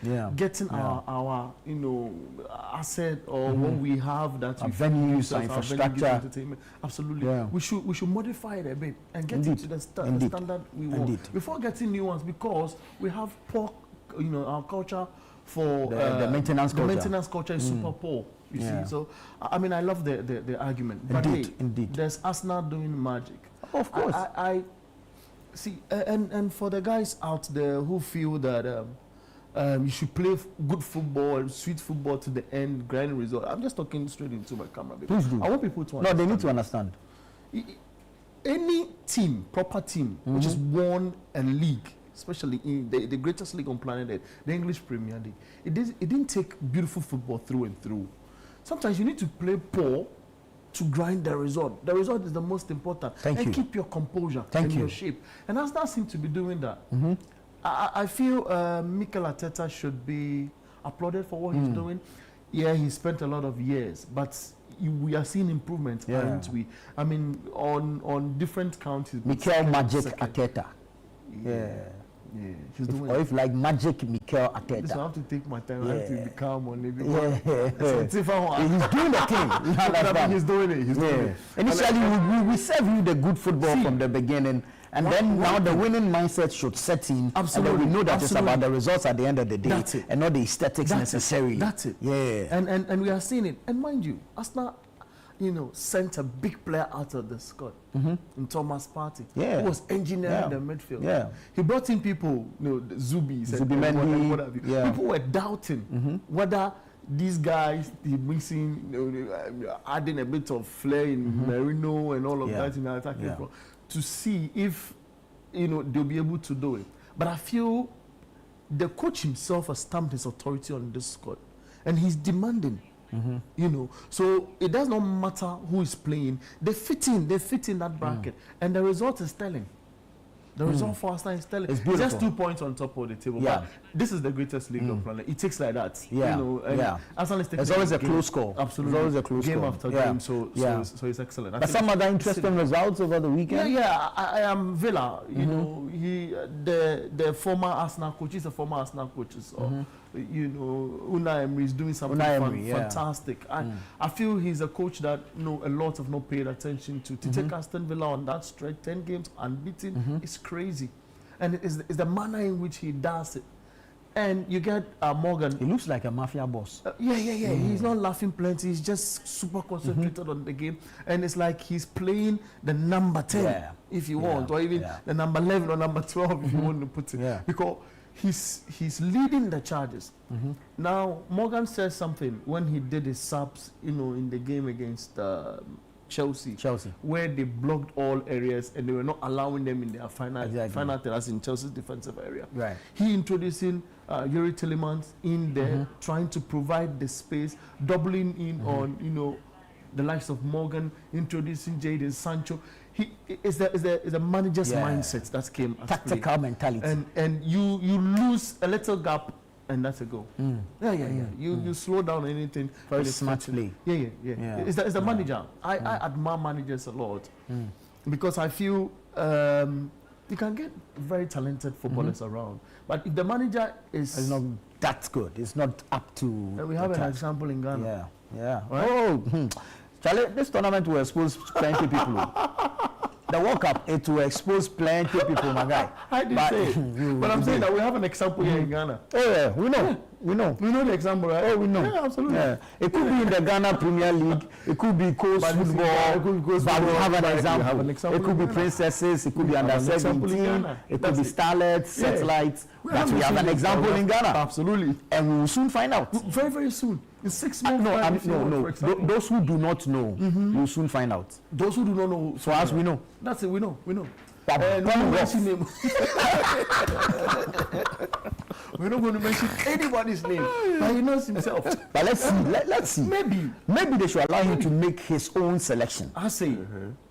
Yeah. Getting Yeah. our you know asset or what we have that Our we feel venues, use our as infrastructure. entertainment. Absolutely. Yeah. We should modify it a bit and get Indeed. it to the Indeed. standard we want Indeed. before getting new ones, because we have poor, you know, our culture for The maintenance culture. The maintenance culture is super poor. You Yeah. see, so I mean, I love the argument. But Indeed, hey, indeed. there's Arsenal doing magic. Of course. I see, and for the guys out there who feel that you should play good football, sweet football to the end, grand result. I'm just talking straight into my camera. Please do. I want people to No, understand. they need to understand. Any team, proper team, which has won a league, especially in the greatest league on planet Earth, the English Premier League, it didn't take beautiful football through and through. Sometimes you need to play poor to grind the result. The result is the most important. Thank and you. keep your composure Thank and you. your shape. And Arsenal seem to be doing that. I feel Mikel Arteta should be applauded for what he's doing. Yeah, he spent a lot of years, but we are seeing improvement, Yeah. aren't we? I mean, on different counties. Mikel Magic second. Arteta. Yeah. Yeah, he's If, doing or it. if like Magic Mikel Listen, I Arteta. have to take my time. I have to Yeah. be calm on it. Yeah. So it's if I want- He's doing the thing. You understand? He's doing it. He's doing Yeah. it. Initially, we serve you the good football See, from the beginning, and one- then one now the thing- winning mindset should set in. Absolutely. And then we know that Absolutely. it's about the results at the end of the day, That's it. and not the aesthetics That's necessarily. It. That's it. Yeah. And we are seeing it. And mind you, Arsenal, you know, sent a big player out of the squad in Thomas Partey. Yeah. Who was engineering Yeah. the midfield. Yeah. He brought in people, you know, the Zubis and Zubimendi, what have you. yeah. People were doubting whether these guys, he brings in, you know, adding a bit of flair in Merino and all of Yeah. that in the attacking Yeah. front, to see if, you know, they'll be able to do it. But I feel the coach himself has stamped his authority on this squad, and he's demanding. You know, so it does not matter who is playing. They fit in that bracket, and the result is telling. The result for Arsenal is telling. It's It's just beautiful. 2 points on top of the table. Yeah. But this is the greatest league on planet. It takes like that. Yeah. You know, and Yeah. Arsenal is taking There's always a game. close score. Absolutely. There's always a close game score. after Yeah. game. So Yeah. it's excellent. I But think some other it's- interesting results over the weekend. yeah, I am Villa. You know, the former Arsenal coach. He's a former Arsenal coach. So, you know, Unai Emery is doing something Unai Emery, yeah. fantastic. I feel he's a coach that a lot have not paid attention to. To take Aston Villa on that stretch, 10 games unbeaten, is crazy, and it's the manner in which he does it. And you get Morgan. He looks like a mafia boss. Yeah. He's not laughing plenty. He's just super concentrated on the game. And it's like he's playing the number 10, Yeah. if you Yeah. want, or even Yeah. the number 11 or number 12, if you want to put it. Yeah. Because he's leading the charges. Now, Morgan said something when he did his subs, you know, in the game against Chelsea, where they blocked all areas and they were not allowing them in their final third, as in Chelsea's defensive area. Right. He introducing Yuri Tillemans in there, trying to provide the space, doubling in on, you know, the likes of Morgan, introducing Jadon Sancho. Is the manager's mindset that came at Tactical play. mentality. And you lose a little gap, and that's a goal. Yeah. You slow down anything. Very and it's smart touching. play. Yeah. It's the manager. I admire managers a lot because I feel you can get very talented footballers around, but if the manager is not that good, it's not up to. And we have an example in Ghana. Yeah. Right? Oh, Charlie, this tournament will expose plenty people. The World Cup, it will expose plenty people, my guy. I did say it. But I'm saying that we have an example here in Ghana. Oh yeah, we know. We know the example, right? Oh, we know. Yeah, absolutely. Yeah. It could be in the Ghana Premier League. It could be coast football. But we have an example. It could be princesses. It could be under 17. It could be starlets, satellites. But we have an example in Ghana. Absolutely. And we will soon find out. Very, very soon. In 6 months. No. Those who do not know, we will soon find out. Those who do not know. For us, we know. That's it. We know. We're not going to mention anybody's name, but he knows himself. But let's see. Maybe they should allow him to make his own selection. I say,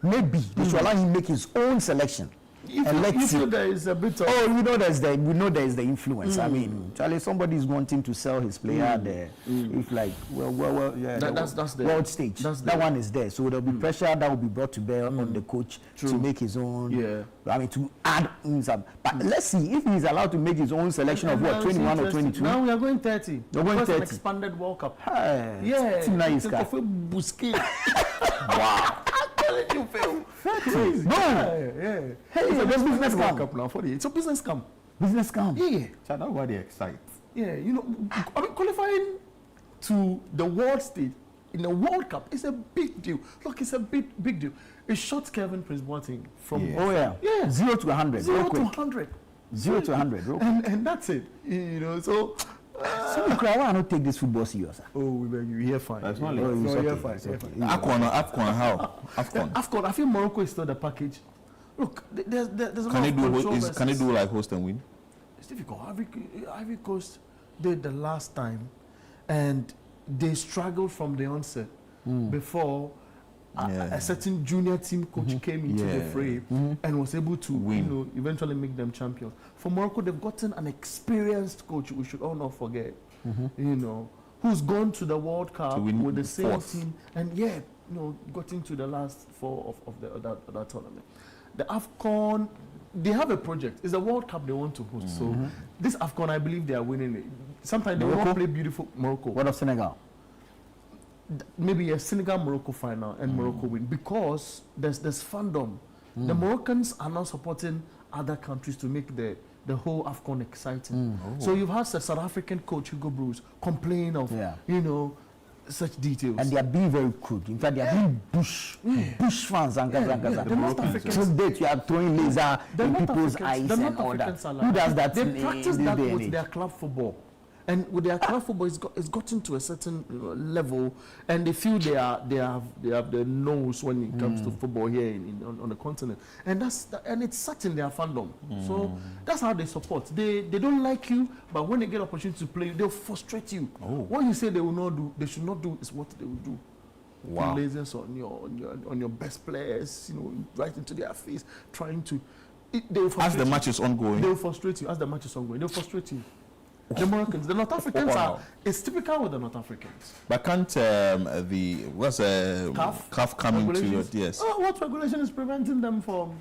maybe they should allow him to make his own selection. And let's see. There is a bit of we know there's the influence. I mean, Charlie, somebody is wanting to sell his player there. If like, that's the world stage. That one is there. So there'll be pressure that will be brought to bear on the coach to make his own. Yeah. I mean, to add in some. But let's see if he's allowed to make his own selection of what, 21 or 22. Now we are going 30. We're going 30. An expanded World Cup. Hey, yeah. Busquets. Wow. You feel crazy. No. Yeah. Hey, it's a business camp now for you. It's a business camp. Business camp. Yeah. So that's why they excite. Yeah, you know, I mean, qualifying to the world stage in the World Cup is a big deal. Look, it's a big deal. It shot Kevin Prince Boateng from 0 to 100. 0 to 100. 0 to 100. And that's it. You know, so. So why not take this football serious? Oh, we beg you. Here fine. That's not here fine. AFCON how? AFCON. I feel Morocco is still the package. Look, there's a lot of controversy. Can they do like host and win? It's difficult. Ivory Coast did the last time, and they struggled from the onset before a certain junior team coach came into the fray and was able to win. Eventually make them champions. For Morocco, they've gotten an experienced coach. We should all not forget, who's gone to the World Cup with the same team and got into the last four of that tournament. The AFCON, they have a project. It's a World Cup they want to host. So this AFCON, I believe they are winning it. Sometimes they will not play beautiful Morocco. What of Senegal? Maybe a Senegal-Morocco final and Morocco win because there's fandom. The Moroccans are now supporting other countries to make the whole AFCON exciting. So you've had the South African coach Hugo Broos complain of such details. And they are being very crude. In fact, they are being bush fans. The North Africans. So that you are throwing laser in people's eyes and all that. Who does that? They practice that with their club football. And with their club football, it's gotten to a certain level, and they feel they have the nose when it comes to football here on the continent, and it's such in their fandom. So that's how they support. They don't like you, but when they get opportunity to play, they'll frustrate you. What you say they will not do, they should not do, is what they will do. Wow. Lasers on your best players, right into their face, trying to. As the match is ongoing, they'll frustrate you. As the match is ongoing, they'll frustrate you. The Moroccans, the North Africans it's typical with the North Africans. But can't CAF coming to your what regulation is preventing them from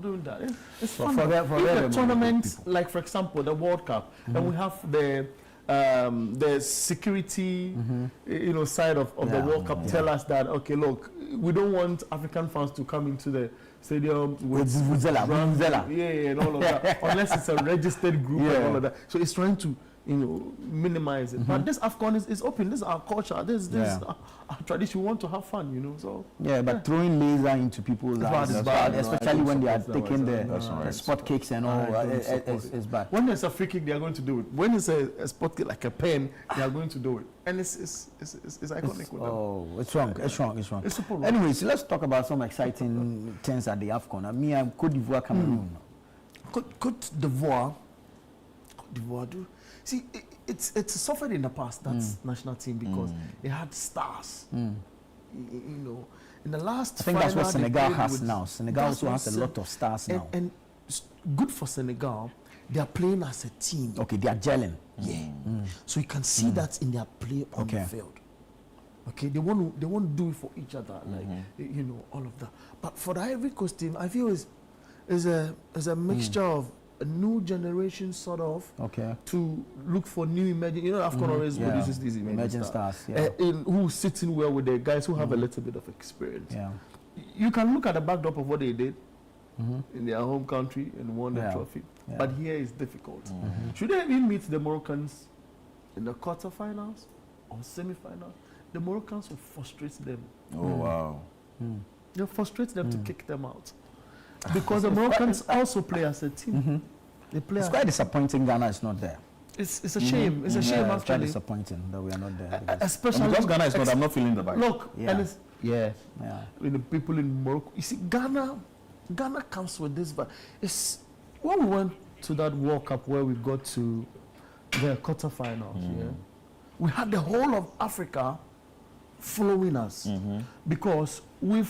doing that? It's fun. For the tournaments, like for example the World Cup, and we have the security side of the World Cup tell us that look, we don't want African fans to come into the stadium with Vuvuzela, and all of that, unless it's a registered group and all of that. So it's trying to minimize it. But this AFCON is open. This is our culture. This is our tradition. We want to have fun, So but throwing laser into people's eyes is bad, especially when they are taking the spot kicks and all. It's bad. When there's a free kick, they are going to do it. When it's a spot kick like a pen, they are going to do it. And it's iconic with them. Oh, it's wrong. It's wrong. It's super wrong. Anyways, let's talk about some exciting things at the AFCON. I'm Côte d'Ivoire, Cameroon. Côte d'Ivoire do. See, it's suffered in the past, that's national team, because they had stars. In the last I think that's what Senegal has now. Senegal also has a lot of stars now. And good for Senegal, they are playing as a team. Okay, they are gelling. Yeah. So you can see that in their play on the field. Okay, they want to do it for each other, all of that. But for the Ivory Coast team, I feel is a mixture of a new generation sort of to look for new emerging. AFCON always produces these emerging stars. Who sitting well with the guys who have a little bit of experience. Yeah. You can look at the backdrop of what they did in their home country and won the trophy. Yeah. But here is difficult. Should they even meet the Moroccans in the quarterfinals or semifinals? The Moroccans will frustrate them. Oh wow! They'll frustrate them to kick them out. Because the Moroccans also play as a team. They play. It's quite disappointing Ghana is not there. It's a shame. It's a shame actually. It's quite disappointing that we are not there. Especially because Ghana is not. I'm not feeling the vibe. Look, and it's the people in Morocco. You see, Ghana comes with this vibe. It's when we went to that World Cup where we got to the quarterfinals. Yeah, we had the whole of Africa following us because we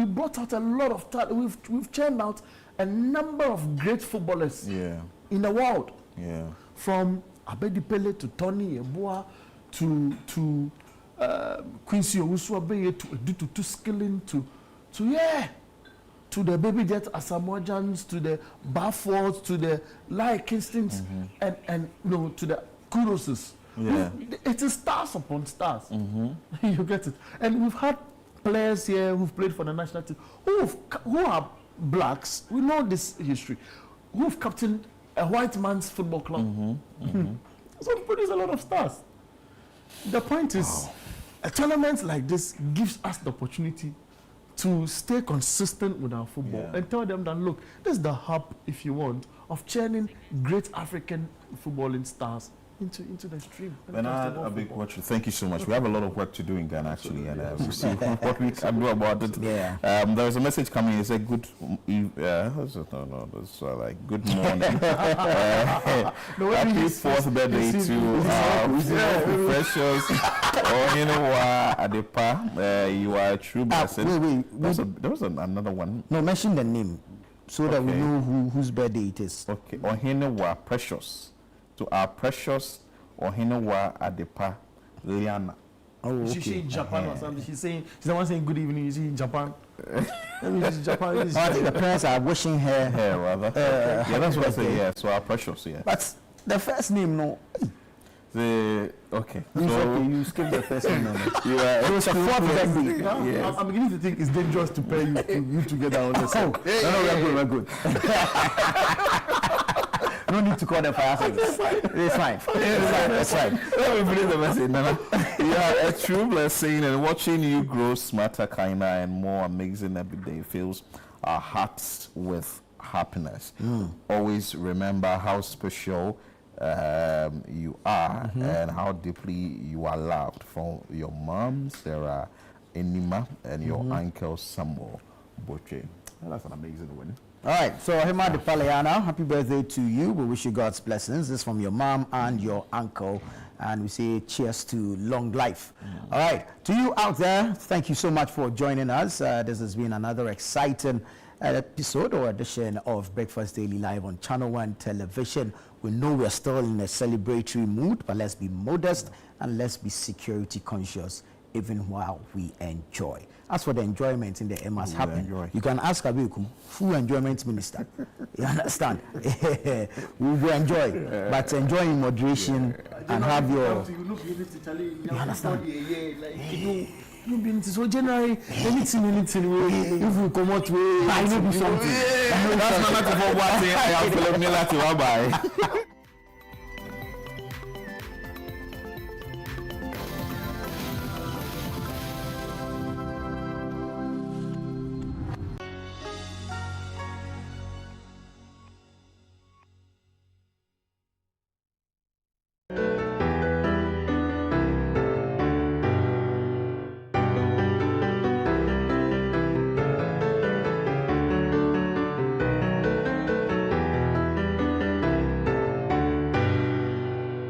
brought out a lot of talent. We've churned out a number of great footballers in the world. Yeah, from Abedi Pele to Tony Yeboah to Quincy Owusu-Abeye to Edu Skilling to the Baby Jet Asamoahs, to the Barfords, to the Lai Kingstons, and to the Kudoses. Yeah. It is stars upon stars. You get it. And we've had players here who've played for the national team who are blacks. We know this history. Who've captained a white man's football club. So we produce a lot of stars. The point is, a tournament like this gives us the opportunity to stay consistent with our football and tell them that, look, this is the hub, if you want, of churning great African footballing stars into the stream. Bernard Abik-Wachu, thank you so much. We have a lot of work to do in Ghana, actually, and we'll see what we can do about it. There is a message coming. It said, good morning. Happy 4th birthday to Precious Ohenewa Adepa. You are a true blessing. There was another one. No, mention the name so that we know whose birthday it is. Okay, Ohenewa Precious. To our precious Ohenewa Adepa Liana. Oh, okay. She's in Japan or something. She's the one saying good evening. Is she in Japan? Japan. I think the parents are wishing her. Rather. Yeah, that's what I say. Yeah, so our precious. Yeah. But the first name, no. Okay. So you skip the first name. It was a 4th birthday. Yes. I'm beginning to think it's dangerous to pair you together on the same. No, we're good. No need to call them fire service. It's fine. It's fine. Let me bring the message. You are a true blessing, and watching you grow smarter, kinder, and more amazing every day fills our hearts with happiness. Always remember how special you are and how deeply you are loved from your mom, Sarah Enima, and your uncle Samuel Boche. That's an amazing one. All right, so Ohima Adepaliana, happy birthday to you. We wish you God's blessings. This is from your mom and your uncle, and we say cheers to long life. All right, to you out there, thank you so much for joining us. This has been another exciting episode or edition of Breakfast Daily Live on Channel One Television. We know we're still in a celebratory mood, but let's be modest and let's be security conscious even while we enjoy. As for the enjoyment in the must happen, you can ask Abiku, full enjoyment minister. You understand? We will enjoy, but enjoy in moderation and have your. You understand? So generally, anything, if we come out with, I know something. That's not what I am feeling like to